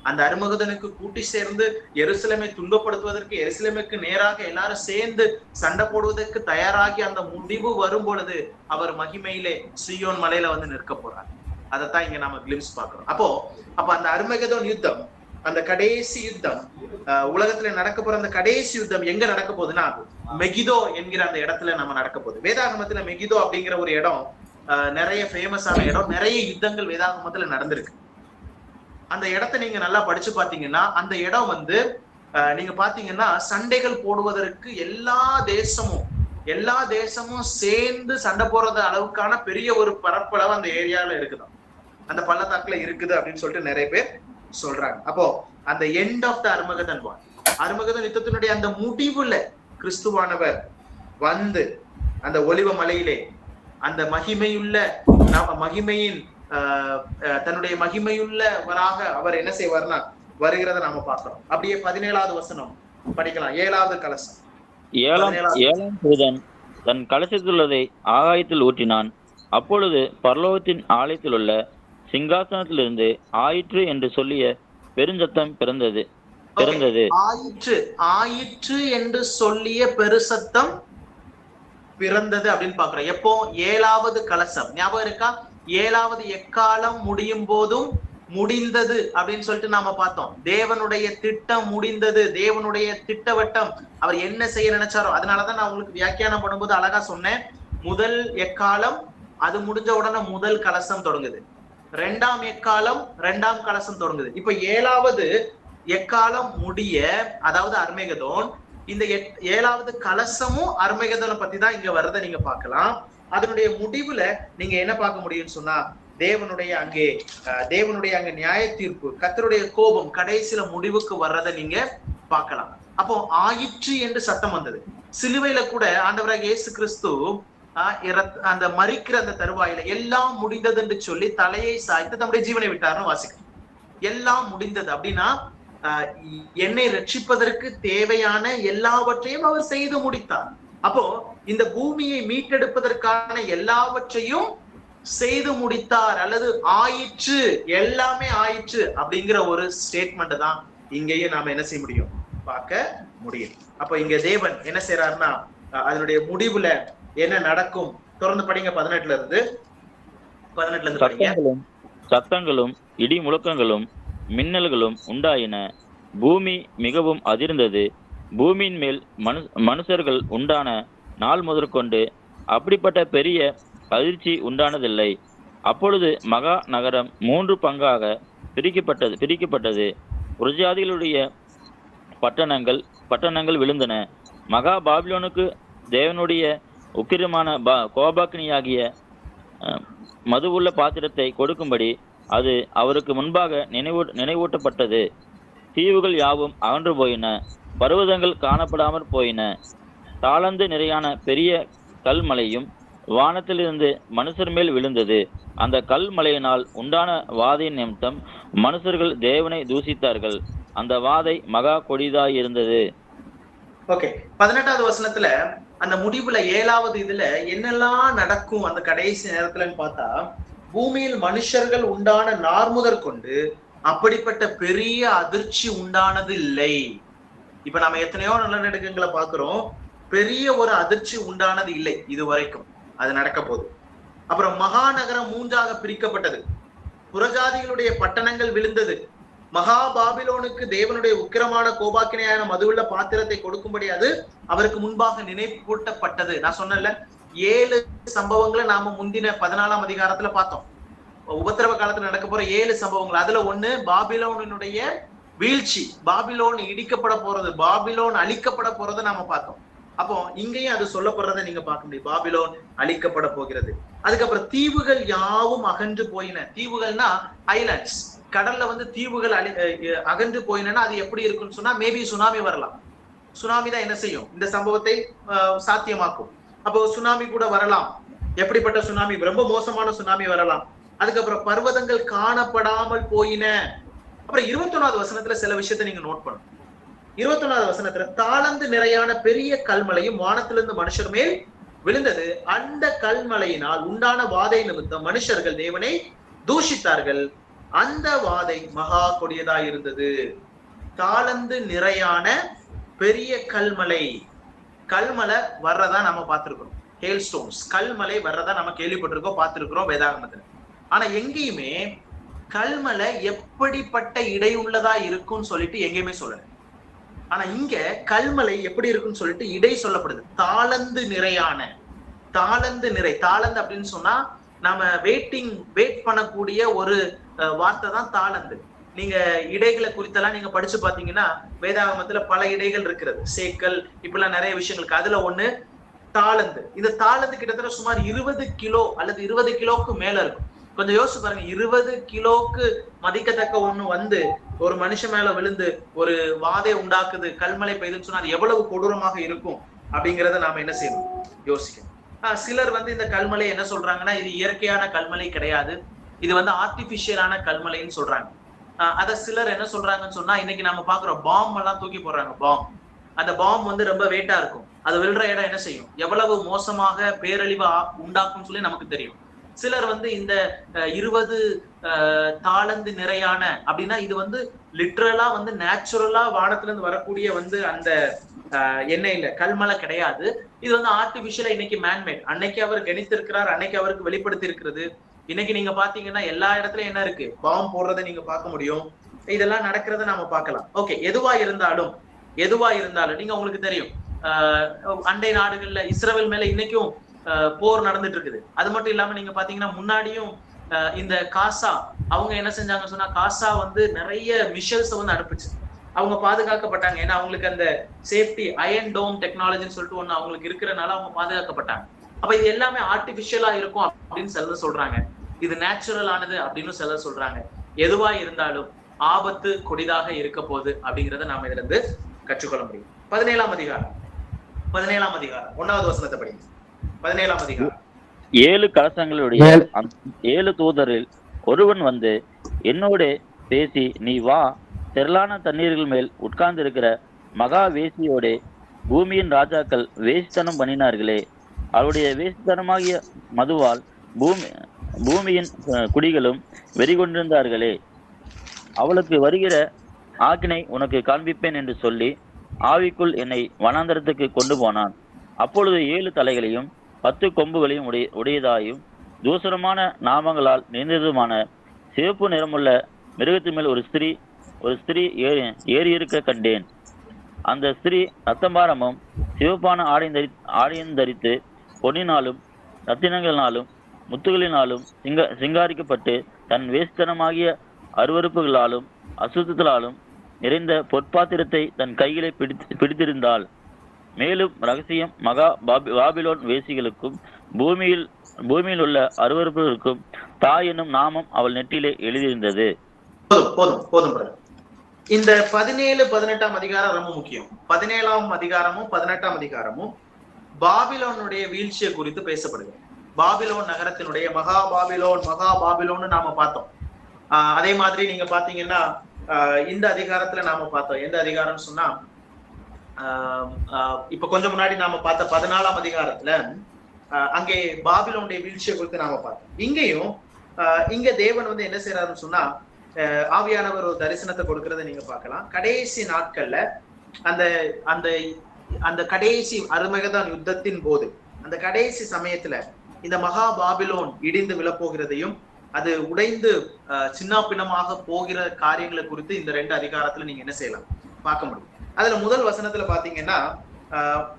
அந்த அர்மகதனுக்கு கூட்டி சேர்ந்து எருசலேமை துன்பப்படுத்துவதற்கு, எருசலேமுக்கு நேராக எல்லாரும் சேர்ந்து சண்டை போடுவதற்கு தயாராகி அந்த முடிவு வரும் பொழுது அவர் மகிமையிலே சீயோன் மலையில வந்து நிற்க போறார். அதைத்தான் இங்க நாம கிளிம்ஸ் பாக்குறோம். அப்ப அந்த அர்மகதோன் யுத்தம், அந்த கடைசி யுத்தம், உலகத்துல நடக்க போற அந்த கடைசி யுத்தம் எங்க நடக்க போகுதுன்னா மெகிதோ என்கிற அந்த இடத்துல நம்ம நடக்க போகுது. வேதாகமத்துல மெகிதோ அப்படிங்கிற ஒரு இடம் நிறைய ஃபேமஸான இடம். நிறைய யுத்தங்கள் வேதாகமத்துல நடந்திருக்கு. அந்த இடத்தை நீங்க நல்லா படிச்சு பாத்தீங்கன்னா, அந்த இடம் வந்து நீங்க பாத்தீங்கன்னா சண்டைகள் போடுவதற்கு எல்லா தேசமும் சேர்ந்து சண்டை போடுறது அளவுக்கான பெரிய ஒரு பரப்பளவு அந்த ஏரியால இருக்குதான், அந்த பள்ளத்தாக்குல இருக்குது அப்படின்னு சொல்லிட்டு நிறைய பேர் சொல்றாங்க. அப்போ அந்த எண்ட் ஆஃப் த அர்மகதன் வார், அர்மகதன் யுத்தத்தினுடைய அந்த முடிவுல கிறிஸ்துவானவர் வந்து அந்த ஒலிவ மலையிலே அந்த மகிமையின் தன்னுடைய மகிமையுள்ளவராக அவர் என்ன செய்வார்னா வருகிறத நாம பார்க்கிறோம். அப்படியே 17வது வசனம் படிக்கலாம். 7வது கலசம். 7ஆம் தூதன் தன் கலசத்திலுள்ளதை ஆகாயத்தில் ஊற்றினான். அப்பொழுது பரலோகத்தின் ஆலயத்தில் உள்ள சிங்காசனத்திலிருந்து ஆயிற்று என்று சொல்லிய பெருஞ்சத்தம் பிறந்தது. ஆயிற்று என்று சொல்லிய பெருசத்தம் பிறந்தது அப்படின்னு பாக்குறோம். எப்போ? 7வது கலசம். ஞாபகம் இருக்கா? 7வது எக்காலம் முடியும் போதும் முடிந்தது அப்படின்னு சொல்லிட்டு நாம பார்த்தோம். தேவனுடைய திட்டம் முடிந்தது. தேவனுடைய திட்டவட்டம், அவர் என்ன செய்ய நினைச்சாரோ. அதனாலதான் நான் உங்களுக்கு வியாக்கியானம் பண்ணும்போது அழகா சொன்னேன், முதல் எக்காலம் அது முடிஞ்ச உடனே முதல் கலசம் தொடங்குது, 2ஆம் எக்காலம் 2ஆம் கலசம் தொடங்குது. இப்ப 7வது எக்காலம் முடிய, அதாவது அர்மேகதோன், இந்த 7வது கலசமும் அர்மேகதோனை பத்தி தான் இங்க வரத நீங்க பார்க்கலாம். அதனுடைய முடிவுல நீங்க என்ன பார்க்க முடியும்னு சொன்னா, தேவனுடைய அங்கே நியாய தீர்ப்பு, கர்த்தருடைய கோபம் கடைசியில முடிவுக்கு வர்றதை நீங்க பார்க்கலாம். அப்போ ஆயிற்று என்று சத்தம் வந்தது. சிலுவையில கூட ஆண்டவராக இயேசு கிறிஸ்து அந்த மரிக்கிற அந்த தருவாயில எல்லாம் முடிந்தது என்று சொல்லி தலையை சாய்த்து தம்முடைய ஜீவனை விட்டார்னு வாசிக்கிறோம். எல்லாம் முடிந்தது அப்படின்னா என்னை ரட்சிப்பதற்கு தேவையான எல்லாவற்றையும் அவர் செய்து முடித்தார். அப்போ இந்த பூமியை மீட்டெடுப்பதற்கான எல்லாவற்றையும் செய்து முடித்தார், அல்லது ஆயிற்று, எல்லாமே ஆயிற்று அப்படிங்கிற ஒரு ஸ்டேட்மெண்ட் தான் இங்கேயும் நாம என்ன செய்ய முடியும், பார்க்க முடியும். அப்ப இங்க தேவன் என்ன செய்யறாருன்னா அதனுடைய முடிவுல என்ன நடக்கும் தொடர்ந்து படிங்க. 18ல இருந்து படிங்க. சத்தங்களும் இடி முழக்கங்களும் மின்னல்களும் உண்டாயின, பூமி மிகவும் அதிர்ந்தது. பூமியின் மேல் மனுஷர்கள் உண்டான நாள் முதற்கொண்டு அப்படிப்பட்ட பெரிய அதிர்ச்சி உண்டானதில்லை. அப்பொழுது மகா நகரம் 3 பங்காக பிரிக்கப்பட்டது. புரஜாதிகளுடைய பட்டணங்கள் விழுந்தன. மகா பாபிலோனுக்கு தேவனுடைய உக்கிரமான கோபாக்னியாகிய மதுவுள்ள பாத்திரத்தை கொடுக்கும்படி அது அவருக்கு முன்பாக நினைவூட்டப்பட்டது. தீவுகள் யாவும் அகன்று போயின, பர்வதங்கள் காணப்படாமற் போயின. தாளந்து நிறையான பெரிய கல்மலையும் வானத்திலிருந்து மனுஷர் மேல் விழுந்தது. அந்த கல்மலையினால் உண்டான வாதையின் நிமித்தம் மனுஷர்கள் தேவனை தூசித்தார்கள். அந்த வாதை மகா கொடிதாய் இருந்தது. ஓகே, 18வது வசனத்துல அந்த முடிவுல 7வது இதுல என்னெல்லாம் நடக்கும் அந்த கடைசி நேரத்துலன்னு பார்த்தா, பூமியில் மனுஷர்கள் உண்டான நார்முதற் கொண்டு அப்படிப்பட்ட பெரிய அதிர்ச்சி உண்டானது இல்லை. இப்ப நம்ம எத்தனையோ நிலநடுக்கங்களை பார்க்கிறோம், பெரிய ஒரு அதிர்ச்சி உண்டானது இல்லை இது வரைக்கும். அது நடக்க போகுது. அப்புறம் மகாநகரம் 3ஆக பிரிக்கப்பட்டது, புறஜாதிகளுடைய பட்டணங்கள் விழுந்தது. மகா பாபிலோனுக்கு தேவனுடைய உக்கிரமான கோபாக்கினையான மதுவுள்ள பாத்திரத்தை கொடுக்கும்படி அது அவருக்கு முன்பாக நினைப்பூட்டப்பட்டது. நான் சொன்னேன்ல, 7 சம்பவங்களை நாம முந்தின 14ஆம் அதிகாரத்துல பார்த்தோம். உபத்திரவ காலத்துல நடக்க போற 7 சம்பவங்கள். அதுல ஒண்ணு பாபிலோனுடைய வீழ்ச்சி, பாபிலோன் இடிக்கப்பட போறது, பாபிலோன் அழிக்கப்பட போறதை நாம பார்த்தோம். அப்போ இங்கேயும் அது சொல்லப்படுறதை நீங்க பார்க்க முடியும், பாபிலோன் அழிக்கப்பட போகிறது. அதுக்கப்புறம் தீவுகள் யாவும் அகன்று போயின. தீவுகள்னா ஐலாண்ட்ஸ், கடல்ல வந்து தீவுகள் அகன்று போயினா அது எப்படி இருக்குன்னு சொன்னா மேபி சுனாமி வரலாம். சுனாமி தான் என்ன செய்யும், இந்த சம்பவத்தை சாத்தியமாக்கும். அப்போ சுனாமி கூட வரலாம். எப்படிப்பட்ட சுனாமி? ரொம்ப மோசமான சுனாமி வரலாம். அதுக்கப்புறம் பர்வதங்கள் காணப்படாமல் போயின. அப்புறம் 21வது வசனத்துல சில விஷயத்தை நீங்க நோட் பண்ணணும். 21வது வசனத்துல தாளந்து நிறையான பெரிய கல்மலையும் வானத்திலிருந்து மனுஷர் மேல் விழுந்தது. அந்த கல்மலையினால் உண்டான வாதை நிமித்தம் மனுஷர்கள் தேவனை தூஷித்தார்கள். அந்த வாதை மகா கொடியதா இருந்தது. தாளந்து நிறையான பெரிய கல்மலை, கல்மலை வர்றதா நம்ம பார்த்திருக்கிறோம். ஹேல் ஸ்டோன்ஸ், கல்மலை வர்றதா நம்ம கேள்விப்பட்டிருக்கோம், பார்த்திருக்கிறோம் வேதாகமத்துல. ஆனா எங்கேயுமே கல்மலை எப்படிப்பட்ட இடையுள்ளதா இருக்கும்னு சொல்லிட்டு எங்கேயுமே சொல்லல. ஆனா இங்க கல்மலை எப்படி இருக்குன்னு சொல்லிட்டு இடை சொல்லப்படுது. தாளந்து நிறையான, தாளந்து நிறை, தாளந்து அப்படின்னு சொன்னா நாம வெயிட் பண்ணக்கூடிய ஒரு வார்த்தை தான் தாளந்து. நீங்க இடைகளை குறித்தெல்லாம் நீங்க படிச்சு பாத்தீங்கன்னா வேதாகமத்துல பல இடைகள் இருக்கிறது, சேக்கல், இப்பெல்லாம் நிறைய விஷயங்களுக்கு. அதுல ஒண்ணு தாளந்து. இந்த தாளந்து கிட்டத்தட்ட சுமார் 20 கிலோ அல்லது 20 கிலோக்கு மேல இருக்கும். கொஞ்சம் யோசிச்சு பாருங்க, 20 கிலோக்கு மதிக்கத்தக்க ஒண்ணு வந்து ஒரு மனுஷன் மேல விழுந்து ஒரு வாதை உண்டாக்குது, கல்மலை பெய்துன்னு சொன்னா அது எவ்வளவு கொடூரமாக இருக்கும் அப்படிங்கிறத நாம என்ன செய்யணும், யோசிக்கணும். சிலர் வந்து இந்த கல்மலை என்ன சொல்றாங்கன்னா, இது இயற்கையான கல்மலை கிடையாது, இது வந்து ஆர்டிபிஷியலான கல்மலைன்னு சொல்றாங்க. அத சிலர் என்ன சொல்றாங்கன்னு சொன்னா, இன்னைக்கு நம்ம பாக்குறோம் பாம் எல்லாம் தூக்கி போடுறாங்க. பாம், அந்த பாம் வந்து ரொம்ப வெயிட்டா இருக்கும். அது விழுற இடம் என்ன செய்யும், எவ்வளவு மோசமாக பேரழிவு உண்டாக்கும் சொல்லி நமக்கு தெரியும். சிலர் வந்து இந்த 20 தாளந்து நிறையான அப்படின்னா இது வந்து லிட்ரலா வந்து நேச்சுரலா வானத்துல இருந்து வரக்கூடிய வந்து அந்த எண்ணெயில கல்மலை கிடையாது. இது வந்து ஆர்டிபிஷியலா இன்னைக்கு மேன்மேட். அன்னைக்கு அவர் கணித்திருக்கிறார், அன்னைக்கு அவருக்கு வெளிப்படுத்தி இருக்கிறது. இன்னைக்கு நீங்க பாத்தீங்கன்னா எல்லா இடத்துலயும் என்ன இருக்கு, பாம் போடுறதை நீங்க பார்க்க முடியும். இதெல்லாம் நடக்கிறத நாம பார்க்கலாம். ஓகே, எதுவா இருந்தாலும் நீங்க உங்களுக்கு தெரியும், அண்டை நாடுகள்ல இஸ்ரேல் மேல இன்னைக்கும் போர் நடந்துட்டு இருக்குது. அது மட்டும் இல்லாம நீங்க பாத்தீங்கன்னா முன்னாடியும் இந்த காசா அவங்க என்ன செஞ்சாங்க சொன்னா, காசா வந்து நிறைய மிஷல்ஸ் வந்து அனுப்புச்சு. அவங்க பாதுகாக்கப்பட்டாங்க. ஏன்னா அவங்களுக்கு அந்த சேஃப்டி அயன் டோம் டெக்னாலஜின்னு சொல்லிட்டு ஒண்ணு அவங்களுக்கு இருக்கிறனால அவங்க பாதுகாக்கப்பட்டாங்க. அப்ப இது எல்லாமே ஆர்டிபிஷியலா இருக்கும் அப்படின்னு சிலர் சொல்றாங்க. இது நேச்சுரல் ஆனது அப்படின்னு சிலர் சொல்றாங்க. எதுவா இருந்தாலும் ஆபத்து கொடிதாக இருக்க போகுது அப்படிங்கிறத நாம இதுல இருந்து கற்றுக்கொள்ள முடியும். 17ஆம் அதிகாரம் 1வது வசனத்தை படி. 17ஆம் அதிகாரம். 7 கலசங்களுடைய 7 தூதரில் ஒருவன் வந்து என்னோட பேசி, நீ வா, திரளான தண்ணீர்கள் மேல் உட்கார்ந்து இருக்கிற மகா வேசியோட பூமியின் ராஜாக்கள் வேசித்தனம் பண்ணினார்களே, அவருடைய வேசித்தனமாகிய மதுவால் பூமியின் குடிகளும் வெறிகொண்டிருந்தார்களே, அவளுக்கு வருகிற ஆக்கினை உனக்கு காண்பிப்பேன் என்று சொல்லி ஆவிக்குள் என்னை வனாந்தரத்துக்கு கொண்டு போனான். அப்பொழுது 7 தலைகளையும் 10 கொம்புகளையும் உடையதாயும் தூசரமான நாமங்களால் நிறைந்ததுமான சிவப்பு நிறமுள்ள மிருகத்து மேல் ஒரு ஸ்திரீ ஏறியிருக்க கண்டேன். அந்த ஸ்திரீ ரத்தம்பாரமும் சிவப்பான ஆடையும் தரித்து பொன்னினாலும் ரத்தினங்களினாலும் முத்துகளினாலும் சிங்காரிக்கப்பட்டு தன் வேஸ்தனமாகிய அருவறுப்புகளாலும் அசுத்தத்தினாலும் நிறைந்த பொற்பாத்திரத்தை தன் கையிலே பிடித்திருந்தாள். மேலும் ரகசியம் மகா பாபிலோன் வேசிகளுக்கும் பூமியில் உள்ள அருவறுப்புகளுக்கும் தாய் என்னும் நாமம் அவள் நெற்றிலே எழுதியிருந்தது. போதும். இந்த 17, 18ஆம் அதிகாரம் ரொம்ப முக்கியம். 17ஆம் அதிகாரமும் 18ஆம் அதிகாரமும் பாபிலோனுடைய வீழ்ச்சியை குறித்து பேசப்படுகிறது. பாபிலோன் நகரத்தினுடைய மகா பாபிலோன்னு நாம பார்த்தோம். அதே மாதிரி நீங்க பாத்தீங்கன்னா இந்த அதிகாரத்துல நாம பார்த்தோம். எந்த அதிகாரம் சொன்னா இப்ப கொஞ்சம் முன்னாடி நாம பார்த்த 14ஆம் அதிகாரத்துல அங்கே பாபிலோனுடைய வீழ்ச்சியை குறித்து நாம பார்த்தோம். இங்க தேவன் வந்து என்ன செய்யறாருன்னு சொன்னா, ஆவியானவர் ஒரு தரிசனத்தை கொடுக்கறத நீங்க பார்க்கலாம். கடைசி நாட்கள்ல அந்த அந்த அந்த கடைசி அருமகதான் யுத்தத்தின் போது, அந்த கடைசி சமயத்துல இந்த மகா பாபிலோன் இடிந்து விழப்போகிறதையும் அது உடைந்து சின்ன பின்னமாக போகிற காரியங்களை குறித்து இந்த 2 அதிகாரத்துல நீங்க என்ன செய்யலாம், பார்க்க முடியும். அதுல முதல் வசனத்துல பாத்தீங்கன்னா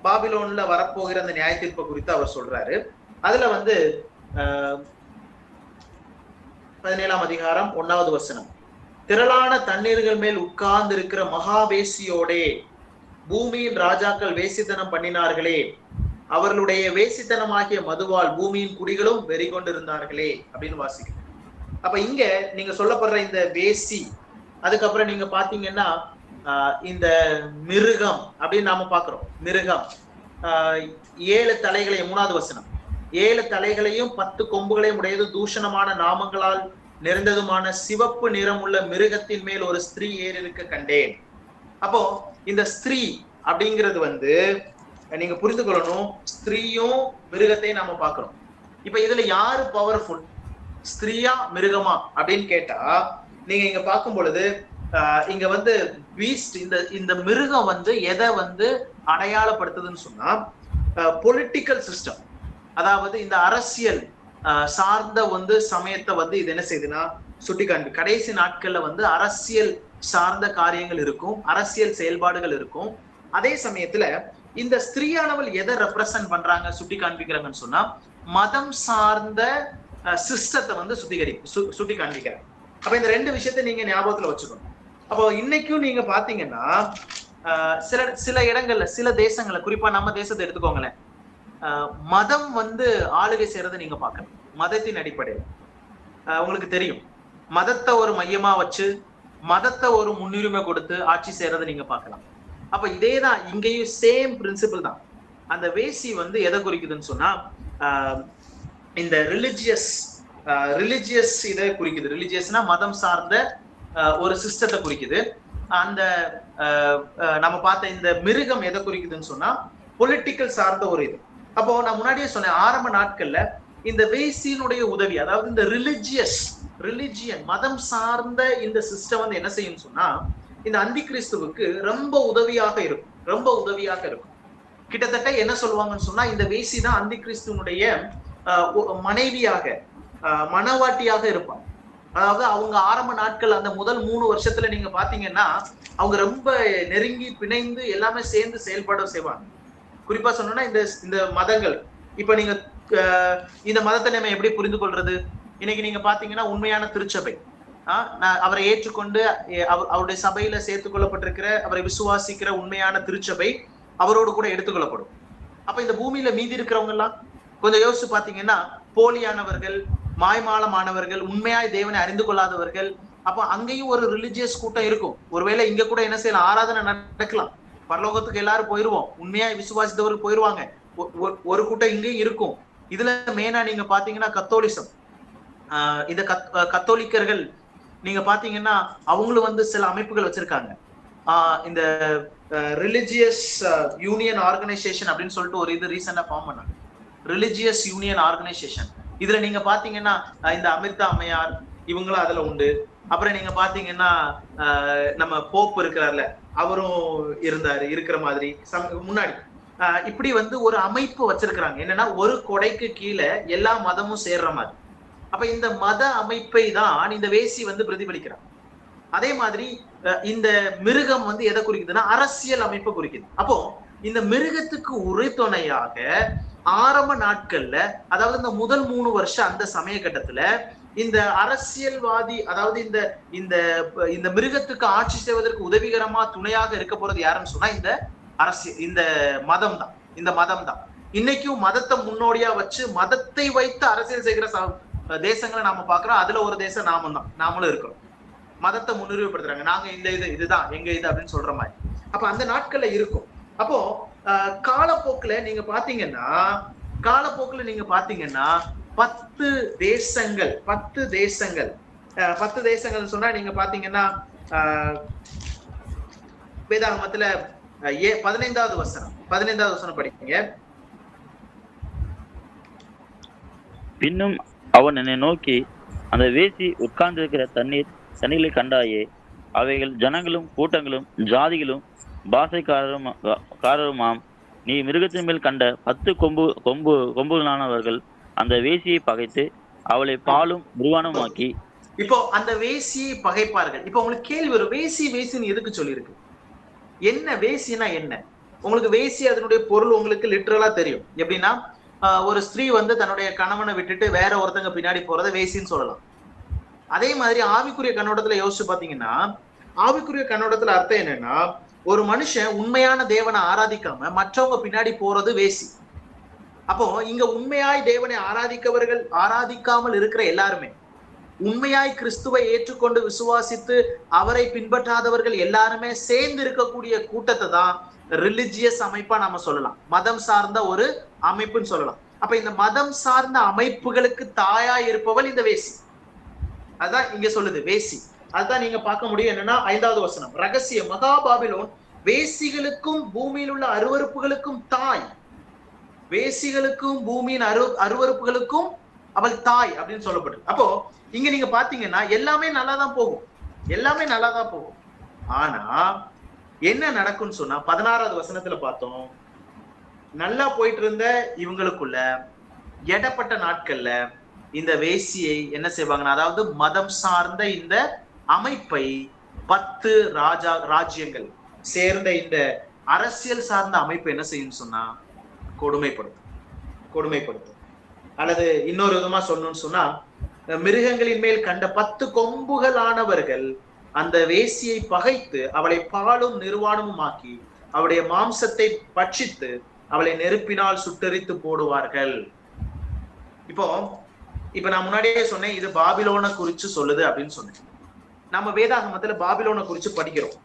பாபிலோன்ல வரப்போகிற அந்த நியாய தீர்ப்பை குறித்து அவர் சொல்றாரு. அதுல வந்து 17ஆம் அதிகாரம் 1வது வசனம், திரளான தண்ணீர்கள் மேல் உட்கார்ந்து இருக்கிற மகாவேசியோடே பூமியின் ராஜாக்கள் வேசித்தனம் பண்ணினார்களே, அவர்களுடைய வேசித்தனமாகிய மதுவால் பூமியின் குடிகளும் வெறி கொண்டிருந்தார்களே அப்படின்னு வாசிக்கிறேன். அப்ப இங்க நீங்க சொல்லப்படுற இந்த வேசி, அதுக்கப்புறம் நீங்க பாத்தீங்கன்னா இந்த மிருகம் அப்படின்னு நாம பாக்குறோம். மிருகம் 7 தலைகளையும், 3வது வசனம், 7 தலைகளையும் 10 கொம்புகளையும் உடையது தூஷணமான நாமங்களால் நிறைந்ததுமான சிவப்பு நிறம் உள்ள மிருகத்தின் மேல் ஒரு ஸ்திரீ ஏறி இருக்க கண்டேன். அப்போ இந்த ஸ்திரீ அப்படிங்கிறது வந்து நீங்க புரிந்து கொள்ளணும், ஸ்திரீயும் மிருகத்தையும் நாம பாக்குறோம். இப்ப இதுல யாரு பவர்ஃபுல், ஸ்திரீயா மிருகமா அப்படின்னு கேட்டா, நீங்க இங்க பார்க்கும் பொழுது இங்க வந்து பீஸ்ட், இந்த மிருகம் வந்து எதை வந்து அடையாளப்படுத்துதுன்னு சொன்னா, பொலிட்டிக்கல் சிஸ்டம், அதாவது இந்த அரசியல் சார்ந்த வந்து சமயத்தை வந்து இது என்ன செய்யுதுன்னா சுட்டி காண்பி. கடைசி நாட்கள்ல வந்து அரசியல் சார்ந்த காரியங்கள் இருக்கும், அரசியல் செயல்பாடுகள் இருக்கும். அதே சமயத்துல இந்த ஸ்திரீயானவள் எதை ரெப்ரசன்ட் பண்றாங்க, சுட்டி காண்பிக்கிறாங்கன்னு சொன்னா, மதம் சார்ந்த சிஸ்டத்தை வந்து சுட்டி காண்பிக்கிறாங்க. அப்ப இந்த 2 விஷயத்த நீங்க ஞாபகத்துல வச்சுக்கணும். அப்போ இன்னைக்கும் நீங்க பாத்தீங்கன்னா சில இடங்கள்ல, சில தேசங்கள்ல, குறிப்பா நம்ம தேசத்தை எடுத்துக்கோங்களேன், மதம் வந்து ஆளுகை செய்யறதை நீங்க பார்க்கலாம். மதத்தின் அடிப்படையில் உங்களுக்கு தெரியும், மதத்தை ஒரு மையமா வச்சு மதத்தை ஒரு முன்னுரிமை கொடுத்து ஆட்சி செய்யறதை நீங்க பார்க்கலாம். அப்ப இதேதான் இங்கேயும் சேம் பிரின்சிபிள் தான். அந்த வேசி வந்து எதை குறிக்குதுன்னு சொன்னா, இந்த ரிலிஜியஸ் இதை குறிக்குது. ரிலிஜியஸ்னா மதம் சார்ந்த ஒரு சிஸ்டத்தை குறிக்குது. அந்த நம்ம பார்த்த இந்த மிருகம் எதை குறிக்குதுன்னு சொன்னா, பொலிட்டிக்கல் சார்ந்த ஒரு இது. அப்போ நான் முன்னாடியே சொன்னேன், ஆரம்ப நாட்கள்ல இந்த வேசியினுடைய உதவி, அதாவது இந்த ரிலிஜியன் மதம் சார்ந்த இந்த சிஸ்டம் வந்து என்ன செய்யும் சொன்னா, இந்த அந்தி கிறிஸ்துவுக்கு ரொம்ப உதவியாக இருக்கும். கிட்டத்தட்ட என்ன சொல்லுவாங்கன்னு சொன்னா, இந்த வேசி தான் அந்தி கிறிஸ்துவனுடைய மனைவியாக, மனவாட்டியாக இருப்பாங்க. அதாவது அவங்க ஆரம்ப நாட்கள் அந்த முதல் 3 வருஷத்துல நீங்க பாத்தீங்கன்னா அவங்க ரொம்ப நெருங்கி பிணைந்து எல்லாமே சேர்ந்து செயல்பட செய்வாங்க. குறிப்பா சொன்னோம்னா இந்த மதங்கள், இப்ப நீங்க இந்த மதத்தை நம்ம எப்படி புரிந்து கொள்றது, இன்னைக்கு நீங்க பாத்தீங்கன்னா உண்மையான திருச்சபை, அவரை ஏற்றுக்கொண்டு அவருடைய சபையில சேர்த்துக் கொள்ளப்பட்டிருக்கிற, அவரை விசுவாசிக்கிற உண்மையான திருச்சபை அவரோடு கூட எடுத்துக்கொள்ளப்படும். அப்ப இந்த பூமியில மீதி இருக்கிறவங்க எல்லாம் கொஞ்சம் யோசிச்சு பாத்தீங்கன்னா, போலியானவர்கள், மாய்மாலமானவர்கள், உண்மையாய் தேவனை அறிந்து கொள்ளாதவர்கள். அப்ப அங்கேயும் ஒரு ரிலிஜியஸ் கூட்டம் இருக்கும். ஒருவேளை இங்க கூட என்ன செய்யலாம், ஆராதனை நடக்கலாம், பரலோகத்துக்கு எல்லாரும் போயிருவோம், உண்மையாய் விசுவாசித்தவர்கள் போயிருவாங்க. ஒரு கூட்டம் இங்கேயும் இருக்கும். இதுல மெயினா நீங்க பாத்தீங்கன்னா கத்தோலிசம், இந்த கத்தோலிக்கர்கள் நீங்க பாத்தீங்கன்னா அவங்களும் சில அமைப்புகள் வச்சிருக்காங்க. இந்த ரிலிஜியஸ் யூனியன் ஆர்கனைசேஷன் அப்படின்னு சொல்லிட்டு ஒரு இது ரீசெண்டா ஃபார்ம் பண்ணாங்க, ரிலிஜியஸ் யூனியன் ஆர்கனைசேஷன். இதுல நீங்க பாத்தீங்கன்னா இந்த அமிர்தா அம்மையார் இவங்களும் அதுல உண்டு. அப்புறம் நீங்க பாத்தீங்கன்னா நம்ம போப் இருக்கிறார்ல, அவரும் இருக்கிற மாதிரி முன்னாடி இப்படி ஒரு அமைப்பு வச்சிருக்கிறாங்க. என்னன்னா ஒரு கொடைக்கு கீழே எல்லா மதமும் சேர்ற மாதிரி. அப்ப இந்த மத அமைப்பை தான் இந்த வேசி பிரதிபலிக்கிறாங்க. அதே மாதிரி இந்த மிருகம் எதை குறிக்குதுன்னா அரசியல் அமைப்பை குறிக்குது. அப்போ இந்த மிருகத்துக்கு உறுதுணையாக ஆரம்ப நாட்கள்ல, அதாவது இந்த முதல் 3 வருஷம் அந்த சமய கட்டத்துல இந்த அரசியல்வாதி, அதாவது இந்த இந்த இந்த மிருகத்துக்கு ஆட்சி செய்வதற்கு உதவிகரமா துணையாக இருக்க போறது யாருன்னு சொன்னா இந்த அரசியல், இந்த மதம் தான். இந்த மதம் தான் இன்னைக்கும் மதத்தை முன்னோடியா வச்சு மதத்தை வைத்து அரசியல் செய்கிற தேசங்களை நாம பாக்குறோம். அதுல ஒரு தேசம் நாமளும் இருக்கிறோம். மதத்தை முன்னுரிமைப்படுத்துறாங்க, நாங்க இந்த இதுதான் எங்க இது அப்படின்னு சொல்ற மாதிரி. அப்ப அந்த நாட்கள்ல இருக்கும். அப்போ காலப்போக்குல நீங்க பாத்தீங்கன்னா 10 தேசங்கள் சொன்னா நீங்க பாத்தீங்கன்னா வேதாகமத்துல 15வது வசனம் படிப்பீங்க. பின்னும் அவன் என்னை நோக்கி, அந்த வேசி உட்கார்ந்திருக்கிற தண்ணீரை கண்டாயே, அவைகள் ஜனங்களும் கூட்டங்களும் ஜாதிகளும் பாசைக்காரருமாம். நீ மிருகத்தின் மேல் கண்ட 10 கொம்புகளானவர்கள் அந்த வேசியை பகைத்து அவளை பாலும் நிர்வாணமாக்கி. இப்போ அந்த வேசியை பகைப்பார்கள். இப்போ உங்களுக்கு கேள்வி வரும், வேசின்னு எதுக்கு சொல்லியிருக்கு? என்ன வேசினா என்ன? உங்களுக்கு வேசி அதனுடைய பொருள் உங்களுக்கு லிட்டரலா தெரியும். எப்படின்னா ஒரு ஸ்திரீ தன்னுடைய கணவனை விட்டுட்டு வேற ஒருத்தங்க பின்னாடி போறத வேசின்னு சொல்லலாம். அதே மாதிரி ஆவிக்குரிய கண்ணோட்டத்துல யோசிச்சு பாத்தீங்கன்னா, ஆவிக்குரிய கண்ணோட்டத்துல அர்த்தம் என்னன்னா, ஒரு மனுஷன் உண்மையான தேவனை ஆராதிக்காம மற்றவங்க பின்னாடி போறது வேசி. அப்போ இங்க உண்மையாய் தேவனை ஆராதிக்காமல் இருக்கிற எல்லாருமே, உண்மையாய் கிறிஸ்துவை ஏற்றுக்கொண்டு விசுவாசித்து அவரை பின்பற்றாதவர்கள் எல்லாருமே சேர்ந்து இருக்கக்கூடிய கூட்டத்தை தான் ரிலிஜியஸ் அமைப்பா நாம சொல்லலாம், மதம் சார்ந்த ஒரு அமைப்புன்னு சொல்லலாம். அப்ப இந்த மதம் சார்ந்த அமைப்புகளுக்கு தாயா இருப்பவள் இந்த வேசி. அதுதான் இங்க சொல்லுது, வேசி. அதுதான் நீங்க பார்க்க முடியும். என்னன்னா 5வது வசனம், ரகசிய மகா பாபிலோன் வேசிகளுக்கும் பூமியில் உள்ள அருவருப்புகளுக்கும் தாய். வேசிகளுக்கும் பூமியின் அருவருப்புகளுக்கும் அவள் தாய் அப்படின்னு சொல்லப்பட்டு. அப்போ இங்க நீங்க பாத்தீங்கன்னா எல்லாமே நல்லாதான் போகும். ஆனா என்ன நடக்கும்னு சொன்னா 16வது வசனத்துல பார்த்தோம், நல்லா போயிட்டு இருந்த இவங்களுக்குள்ள எடப்பட்ட நாட்கள்ல இந்த வேசியை என்ன செய்வாங்கன்னா, அதாவது மதம் சார்ந்த இந்த அமைப்பை 10 ராஜ்யங்கள் சேர்ந்த இந்த அரசியல் சார்ந்த அமைப்பு என்ன செய்யும் சொன்னா கொடுமைப்படுத்தும். அல்லது இன்னொரு விதமா சொல்லணும்னு சொன்னா, மிருகங்களின் மேல் கண்ட 10 கொம்புகளானவர்கள் அந்த வேசியை பகைத்து அவளை பாலும் நிர்வாணமும் ஆக்கி அவளுடைய மாம்சத்தை பட்சித்து அவளை நெருப்பினால் சுட்டெரித்து போடுவார்கள். இப்ப நான் முன்னாடியே சொன்னேன், இது பாபிலோனை குறிச்சு சொல்லுது அப்படின்னு சொன்னேன். நம்ம வேதாகமத்துல பாபிலோனை குறிச்சு படிக்கிறோம்.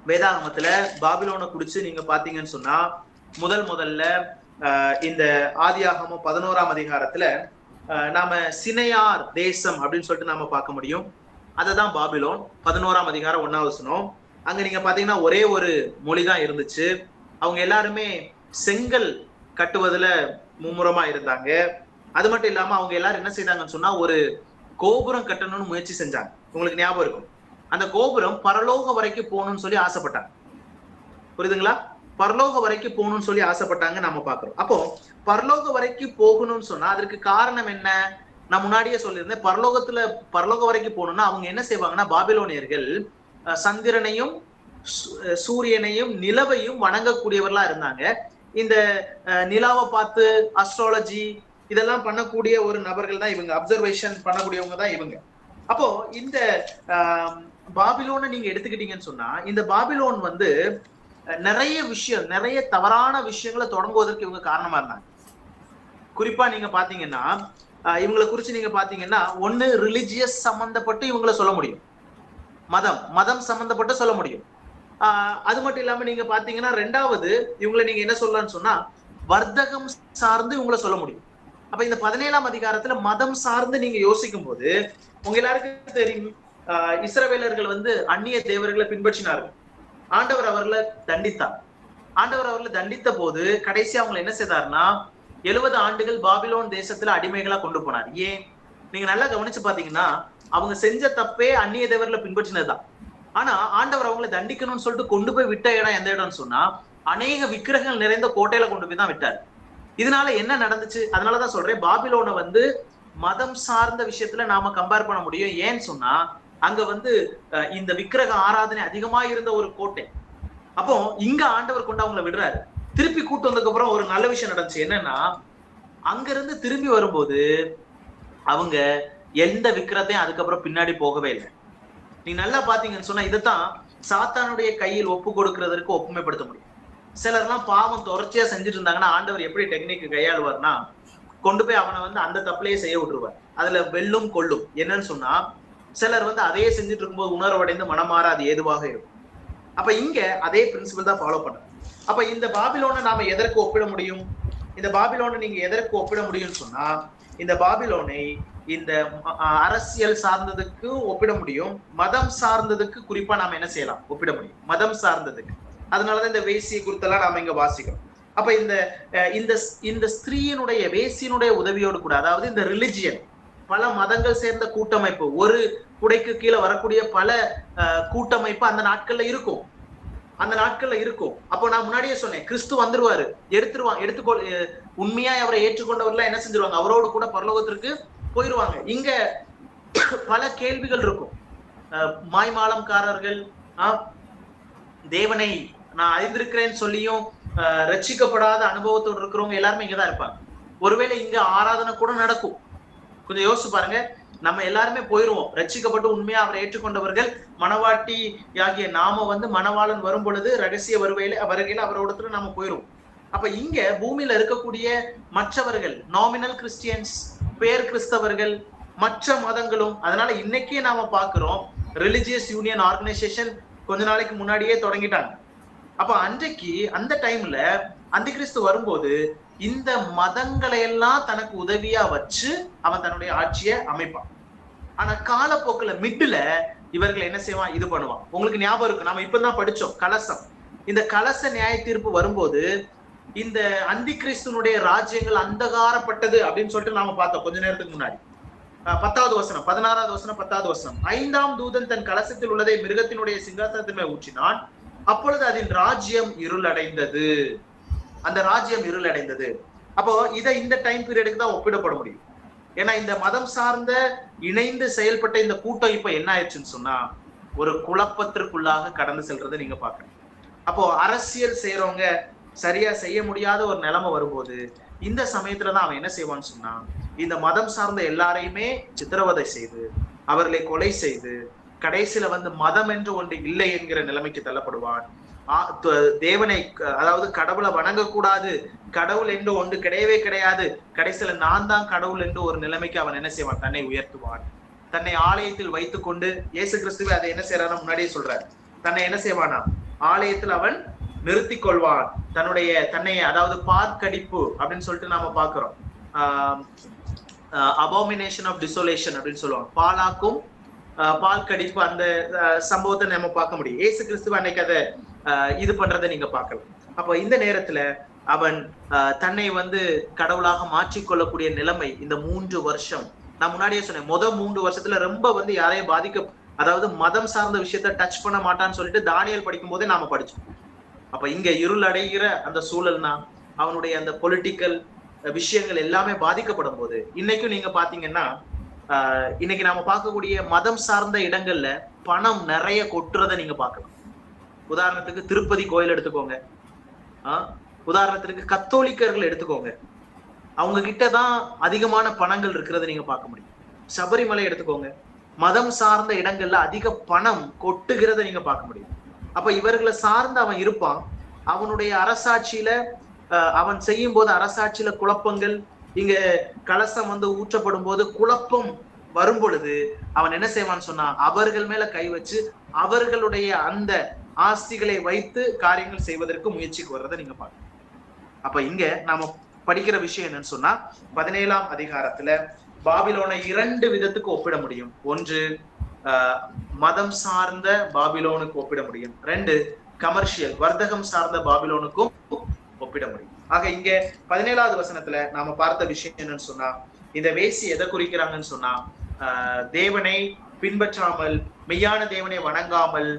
வேதாகமத்துல பாபிலோனை குறிச்சு நீங்க பாத்தீங்கன்னு சொன்னா, முதல்ல இந்த ஆதியாகமம் 11ஆம் அதிகாரத்துல நாம சினையார் தேசம் அப்படின்னு சொல்லிட்டு நாம பார்க்க முடியும். அதுதான் பாபிலோன். 11ஆம் அதிகாரம் 1வது வசனம். அங்க நீங்க பாத்தீங்கன்னா ஒரே ஒரு மொழிதான் இருந்துச்சு. அவங்க எல்லாருமே செங்கல் கட்டுவதுல மும்முரமா இருந்தாங்க. அது மட்டும் இல்லாம அவங்க எல்லாரும் என்ன செய்தாங்கன்னு சொன்னா, ஒரு கோபுரம் கட்டணும்னு முயற்சி செஞ்சாங்க. உங்களுக்கு ஞாபகம் இருக்கும், அந்த கோபுரம் பரலோக வரைக்கும் போகணும்னு சொல்லி ஆசைப்பட்டாங்க. புரியுதுங்களா? பரலோக வரைக்கும் போகணும்னு சொல்லி ஆசைப்பட்டாங்க நாம பாக்குறோம். அப்போ பரலோக வரைக்கும் போகணும்னு சொன்னா அதற்கு காரணம் என்ன? நான் முன்னாடியே சொல்லியிருந்தேன், பரலோக வரைக்கும் போகணும்னா அவங்க என்ன செய்வாங்கன்னா, பாபிலோனியர்கள் சந்திரனையும் சூரியனையும் நிலவையும் வணங்கக்கூடியவர்களா இருந்தாங்க. இந்த நிலாவை பார்த்து அஸ்ட்ராலஜி இதெல்லாம் பண்ணக்கூடிய ஒரு நபர்கள் தான் இவங்க, அப்சர்வேஷன் பண்ணக்கூடியவங்க தான் இவங்க. அப்போ இந்த பாபிலோனை நீங்க எடுத்துக்கிட்டீங்கன்னு சொன்னா, இந்த பாபிலோன் நிறைய தவறான விஷயங்களை தொடங்குவதற்கு இவங்க காரணமா இருந்தாங்க. குறிப்பா நீங்க பாத்தீங்கன்னா இவங்களை குறிச்சு நீங்க பாத்தீங்கன்னா ஒண்ணு ரிலிஜியஸ் சம்பந்தப்பட்டு இவங்களை சொல்ல முடியும், மதம் சம்பந்தப்பட்டு சொல்ல முடியும். அது மட்டும் இல்லாம நீங்க பாத்தீங்கன்னா ரெண்டாவது இவங்களை நீங்க என்ன சொல்லலாம்னு சொன்னா வர்த்தகம் சார்ந்து இவங்களை சொல்ல முடியும். அப்ப இந்த 17ஆம் அதிகாரத்துல மதம் சார்ந்து நீங்க யோசிக்கும் போது உங்க எல்லாருக்கும் தெரியும், இஸ்ரவேலர்கள் வந்து அந்நிய தேவர்களை பின்பற்றினார்கள். ஆண்டவர் அவர்களை தண்டித்தார். ஆண்டவர் அவர்களை தண்டித்த போது கடைசி அவங்களை என்ன செய்தார்னா 70 ஆண்டுகள் பாபிலோன் தேசத்துல அடிமைகளா கொண்டு போனார். ஏன் நீங்க நல்லா கவனிச்சு பாத்தீங்கன்னா அவங்க செஞ்ச தப்பே அந்நிய தேவர்களை பின்பற்றினதுதான். ஆனா ஆண்டவர் அவங்களை தண்டிக்கணும்னு சொல்லிட்டு கொண்டு போய் விட்ட இடம் எந்த இடம்னு சொன்னா அநேக விக்கிரகங்கள் நிறைந்த கோட்டையில கொண்டு போய் தான் விட்டார். இதனால என்ன நடந்துச்சு? அதனாலதான் சொல்றேன், பாபிலோனை வந்து மதம் சார்ந்த விஷயத்துல நாம கம்பேர் பண்ண முடியும். ஏன்னு சொன்னா அங்க வந்து இந்த விக்கிரக ஆராதனை அதிகமா இருந்த ஒரு கோட்டை. அப்போ இங்க ஆண்டவர் கொண்டு அவங்களை விடுறாரு. திருப்பி கூட்டு வந்ததுக்கு அப்புறம் ஒரு நல்ல விஷயம் நடந்துச்சு. என்னன்னா அங்க இருந்து திரும்பி வரும்போது அவங்க எந்த விக்கிரத்தையும் அதுக்கப்புறம் பின்னாடி போகவே இல்லை. நீ நல்லா பாத்தீங்கன்னு சொன்னா இதைத்தான் சாத்தானுடைய கையில் ஒப்பு கொடுக்கறதற்கு ஒப்புமைப்படுத்த முடியும். சிலர்லாம் பாவம் தொடர்ச்சியா செஞ்சுட்டு இருந்தாங்கன்னா ஆண்டவர் எப்படி டெக்னிக் கையாளுவார்னா கொண்டு போய் அவனை வந்து அந்த தப்பிலேயே செய்ய விட்டுருவார். அதுல வெல்லும் கொள்ளும். என்னன்னு சொன்னா சிலர் வந்து அதையே செஞ்சுட்டு இருக்கும்போது உணர்வடைந்து மனமாற அது ஏதுவாக இருக்கும். அப்ப இங்க அதே பிரின்சிபல் தான் ஃபாலோ பண்ண. அப்ப இந்த பாபிலோனை நாம எதற்கு ஒப்பிட முடியும்? இந்த பாபிலோனை நீங்க எதற்கு ஒப்பிட முடியும்னு சொன்னா இந்த பாபிலோனை இந்த அரசியல் சார்ந்ததுக்கு ஒப்பிட முடியும், மதம் சார்ந்ததுக்கு குறிப்பா நாம என்ன செய்யலாம் ஒப்பிட முடியும், மதம் சார்ந்ததுக்கு. அதனாலதான் இந்த வேசியை குறித்தெல்லாம் நாம இங்க வாசிக்கிறோம். அப்ப இந்த ஸ்திரீயினுடைய வேசியினுடைய உதவியோடு கூட, அதாவது இந்த ரிலிஜியன் பல மதங்கள் சேர்ந்த கூட்டமைப்பு, ஒரு குடைக்கு கீழே வரக்கூடிய பல கூட்டமைப்பு அந்த நாட்கள்ல இருக்கும். அப்போ நான் முன்னாடியே சொன்னேன், கிறிஸ்து வந்துருவாரு, உண்மையா அவரை ஏற்றுக்கொண்டவர்கள் என்ன செஞ்சிருவாங்க, அவரோடு கூட பரலோகத்திற்கு போயிருவாங்க. இங்க பல கேள்விகள் இருக்கும். மாய்மாலம்காரர்கள், தேவனை நான் அறிந்திருக்கிறேன்னு சொல்லியும் ரட்சிக்கப்படாத அனுபவத்தோடு இருக்கிறவங்க எல்லாருமே இங்கதான் இருப்பாங்க. ஒருவேளை இங்க ஆராதனை கூட நடக்கும். கொஞ்சம் யோசிச்சு பாருங்க, நம்ம எல்லாருமே போயிருவோம். ரட்சிக்கப்பட்டு உண்மையா அவரை ஏற்றுக்கொண்டவர்கள் மணவாட்டி ஆகிய நாம வந்து மணவாளன் வரும் பொழுது ரகசிய வருகையில அவரோடத்துல நாம போயிருவோம். அப்ப இங்க பூமியில இருக்கக்கூடிய மற்றவர்கள் நாமினல் கிறிஸ்டியன்ஸ், பேர் கிறிஸ்தவர்கள், மற்ற மதங்களும். அதனால இன்னைக்கே நாம பாக்குறோம் ரிலிஜியஸ் யூனியன் ஆர்கனைசேஷன் கொஞ்ச நாளைக்கு முன்னாடியே தொடங்கிட்டாங்க. அப்ப அன்றைக்கு அந்த டைம்ல அந்தி கிறிஸ்து வரும்போது இந்த மதங்களை எல்லாம் தனக்கு உதவியா வச்சு அவன் தன்னுடைய ஆட்சியை அமைப்பான். ஆனா காலப்போக்குல மிட்டுல இவர்கள் என்ன செய்வான், இது பண்ணுவான். உங்களுக்கு ஞாபகம் இருக்கு, நாம இப்பதான் படிச்சோம் கலசம். இந்த கலச நியாய தீர்ப்பு வரும்போது இந்த அந்தி கிறிஸ்துனுடைய ராஜ்யங்கள் அந்தகாரப்பட்டது அப்படின்னு சொல்லிட்டு நாம பார்த்தோம் கொஞ்ச நேரத்துக்கு முன்னாடி. 10வது வசனம், 16வது வசனம், 10வது வசனம். 5ஆம் தூதன் தன் கலசத்தில் உள்ளதை மிருகத்தினுடைய சிங்காசனத்தின் ஊற்றினான், அப்பொழுது அதன் ராஜ்யம் இருளடைந்தது. அந்த ராஜ்யம் இருளடைந்தது. அப்போ இதை இந்த டைம் பீரியடுக்கு தான் ஒப்பிடப்பட முடியும். ஏன்னா இந்த மதம் சார்ந்த இணைந்து செயல்பட்ட இந்த கூட்டம் இப்ப என்ன ஆயிடுச்சுன்னு சொன்னா ஒரு குழப்பத்திற்குள்ளாக கடந்து செல்றதை நீங்க பாக்கணும். அப்போ அரசியல் செய்யறவங்க சரியா செய்ய முடியாத ஒரு நிலைமை வரும்போது இந்த சமயத்துலதான் அவன் என்ன செய்வான்னு சொன்னா இந்த மதம் சார்ந்த எல்லாரையுமே சித்திரவதை செய்து அவர்களை கொலை செய்து கடைசியில வந்து மதம் என்று ஒன்று இல்லை என்கிற நிலைமைக்கு தள்ளப்படுவான். தேவனை, அதாவது கடவுளை வணங்கக்கூடாது, கடவுள் என்று ஒன்று கிடையவே கிடையாது, கடைசியில நான் தான் கடவுள் என்று ஒரு நிலைமைக்கு அவன் என்ன செய்வான், தன்னை உயர்த்துவான். தன்னை ஆலயத்தில் வைத்துக் கொண்டு, இயேசு கிறிஸ்துவை அதை என்ன செய்யறாரு முன்னாடியே சொல்றாரு, தன்னை என்ன செய்வானா ஆலயத்தில் அவன் நிறுத்தி கொள்வான். தன்னை அதாவது பார்க்கடிப்பு அப்படின்னு சொல்லிட்டு நாம பாக்குறோம். அபாமினேஷன் ஆஃப் டிசோலேஷன் அப்படின்னு சொல்லுவாங்க. பாலாக்கும் பால் கடிப்பு அந்த சம்பவத்தை நம்ம பார்க்க முடியும். இயேசு கிறிஸ்துவ அன்னைக்கு அதை இது பண்றதை நீங்க பார்க்கலாம். அப்ப இந்த நேரத்துல அவன் தன்னை வந்து கடவுளாக மாற்றிக்கொள்ளக்கூடிய நிலைமை இந்த 3 வருஷம் நான் முன்னாடியே சொன்னேன். 3 வருஷத்துல ரொம்ப வந்து யாரையும் அதாவது மதம் சார்ந்த விஷயத்த டச் பண்ண மாட்டான்னு சொல்லிட்டு தானியேல் படிக்கும் போதே நாம படிச்சோம். அப்ப இங்க இருள் அடைகிற அந்த சூழல்னா அவனுடைய அந்த பொலிட்டிக்கல் விஷயங்கள் எல்லாமே பாதிக்கப்படும் போது இன்னைக்கும் நீங்க பாத்தீங்கன்னா இன்னைக்கு நாம பார்க்கக்கூடிய மதம் சார்ந்த இடங்கள்ல பணம் நிறைய கொட்டுறதை நீங்க பார்க்கலாம். உதாரணத்துக்கு திருப்பதி கோயில் எடுத்துக்கோங்க, உதாரணத்துக்கு கத்தோலிக்கர்கள் எடுத்துக்கோங்க, அவங்க கிட்டதான் அதிகமான பணங்கள் இருக்கிறத நீங்க பார்க்க முடியும். சபரிமலை எடுத்துக்கோங்க, மதம் சார்ந்த இடங்கள்ல அதிக பணம் கொட்டுகிறத நீங்க பார்க்க முடியும். அப்ப இவர்களை சார்ந்து அவன் இருப்பான். அவனுடைய அரசாட்சியில அவன் செய்யும் போது அரசாட்சியில குழப்பங்கள், இங்க கலசம் வந்து ஊற்றப்படும் போது குழப்பம் வரும் பொழுது அவன் என்ன செய்வான்னு சொன்னா அவர்கள் மேல கை வச்சு அவர்களுடைய அந்த ஆஸ்திகளை வைத்து காரியங்கள் செய்வதற்கு முயற்சிக்கு வர்றதை நீங்க பாருங்க. அப்ப இங்க நாம படிக்கிற விஷயம் என்னன்னு சொன்னா 17ஆம் அதிகாரத்துல பாபிலோனை 2 விதத்துக்கு ஒப்பிட முடியும். ஒன்று மதம் சார்ந்த பாபிலோனுக்கு ஒப்பிட முடியும். 2 கமர்ஷியல் வர்த்தகம் சார்ந்த பாபிலோனுக்கும் ஒப்பிட முடியும். ஆக இங்க 17வது வசனத்துல நாம பார்த்த விஷயம் என்னன்னு சொன்னா இந்த வேசி எதை குறிக்கிறாங்கன்னு சொன்னா தேவனை பின்பற்றாமல் மெய்யான தேவனை வணங்காமல்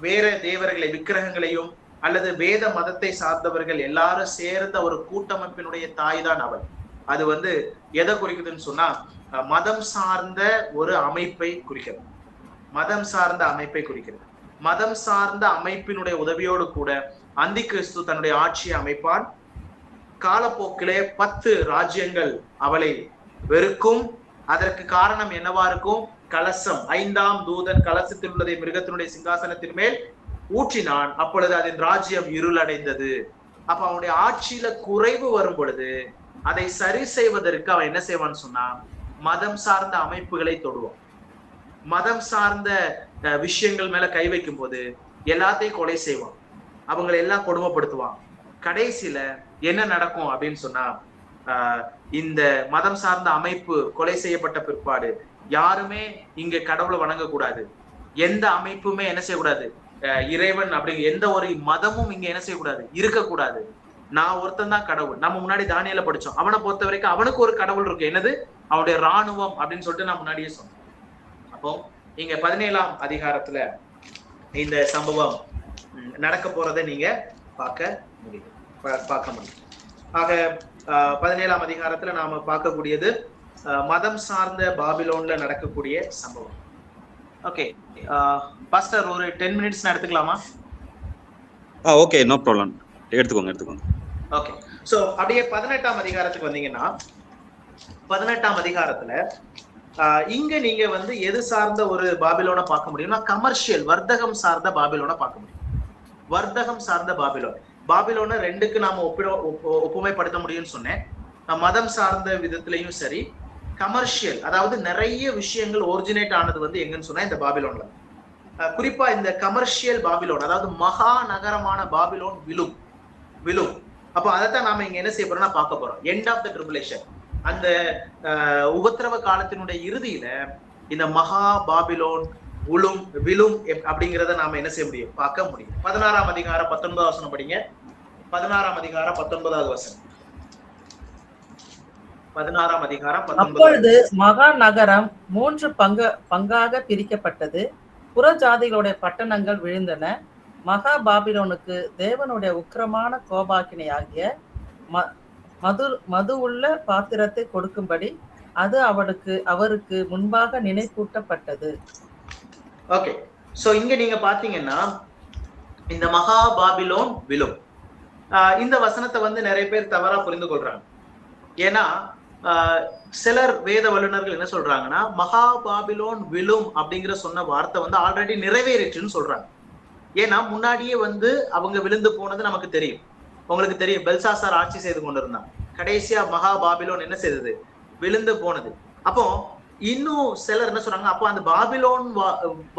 வேற தேவர்களை விக்கிரகங்களையும் அல்லது வேத மதத்தை சார்ந்தவர்கள் எல்லாரும் சேர்ந்த ஒரு கூட்டமைப்பினுடைய தாய் தான் அவள். அது வந்து எதை குறிக்குதுன்னு சொன்னா மதம் சார்ந்த ஒரு அமைப்பை குறிக்கிறது. மதம் சார்ந்த அமைப்பை குறிக்கிறது. மதம் சார்ந்த அமைப்பினுடைய உதவியோடு கூட அந்தி கிறிஸ்து தன்னுடைய ஆட்சியை அமைப்பான். காலப்போக்கிலே 10 ராஜ்யங்கள் அவளை வெறுக்கும். அதற்கு காரணம் என்னவா இருக்கும்? கலசம் 5ஆம் தூதன் கலசத்தில் உள்ளதை மிருகத்தினுடைய சிங்காசனத்தின் மேல் ஊற்றினான். அப்பொழுது அதன் ராஜ்யம் இருளடைந்தது. அப்ப அவனுடைய ஆட்சியில குறைவு வரும் பொழுது அதை சரி செய்வதற்கு அவன் என்ன செய்வான்னு சொன்னா மதம் சார்ந்த அமைப்புகளை தொடுவான். மதம் சார்ந்த விஷயங்கள் மேல கை வைக்கும் போது எல்லாத்தையும் கொலை செய்வான். அவங்களை எல்லாம் கொடுமைப்படுத்துவான். கடைசியில என்ன நடக்கும் அப்படின்னு சொன்னா இந்த மதம் சார்ந்த அமைப்பு கொலை செய்யப்பட்ட பிற்பாடு யாருமே இங்க கடவுளை வணங்கக்கூடாது. எந்த அமைப்புமே என்ன செய்யக்கூடாது, இறைவன் அப்படிங்கிற எந்த ஒரு மதமும் இங்க என்ன செய்யக்கூடாது, இருக்கக்கூடாது. நான் ஒருத்தன் தான் கடவுள். நம்ம முன்னாடி தானியேல படிச்சோம். அவனை பொறுத்த வரைக்கும் அவனுக்கு ஒரு கடவுள் இருக்கு. என்னது? அவனுடைய ராணுவம் அப்படின்னு சொல்லிட்டு நான் முன்னாடியே சொன்னேன். அப்போ இங்க 17ஆம் அதிகாரத்துல இந்த சம்பவம் நடக்க போறதை நீங்க பார்க்க முடியும். ஆக 17ஆம் அதிகாரத்துல நாம பார்க்கக்கூடியது மதம் சார்ந்த பாபிலோன்ல நடக்கக்கூடிய சம்பவம். ஓகே பாஸ்டர், ஒரு 10 minutes எடுத்துக்கலாமா? ஓகே, நோ ப்ராப்ளம், எடுத்துக்கோங்க. ஓகே, சோ அப்படியே 18ஆம் அதிகாரத்துக்கு வந்தீங்கன்னா 18ஆம் அதிகாரத்துல இங்க நீங்க வந்து எது சார்ந்த ஒரு பாபிலோனை பார்க்க முடியும்னா கமர்ஷியல் வர்த்தகம் சார்ந்த பாபிலோனை பார்க்க முடியும். வர்த்தகம் சார்ந்த பாபிலோனை 2க்கு நாம ஒப்புமைப்படுத்த முடியும்னு சொன்னேன். மதம் சார்ந்த விதத்திலையும் சரி, கமர்ஷியல் அதாவது நிறைய விஷயங்கள் ஒரிஜினேட் ஆனது வந்து எங்கன்னு சொன்னா இந்த பாபிலோன்ல. குறிப்பா இந்த கமர்ஷியல் பாபிலோன் அதாவது மகா நகரமான பாபிலோன் விழும். அப்போ அதைத்தான் நாம இங்க என்ன செய்ய போறோம்னா பார்க்க போறோம். எண்ட் ஆஃப் த ட்ரிபுலேஷன், அந்த உபத்திரவ காலத்தினுடைய இறுதியில இந்த மகா பாபிலோன் விழும் அப்படிங்கிறத நாம என்ன செய்ய முடியும், பார்க்க முடியும். 16ஆம் அதிகாரம் 19வது வசனம் படிங்க. 16ஆம் அதிகாரம் 19வது வசனம். 16ஆம் அதிகாரம் 19. அப்பொழுது மகா நகரம் 3 பங்காக பிரிக்கப்பட்டது. புற ஜாதிகளுடைய பட்டணங்கள் விழுந்தன. மகா பாபிலோனுக்கு தேவனுடைய உக்கிரமான கோபாக்கினையாகிய மது உள்ள பாத்திரத்தை கொடுக்கும்படி அது அவருக்கு முன்பாக நினைப்பூட்டப்பட்டது. ஓகே, சோ இங்க நீங்க பாத்தீங்கன்னா இந்த மகா பாபிலோன் விழும். இந்த வசனத்தை வந்து நிறைய பேர் தவறா புரிந்து கொள்றாங்க. ஏன்னா சிலர் வேத வல்லுநர்கள் என்ன சொல்றாங்கன்னா மகா பாபிலோன் விழும் அப்படிங்கிற சொன்ன வார்த்தை வந்து ஆல்ரெடி நிறைவேறிச்சுன்னு சொல்றாங்க. ஏன்னா முன்னாடியே வந்து அவங்க விழுந்து போனது நமக்கு தெரியும். உங்களுக்கு தெரியும், பெல்சாசார் ஆட்சி செய்து கொண்டிருந்தாங்க. கடைசியா மகா பாபிலோன் என்ன செய்தது, விழுந்து போனது. அப்போ இன்னும் சிலர் என்ன சொல்றாங்க, அப்போ அந்த பாபிலோன்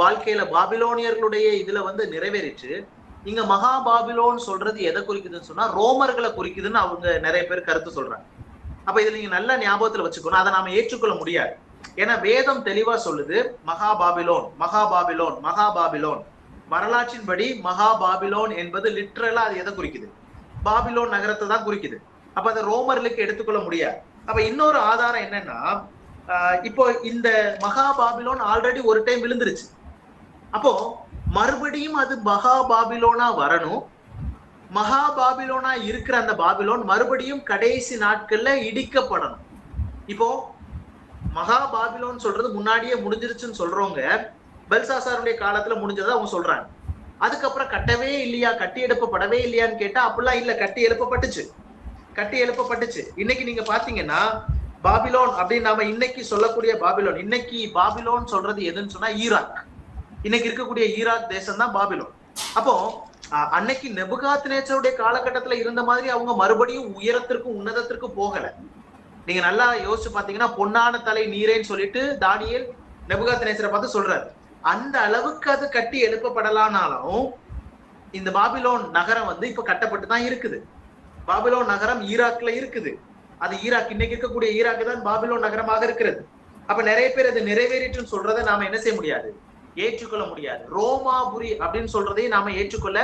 வாழ்க்கையில பாபிலோனியர்களுடைய இதுல வந்து நிறைவேறிச்சு. இங்க மகா பாபிலோன் சொல்றது எதை குறிக்குதுன்னு சொன்னா ரோமர்களை குறிக்குதுன்னு அவங்க நிறைய பேர் கருத்து சொல்றாங்க. அப்ப இதுல நீங்க நல்ல ஞாபகத்துல வச்சுக்கணும், அதை நாம ஏற்றுக்கொள்ள முடியாது. ஏன்னா வேதம் தெளிவா சொல்லுது மகா பாபிலோன். வரலாற்றின்படி மகா பாபிலோன் என்பது லிட்ரலா அது எதை குறிக்குது, பாபிலோன் நகரத்தை தான் குறிக்குது. அப்ப அதை ரோமர்களுக்கு எடுத்துக்கொள்ள முடியாது. அப்ப இன்னொரு ஆதாரம் என்னன்னா, இப்போ இந்த மகா பாபிலோன் ஆல்ரெடி ஒரு டைம் விழுந்துருச்சு. அப்போ மறுபடியும் அது மகா பாபிலோனா வரணும். மகா பாபிலோனா இருக்கிற அந்த பாபிலோன் மறுபடியும் கடைசி நாட்கள்ல இடிக்கப்படணும். இப்போ மகா பாபிலோன் சொல்றது முன்னாடியே முடிஞ்சிருச்சுன்னு சொல்றவங்க பெல்சாசாருடைய காலத்துல முடிஞ்சதை அவங்க சொல்றாங்க. அதுக்கப்புறம் கட்டவே இல்லையா, கட்டி எழுப்பப்படவே இல்லையான்னு கேட்டா அப்படிலாம் இல்ல, கட்டி எழுப்பப்பட்டுச்சு. இன்னைக்கு நீங்க பாத்தீங்கன்னா பாபிலோன் அப்படின்னு நாம இன்னைக்கு சொல்லக்கூடிய பாபிலோன், இன்னைக்கு பாபிலோன் சொல்றது எதுன்னு சொன்னா ஈராக். இன்னைக்கு இருக்கக்கூடிய ஈராக் தேசம் தான் பாபிலோன். அப்போ அன்னைக்கு நெபுகாத்நேச்சருடைய காலகட்டத்துல இருந்த மாதிரி அவங்க மறுபடியும் உயரத்திற்கும் உன்னதத்திற்கும் போகல. நீங்க நல்லா யோசிச்சு பாத்தீங்கன்னா, பொன்னான தலை நீரேன்னு சொல்லிட்டு தானியேல் நெபுகாத்நேச்சரை பார்த்து சொல்றாரு. அந்த அளவுக்கு அது கட்டி எழுப்பப்படலானாலும் இந்த பாபிலோன் நகரம் வந்து இப்ப கட்டப்பட்டு தான் இருக்குது. பாபிலோன் நகரம் ஈராக்ல இருக்குது. அது ஈராக், இன்னைக்கு இருக்கக்கூடிய ஈராக் தான் பாபிலோன் நகரமாக இருக்கிறது. அப்ப நிறைய பேர் அது நிறைவேறிட்டுன்னு சொல்றதை நாம என்ன செய்ய முடியாது, ஏற்றுக்கொள்ள முடியாது. ரோமாபுரி அப்படின்னு சொல்றதையும் நாம ஏற்றுக்கொள்ள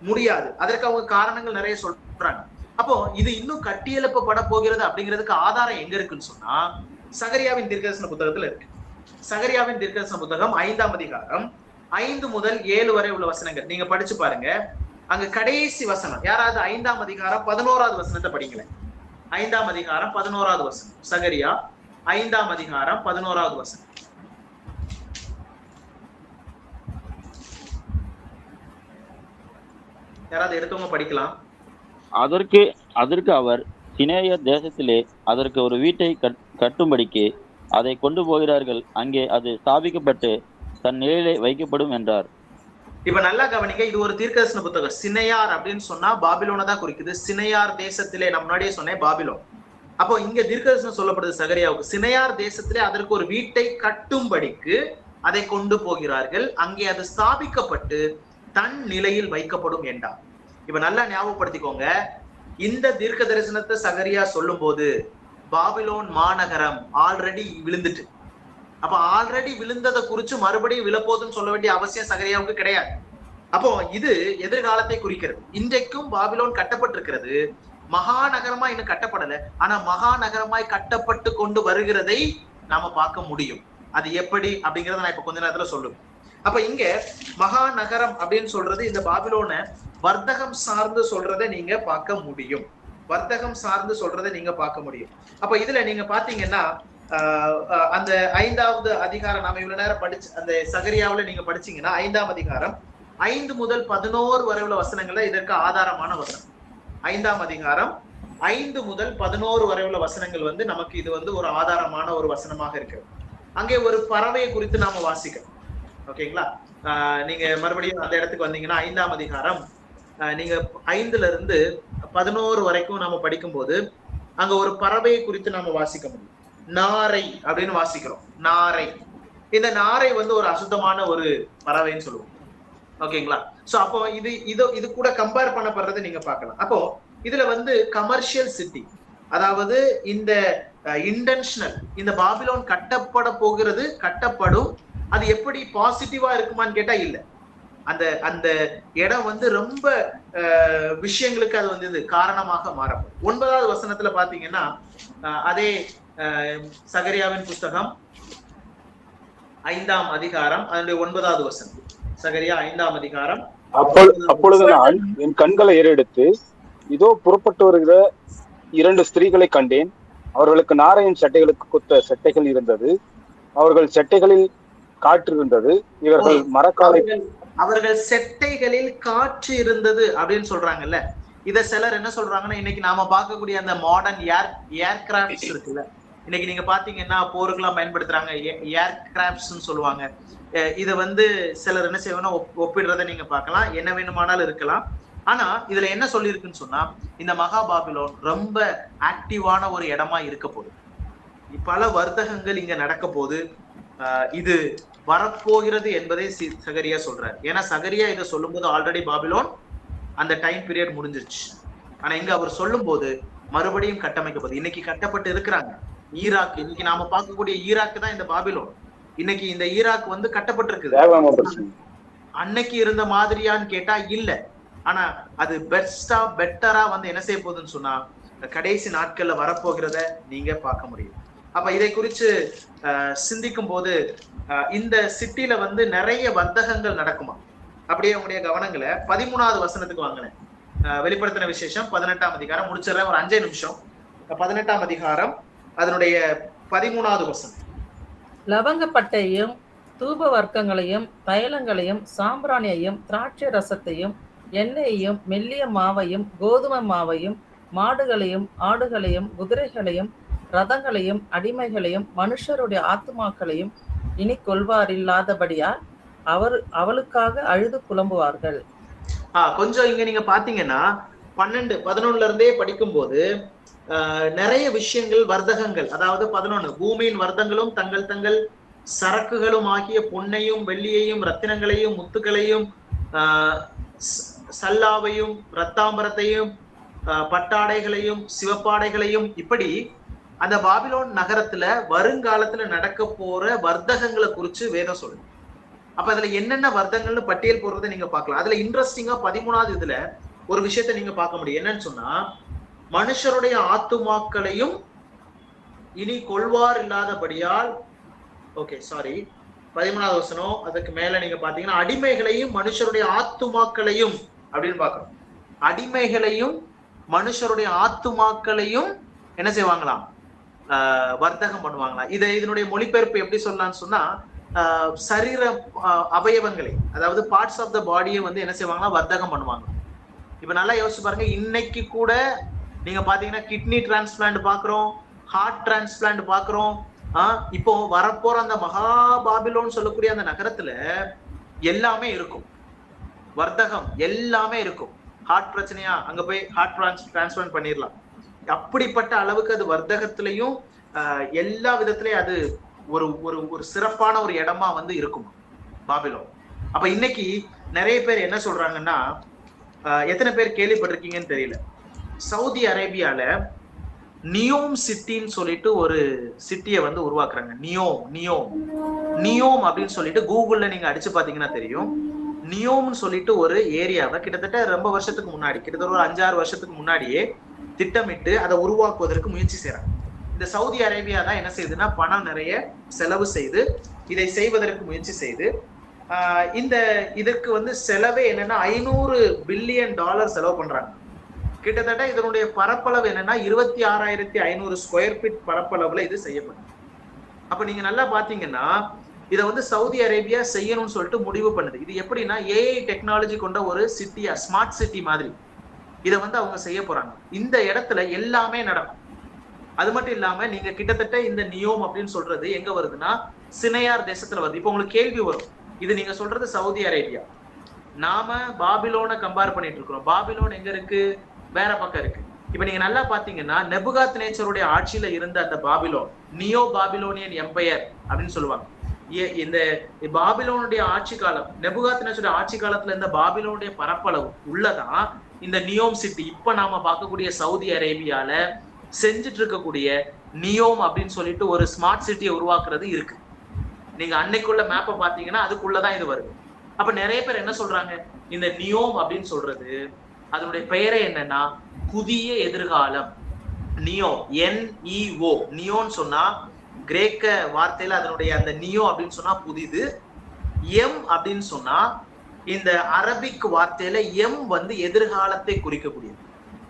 முடியாது. அதற்கு அவங்க காரணங்கள் நிறைய சொல்றாங்க. அப்போ இது இன்னும் கட்டியெழுப்பப்பட போகிறது அப்படிங்கிறதுக்கு ஆதாரம் எங்க இருக்குன்னு சொன்னா, சகரியாவின் தீர்க்கதரிசன புத்தகத்துல இருக்கு. சகரியாவின் தீர்க்கதரிசன புத்தகம் 5ஆம் அதிகாரம் 5 முதல் 7 வரை உள்ள வசனங்கள் நீங்க படிச்சு பாருங்க. அங்க கடைசி வசனம், யாராவது 5ஆம் அதிகாரம் 11வது வசனத்தை படிங்களேன். 5ஆம் அதிகாரம் 11வது வசனம், சகரியா 5ஆம் அதிகாரம் 11வது வசனம். யாராவது எடுத்தவங்க படிக்கலாம். அதற்கு அவர் சினேயர் தேசத்திலே அதற்கு ஒரு வீட்டை கட்டும்படிக்கு அதை கொண்டு போகிறார்கள், அங்கே அது ஸ்தாபிக்கப்பட்டு தன் நிலையிலே வைக்கப்படும் என்றார். இப்ப நல்லா கவனிக்க, இது ஒரு தீர்க்கதரிசன புத்தகம். சினையார் அப்படின்னு சொன்னா பாபிலோனை தான் குறிக்குது. சினையார் தேசத்திலே, நான் முன்னாடியே சொன்னேன் பாபிலோன். அப்போ இங்க தீர்க்கதரிசனம் சொல்லப்படுது சகரியாவுக்கு. சினையார் தேசத்திலே அதற்கு ஒரு வீட்டை கட்டும்படிக்கு அதை கொண்டு போகிறார்கள், அங்கே அது ஸ்தாபிக்கப்பட்டு தன் நிலையில் வைக்கப்படும் என்றார். இப்ப நல்லா ஞாபகப்படுத்திக்கோங்க, இந்த தீர்க்க தரிசனத்தை சகரியா சொல்லும் போது பாபிலோன் மாநகரம் ஆல்ரெடி விழுந்துட்டு, அப்ப ஆல்ரெடி விழுந்ததை குறிச்சு மறுபடியும் விழப்போதுன்னு சொல்ல வேண்டிய அவசியம் சகரியாவுக்கு கிடையாது. அப்போ இது எதிர்காலத்தை குறிக்கிறது. இன்றைக்கும் பாபிலோன் கட்டப்பட்டிருக்கிறது, மகாநகரமா இன்னும் கட்டப்படல. ஆனா மகாநகரமாய் கட்டப்பட்டு கொண்டு வருகிறதை நாம பார்க்க முடியும். அது எப்படி அப்படிங்கறத நான் இப்ப கொஞ்ச நேரத்துல சொல்லுவேன். அப்ப இங்க மகாநகரம் அப்படின்னு சொல்றது இந்த பாபிலோனை வர்த்தகம் சார்ந்து சொல்றதை நீங்க பார்க்க முடியும். வர்த்தகம் சார்ந்து சொல்றதை நீங்க பார்க்க முடியும். அப்ப இதுல நீங்க பாத்தீங்கன்னா அந்த 5வது அதிகாரம் நாம இவ்வளவு நேரம் படிச்சு அந்த சகரியாவுல நீங்க படிச்சீங்கன்னா 5ஆம் அதிகாரம் 5 முதல் 11 வரை உள்ள வசனங்கள்ல இதற்கு ஆதாரமான வசனம். 5ஆம் அதிகாரம் 5 முதல் 11 வரை உள்ள வசனங்கள் வந்து நமக்கு இது வந்து ஒரு ஆதாரமான ஒரு வசனமாக இருக்கிறது. அங்கே ஒரு பறவையை குறித்து நாம வாசிக்கிறோம். ஓகேங்களா? நீங்க மறுபடியும் அந்த இடத்துக்கு வந்தீங்கன்னா 5ஆம் அதிகாரம் நீங்க 5ல இருந்து 11 வரைக்கும் நாம படிக்கும் போது அங்க ஒரு பறவையை குறித்து நாம வாசிக்க முடியும். நாரை அப்படின்னு வாசிக்கிறோம். நாரை, இந்த நாரை வந்து ஒரு அசுத்தமான ஒரு பறவைன்னு சொல்லுவோம். ஓகேங்களா? சோ அப்போ இது கூட கம்பேர் பண்ணப்படுறதை நீங்க பார்க்கலாம். அப்போ இதுல வந்து கமர்ஷியல் சிட்டி, அதாவது இந்த இன்டென்ஷனல், இந்த பாபிலோன் கட்டப்பட போகிறது, கட்டப்படும். அது எப்படி பாசிட்டிவா இருக்குமான்னு கேட்டா இல்ல. அந்த இடம் வந்து ரொம்ப விஷயங்களுக்கு அது வந்து காரணமாக மாறப்படும். 9வது வசனத்துல பாத்தீங்கன்னா அதே சகரியாவின் புஸ்தகம் 5ஆம் அதிகாரம் அதனுடைய 9வது வசனம். சகரியா 5ஆம் அதிகாரம். அப்பொழுது நான் என் கண்களை ஏறெடுத்து இதோ புறப்பட்டு வருகிற 2 ஸ்திரீகளை கண்டேன். அவர்களுக்கு நாரையின் சட்டைகளுக்கு குத்த சட்டைகள் இருந்தது, அவர்கள் சட்டைகளில் காற்று இருந்தது. இவர்கள் மரக்காலை, அவர்கள் செட்டைகளில் காற்று இருந்தது அப்படின்னு சொல்றாங்கல்ல. இத சிலர் என்ன சொல்றாங்கன்னா, இன்னைக்கு நாம பார்க்கக்கூடிய அந்த மாடர்ன் ஏர்கிராப்ட்ஸ் இருக்குல்ல, இன்னைக்கு நீங்க பாத்தீங்கன்னா போருக்கெல்லாம் பயன்படுத்துறாங்க, ஏர்கிராப்ட்ஸ்ன்னு சொல்லுவாங்க. இதை வந்து சிலர் என்ன செய்வாங்கன்னா ஒப்பிடுறதை நீங்க பார்க்கலாம், என்ன வேணுமானாலும் இருக்கலாம். ஆனா இதுல என்ன சொல்லியிருக்குன்னு சொன்னா, இந்த மகாபாபிலோன் ரொம்ப ஆக்டிவான ஒரு இடமா இருக்க போகுது. பல வர்த்தகங்கள் இங்க நடக்க போகுது. இது வரப்போகிறது என்பதை சகரியா சொல்றாரு. ஏன்னா சகரியா இதை சொல்லும் போது ஆல்ரெடி பாபிலோன் அந்த டைம் பீரியட் முடிஞ்சிருச்சு. ஆனா இங்க அவர் சொல்லும் போது மறுபடியும் கட்டமைக்கப்படுது. இன்னைக்கு கட்டப்பட்டு இருக்கிறாங்க. ஈராக், இன்னைக்கு நாம பார்க்கக்கூடிய ஈராக் தான் இந்த பாபிலோன். இன்னைக்கு இந்த ஈராக் வந்து கட்டப்பட்டிருக்குது. அன்னைக்கு இருந்த மாதிரியான்னு கேட்டா இல்ல. ஆனா அது பெட்டரா வந்து என்ன செய்ய போகுதுன்னு சொன்னா கடைசி நாட்கள்ல வரப்போகிறத நீங்க பார்க்க முடியும். அப்ப இதை குறித்து சிந்திக்கும் போது இந்த சிட்டில வந்து நிறைய வர்த்தகங்கள் நடக்குமா? அப்படியே உங்களுடைய கவனங்களை 13வது வசனத்துக்கு வாங்கினேன். வெளிப்படுத்தின விசேஷம் 18ஆம் அதிகாரம் முடிச்சிடறேன், ஒரு 5 நிமிஷம். 18ஆம் அதிகாரம் அதனுடைய 13வது வசனம். லவங்கப்பட்டையும் தூப வர்க்கங்களையும் தைலங்களையும் சாம்பிராணியையும் திராட்சை ரசத்தையும் எண்ணெயையும் மெல்லிய மாவையும் கோதுமை மாவையும் மாடுகளையும் ஆடுகளையும் குதிரைகளையும் ரதங்களையும் அடிமைகளையும் மனுஷருடைய ஆத்துமாக்களையும் இனி கொள்வாரில்லாதபடியால் அவளுக்காக அழுது புலம்புவார்கள். கொஞ்சம் இங்க நீங்க பாத்தீங்கன்னா 12, 11 இருந்தே படிக்கும்போது நிறைய விஷயங்கள் வர்த்தகங்கள், அதாவது 11 பூமியின் வர்த்தங்களும் தங்கள் தங்கள் சரக்குகளும் ஆகிய பொன்னையும் வெள்ளியையும் ரத்தினங்களையும் முத்துக்களையும் சல்லாவையும் ரத்தாம்பரத்தையும் பட்டாடைகளையும் சிவப்பாடைகளையும் இப்படி அந்த பாபிலோன் நகரத்துல வருங்காலத்துல நடக்க போற வர்த்தகங்களை குறிச்சு வேதம் சொல்லுது. அப்ப அதுல என்னென்ன வர்த்தகங்கள்னு பட்டியல் போடுறதை நீங்க பார்க்கலாம். அதுல இன்ட்ரெஸ்டிங்கா 13வது இதுல ஒரு விஷயத்த நீங்க பார்க்க முடியும். என்னன்னு சொன்னா, மனுஷருடைய ஆத்துமாக்களையும் இனி கொள்வார் இல்லாதபடியால் 13வது வசனம் அதுக்கு மேல நீங்க பாத்தீங்கன்னா, அடிமைகளையும் மனுஷருடைய ஆத்துமாக்களையும் அப்படின்னு பாக்குறோம். அடிமைகளையும் மனுஷருடைய ஆத்துமாக்களையும் என்ன செய்வாங்களாம்? வர்த்தகம் பண்ணுவாங்களாம். இதனுடைய மொழிபெயர்ப்பு எப்படி சொல்லலாம்னு சொன்னா, சரீர அவயவங்களை, அதாவது பார்ட்ஸ் ஆஃப் த பாடியை வந்து என்ன செய்வாங்கன்னா வர்த்தகம் பண்ணுவாங்க. இப்ப நல்லா யோசிச்சு பாருங்க, இன்னைக்கு கூட நீங்க பாத்தீங்கன்னா கிட்னி டிரான்ஸ்பிளான்ட் பாக்குறோம், ஹார்ட் டிரான்ஸ்பிளான்ட் பாக்குறோம். இப்போ வரப்போற அந்த மகாபாபிலோன் சொல்லக்கூடிய அந்த நகரத்துல எல்லாமே இருக்கும், வர்த்தகம் எல்லாமே இருக்கும். ஹார்ட் பிரச்சனையா, அங்க போய் ஹார்ட் டிரான்ஸ்பிளான்ட் பண்ணிடலாம். அப்படிப்பட்ட அளவுக்கு அது வர்த்தகத்திலையும் எல்லா விதத்திலையும் அது ஒரு ஒரு ஒரு சிறப்பான ஒரு இடமா வந்து இருக்கும் பாபிலோன். அப்ப இன்னைக்கு நிறைய பேர் என்ன சொல்றாங்கன்னா, எத்தனை பேர் கேள்விப்பட்டிருக்கீங்கன்னு தெரியல, சவுதி அரேபியால நியோம் சிட்டின்னு சொல்லிட்டு ஒரு சிட்டியை வந்து உருவாக்குறாங்க. நியோம் அப்படின்னு சொல்லிட்டு கூகுள்ல நீங்க அடிச்சு பாத்தீங்கன்னா தெரியும். நியோம்னு சொல்லிட்டு ஒரு ஏரியாவை கிட்டத்தட்ட ரொம்ப வருஷத்துக்கு முன்னாடி, கிட்டத்தட்ட ஒரு 5-6 வருஷத்துக்கு முன்னாடியே திட்டமிட்டு அதை உருவாக்குவதற்கு முயற்சி செய்யறாங்க. இந்த சவுதி அரேபியா தான் என்ன செய்யுதுன்னா, பணம் நிறைய செலவு செய்து இதை செய்வதற்கு முயற்சி செய்து இதற்கு வந்து செலவே என்னன்னா $500 பில்லியன் செலவு பண்றாங்க. கிட்டத்தட்ட இதனுடைய பரப்பளவு என்னன்னா 26,500 ஸ்கொயர் ஃபீட் பரப்பளவுல இது செய்யப்படும். அப்ப நீங்க நல்லா பாத்தீங்கன்னா, இதை வந்து சவுதி அரேபியா செய்யணும்னு சொல்லிட்டு முடிவு பண்ணுது. இது எப்படின்னா, ஏஐ டெக்னாலஜி கொண்ட ஒரு சிட்டியா, ஸ்மார்ட் சிட்டி மாதிரி இதை வந்து அவங்க செய்ய போறாங்க. இந்த இடத்துல எல்லாமே நடக்கும். அது மட்டும் இல்லாம நீங்க கிட்டத்தட்ட இந்த நியோம் அப்படின்னு சொல்றது எங்க வருதுன்னா, சினையார் தேசத்துல வருது. இப்போ உங்களுக்கு கேள்வி வரும், இது நீங்க சொல்றது சவுதி அரேபியா, நாம பாபிலோனை கம்பேர் பண்ணிட்டு இருக்கிறோம். பாபிலோன் எங்க இருக்கு? வேற பக்கம் இருக்கு. இப்ப நீங்க நல்லா பாத்தீங்கன்னா, நெபுகாத் நேச்சருடைய ஆட்சியில இருந்த அந்த பாபிலோன், நியோ பாபிலோனியன் எம்பையர் அப்படின்னு சொல்லுவாங்க. இந்த பாபிலோனுடைய ஆட்சி காலம், நெபுகாத் நேச்சருடைய ஆட்சி காலத்துல இருந்த பாபிலோனுடைய பரப்பளவு உள்ளதான் இந்த நியோம் சிட்டி. இப்ப நாம பார்க்கக்கூடிய சவுதி அரேபியால செஞ்சுட்டு இருக்கக்கூடிய நியோம் அப்படின்னு சொல்லிட்டு ஒரு ஸ்மார்ட் சிட்டியை உருவாக்குறது இருக்கு. நீங்க அன்னைக்குள்ள மேப்பை பாத்தீங்கன்னா அதுக்குள்ளதான் இது வருது. அப்ப நிறைய பேர் என்ன சொல்றாங்க, இந்த நியோம் அப்படின்னு சொல்றது அதனுடைய பெயரே என்னன்னா புதிய எதிர்காலம். நியோ, NEO, நியோன்னு சொன்னா கிரேக்க வார்த்தையில அதனுடைய அந்த நியோ அப்படின்னு சொன்னா புதிது, எம் அப்படின்னு சொன்னா இந்த அரபிக் வார்த்தையில எம் வந்து எதிர்காலத்தை குறிக்கக்கூடியது.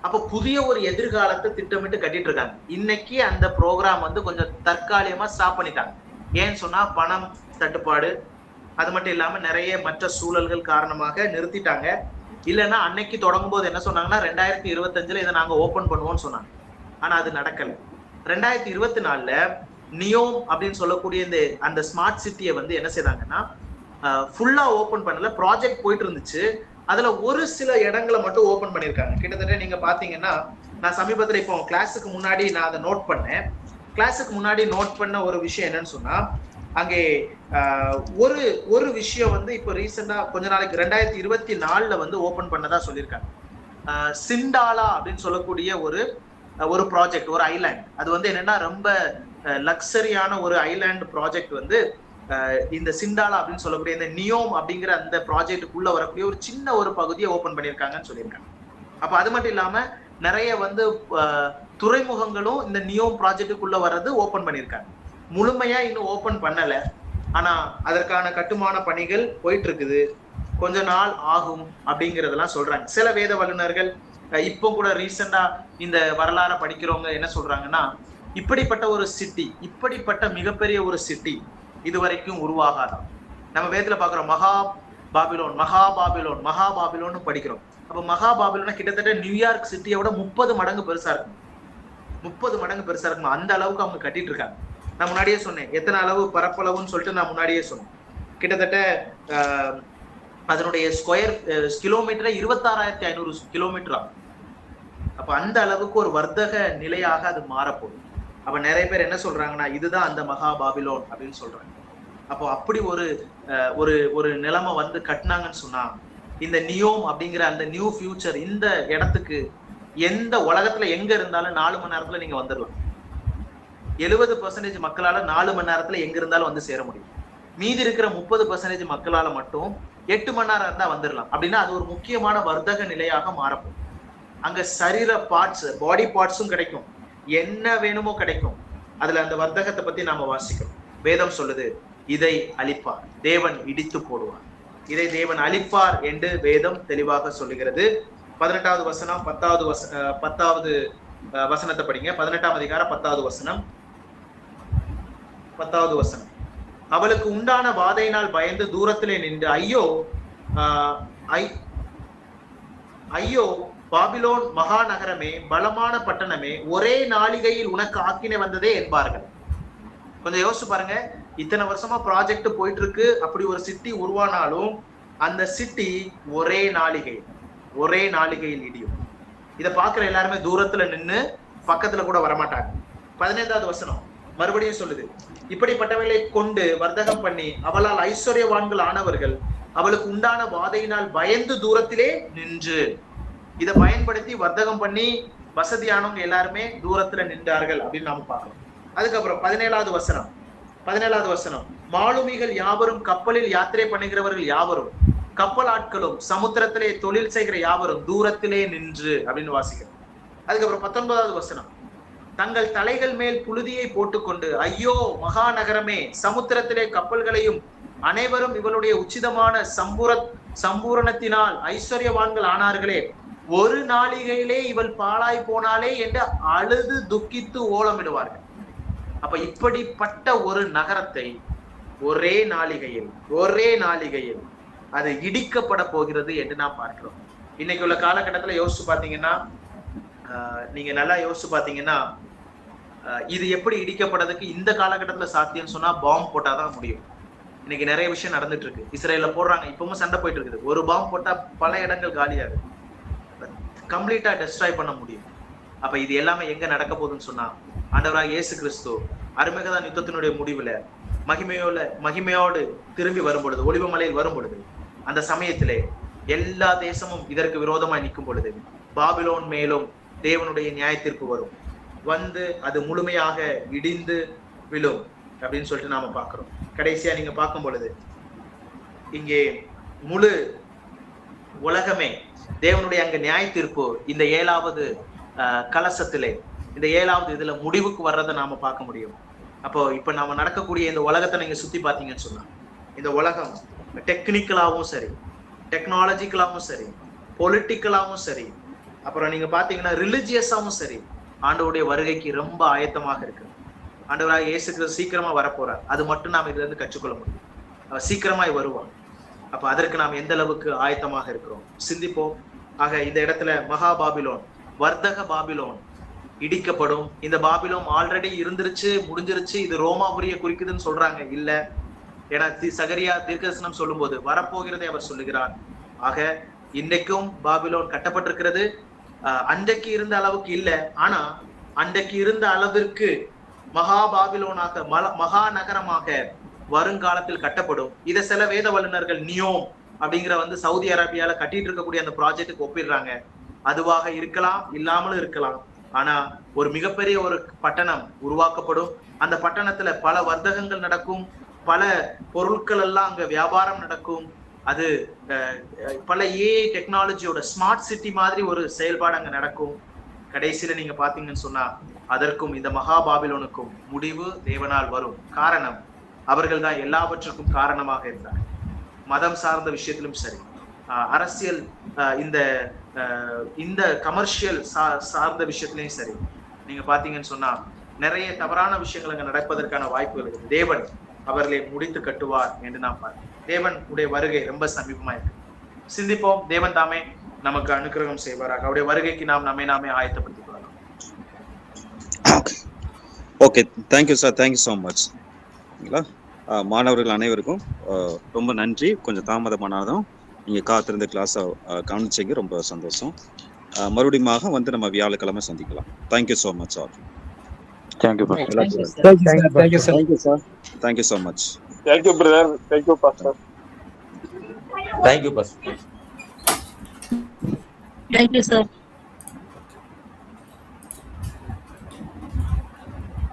அப்ப புதிய ஒரு எதிர்காலத்தை திட்டமிட்டு கட்டிட்டு இருக்காங்க. இன்னைக்கு அந்த ப்ரோக்ராம் வந்து கொஞ்சம் தற்காலிகமா ஸ்டாப் பண்ணிட்டாங்க. ஏன்னு சொன்னா பணம் தட்டுப்பாடு, அது மட்டும் இல்லாம நிறைய மற்ற சூழல்கள் காரணமாக நிறுத்திட்டாங்க. இல்லைன்னா அன்னைக்கு தொடங்கும் போது என்ன சொன்னாங்கன்னா 2025 இதை நாங்க ஓபன் பண்ணுவோம்னு சொன்னாங்க. ஆனா அது நடக்கல. 2024 நியோம் அப்படின்னு சொல்லக்கூடிய இந்த அந்த ஸ்மார்ட் சிட்டியை வந்து என்ன செய்றாங்கன்னா ஃபுல்லா ஓபன் பண்ணல, ப்ராஜெக்ட் போயிட்டு இருந்துச்சு. அதுல ஒரு சில இடங்களை மட்டும் ஓபன் பண்ணிருக்காங்க. கிட்டத்தட்ட நீங்க பாத்தீங்கன்னா, நான் சமீபத்துல இப்போ கிளாஸுக்கு முன்னாடி நான் அதை நோட் பண்ணேன். கிளாஸுக்கு முன்னாடி நோட் பண்ண ஒரு விஷயம் என்னன்னு சொன்னா, அங்கே ஒரு விஷயம் வந்து இப்போ ரீசெண்டா கொஞ்ச நாளைக்கு 2024 வந்து ஓபன் பண்ணதா சொல்லியிருக்காங்க. சிண்டாலா அப்படின்னு சொல்லக்கூடிய ஒரு ப்ராஜெக்ட், ஒரு ஐலாண்ட். அது வந்து என்னன்னா ரொம்ப லக்ஸரியான ஒரு ஐலாண்ட் ப்ராஜெக்ட் வந்து இந்த சிண்டாலா அப்படின்னு சொல்லக்கூடிய இந்த நியோம் அப்படிங்கிற அந்த ப்ராஜெக்டுக்குள்ள வரக்கூடிய ஒரு சின்ன ஒரு பகுதியை ஓபன் பண்ணியிருக்காங்கன்னு சொல்லியிருக்காங்க. அப்ப அது மட்டும் இல்லாம நிறைய வந்து துறைமுகங்களும் இந்த நியோம் ப்ராஜெக்டுக்குள்ள வர்றது ஓபன் பண்ணியிருக்காங்க. முழுமையா இன்னும் ஓபன் பண்ணல, ஆனா அதற்கான கட்டுமான பணிகள் போயிட்டு இருக்குது, கொஞ்ச நாள் ஆகும் அப்படிங்கறதெல்லாம் சொல்றாங்க சில வேத வல்லுநர்கள். இப்போ கூட ரீசெண்டா இந்த வரலாறை படிக்கிறவங்க என்ன சொல்றாங்கன்னா, இப்படிப்பட்ட ஒரு சிட்டி, இப்படிப்பட்ட மிகப்பெரிய ஒரு சிட்டி இதுவரைக்கும் உருவாகாதான். நம்ம வேதத்துல பாக்குறோம் மகாபாபிலோன் படிக்கிறோம். அப்ப மகாபாபிலோனா கிட்டத்தட்ட நியூயார்க் சிட்டியோட 30 மடங்கு பெருசா இருக்கும். 30 மடங்கு பெருசா இருக்கும். அந்த அளவுக்கு அவங்க கட்டிட்டு இருக்காங்க. நான் முன்னாடியே சொன்னேன் எத்தனை அளவு பரப்பளவுன்னு சொல்லிட்டு நான் முன்னாடியே சொன்னேன். கிட்டத்தட்ட அதனுடைய ஸ்கொயர் கிலோமீட்டரை 26,500 கிலோமீட்டர் ஆகும். அப்ப அந்த அளவுக்கு ஒரு வர்த்தக நிலையாக அது மாறப்போகுது. அப்ப நிறைய பேர் என்ன சொல்றாங்கன்னா, இதுதான் அந்த மகா பாபிலோன் அப்படின்னு சொல்றாங்க. அப்போ அப்படி ஒரு நிலைமை வந்து கட்டினாங்கன்னு சொன்னா, இந்த நியோம் அப்படிங்கிற அந்த நியூ ஃபியூச்சர் இந்த இடத்துக்கு எந்த உலகத்துல எங்க இருந்தாலும் 4 மணி நேரத்துல நீங்க வந்துடலாம். 70% மக்களால 4 மணி நேரத்துல எங்க இருந்தாலும் வந்து சேர முடியும். மீதி இருக்கிற 30% மக்களால மட்டும் 8 மணி நேரம் இருந்தா வந்துடலாம். அப்படின்னா அது ஒரு முக்கியமான வர்த்தக நிலையாக மாறப்போம். அங்க சரீர பார்ட்ஸ், பாடி பார்ட்ஸும் கிடைக்கும், என்ன வேணுமோ கிடைக்கும். அதுல அந்த வர்த்தகத்தை பத்தி நாம வாசிக்கிறோம். வேதம் சொல்லுது, இதை அழிப்பார், தேவன் இடித்து போடுவார், இதை தேவன் அழிப்பார் என்று வேதம் தெளிவாக சொல்லுகிறது. 18வது வசனம் 10வது வசனத்தை படிங்க. 18ஆம் அதிகாரம் 10வது வசனம். 10வது வசனம். அவளுக்கு உண்டான வாதையினால் பயந்து தூரத்திலே நின்று, ஐயோ பாபிலோன் மகாநகரமே, பலமான பட்டணமே, ஒரே நாளிகையில் உனக்கு ஆக்கினை வந்ததே என்பார்கள். கொஞ்சம் யோசிச்சு பாருங்க, இத்தனை வருஷமா ப்ராஜெக்ட் போயிட்டு இருக்கு. அப்படி ஒரு சிட்டி உருவானாலும் அந்த சிட்டி ஒரே நாளிகையில் இடியும். இதை பாக்குற எல்லாருமே தூரத்துல நின்று பக்கத்துல கூட வரமாட்டாங்க. 15வது வசனம் மறுபடியும் சொல்லுது, இப்படிப்பட்டவர்களை கொண்டு வர்த்தகம் பண்ணி அவளால் ஐஸ்வர்யவான்கள் ஆனவர்கள் அவளுக்கு உண்டான வாதையினால் பயந்து தூரத்திலே நின்று, இதை பயன்படுத்தி வர்த்தகம் பண்ணி வசதியானவங்க எல்லாருமே தூரத்துல நின்றார்கள் அப்படின்னு நாம பார்க்கிறோம். அதுக்கப்புறம் 17வது வசனம், மாலுமிகள் யாவரும், கப்பலில் யாத்திரை பண்ணுகிறவர்கள் யாவரும், கப்பல் ஆட்களும், சமுத்திரத்திலே தொழில் செய்கிற யாவரும் தூரத்திலே நின்று அப்படின்னு வாசிக்கிறோம். அதுக்கப்புறம் 19வது வசனம், தங்கள் தலைகள் மேல் புழுதியை போட்டுக்கொண்டு, ஐயோ மகாநகரமே, சமுத்திரத்திலே கப்பல்களையும் அனைவரும் இவளுடைய உச்சிதமான சம்பூரணத்தினால் ஐஸ்வர்யவான்கள் ஆனார்களே, ஒரு நாளிகையிலே இவள் பாழாய் போனாலே என்று அழுது துக்கித்து ஓலமிடுவார்கள். அப்ப இப்படிப்பட்ட ஒரு நகரத்தை ஒரே நாளிகையில் அது இடிக்கப்பட போகிறது என்று நாம் பார்க்கிறோம். இன்னைக்கு உள்ள காலகட்டத்துல யோசிச்சு பாத்தீங்கன்னா, நீங்க நல்லா யோசிச்சு பாத்தீங்கன்னா, இது எப்படி இடிக்கப்படுறதுக்கு இந்த காலகட்டத்துல சாத்தியம் சொன்னா பாம்பு போட்டாதான் முடியும். இன்னைக்கு நிறைய விஷயம் நடந்துட்டு இருக்கு. இஸ்ரேல்ல போடுறாங்க, இப்பவும் சண்டை போயிட்டு இருக்குது. ஒரு பாம்பு போட்டா பல இடங்கள் காலியாகுது, கம்ப்ளீட்டா டெஸ்ட்ராய் பண்ண முடியும். அப்ப இது எல்லாமே எங்க நடக்க போகுதுன்னு சொன்னா, ஆண்டவராக இயேசு கிறிஸ்து அருமகதான் யுத்தத்தினுடைய முடிவுல மகிமையோடு திரும்பி வரும் பொழுது, ஒலிவ மலையில் வரும் பொழுது, அந்த சமயத்திலே எல்லா தேசமும் இதற்கு விரோதமாய் நிற்கும் பொழுது பாபிலோன் மேலும் தேவனுடைய நியாய தீர்ப்பு வரும், வந்து அது முழுமையாக இடிந்து விழும் அப்படின்னு சொல்லிட்டு நாம பார்க்கிறோம். கடைசியா நீங்க பார்க்கும் பொழுது இங்கே முழு உலகமே தேவனுடைய அங்க நியாய தீர்ப்பு இந்த 7வது கலசத்திலே, இந்த 7வது இதுல முடிவுக்கு வர்றதை நாம பார்க்க முடியும். அப்போ இப்ப நாம நடக்கக்கூடிய இந்த உலகத்தை நீங்க சுத்தி பார்த்தீங்கன்னு சொன்னா, இந்த உலகம் டெக்னிக்கலாவும் சரி, டெக்னாலஜிக்கலாவும் சரி, பொலிட்டிக்கலாவும் சரி, அப்புறம் நீங்க பாத்தீங்கன்னா ரிலிஜியஸாவும் சரி, ஆண்டவருடைய வருகைக்கு ரொம்ப ஆயத்தமாக இருக்கு. ஆண்டவராக இயேசு கிறிஸ்து சீக்கிரமா வரப்போறார். அது மட்டும் நாம் இதுல இருந்து கற்றுக்கொள்ள முடியும். அவர் சீக்கிரமாய் வருவார். அப்ப அதற்கு நாம் எந்த அளவுக்கு ஆயத்தமாக இருக்கிறோம் சிந்திப்போம். ஆக இந்த இடத்துல மகா பாபிலோன், வர்த்தக பாபிலோன் இடிக்கப்படும். இந்த பாபிலோன் ஆல்ரெடி இருந்துருச்சு, முடிஞ்சிருச்சு. இது ரோமாபுரியை குறிக்குதுன்னு சொல்றாங்க. இல்ல, ஏன்னா சகரியா தீர்க்கதரிசனம் சொல்லும் போது வரப்போகிறதை அவர் சொல்லுகிறார். ஆக இன்றைக்கும் பாபிலோன் கட்டப்பட்டிருக்கிறது. அன்றைக்கு இருந்த அளவுக்கு இல்ல, ஆனா அன்றைக்கு இருந்த அளவிற்கு மகா பாபிலோனாக, மகா நகரமாக வருங்காலத்தில் கட்டப்படும். இதை சில வேத வல்லுநர்கள் நியோம் அப்படிங்கிற சவுதி அரேபியால கட்டிட்டு இருக்கக்கூடிய அந்த ப்ராஜெக்டுக்கு ஒப்பிடுறாங்க. அதுவாக இருக்கலாம், இல்லாமலும் இருக்கலாம். ஆனா ஒரு மிகப்பெரிய ஒரு பட்டணம் உருவாக்கப்படும். அந்த பட்டணத்துல பல வர்த்தகங்கள் நடக்கும், பல பொருட்கள் எல்லாம் அங்க வியாபாரம் நடக்கும். அது பல ஏஐ டெக்னாலஜியோட ஸ்மார்ட் சிட்டி மாதிரி ஒரு செயல்பாடு அங்க நடக்கும். கடைசியில நீங்க பாத்தீங்கன்னு சொன்னா அதற்கும் இந்த மகா பாபிலோனுக்கும் முடிவு தேவனால் வரும். காரணம், அவர்கள் தான் எல்லாவற்றுக்கும் காரணமாக இருந்தார். மதம் சார்ந்த விஷயத்திலும் சரி, அரசியல், இந்த கமர்ஷியல் சார்ந்த விஷயத்திலையும் சரி, நீங்க பாத்தீங்கன்னு சொன்னா நிறைய தவறான விஷயங்கள் அங்க நடப்பதற்கான வாய்ப்புகள் இருக்கு. தேவன் அவர்களை முடித்து கட்டுவார் என்று நாம் பார்க்கிறோம். தேவன் உடைய வருகை ரொம்ப சமீபமா இருக்கு. சிந்திப்போம். தேவன் தாமே நமக்கு அனுக்கிரகம் செய்வாராக. அவருடைய வருகைக்கு நாம் நாமே ஆயத்தப்படுத்திக் கொள்ளலாம். Okay, thank you sir, thank you so much. மாணவர்கள் அனைவருக்கும் ரொம்ப நன்றி. கொஞ்சம் தாமதமானாலும் நீங்க காத்திருந்த கிளாஸை கவனிச்சீங்க, ரொம்ப சந்தோஷம். மறுபடியும் வந்து நம்ம வியாழக்கிழமை சந்திக்கலாம். Thank you so much all. Thank you Thank you, sir. Thank you sir. Thank you so much. Thank you brother, thank you pastor. Thank you boss. Thank you sir.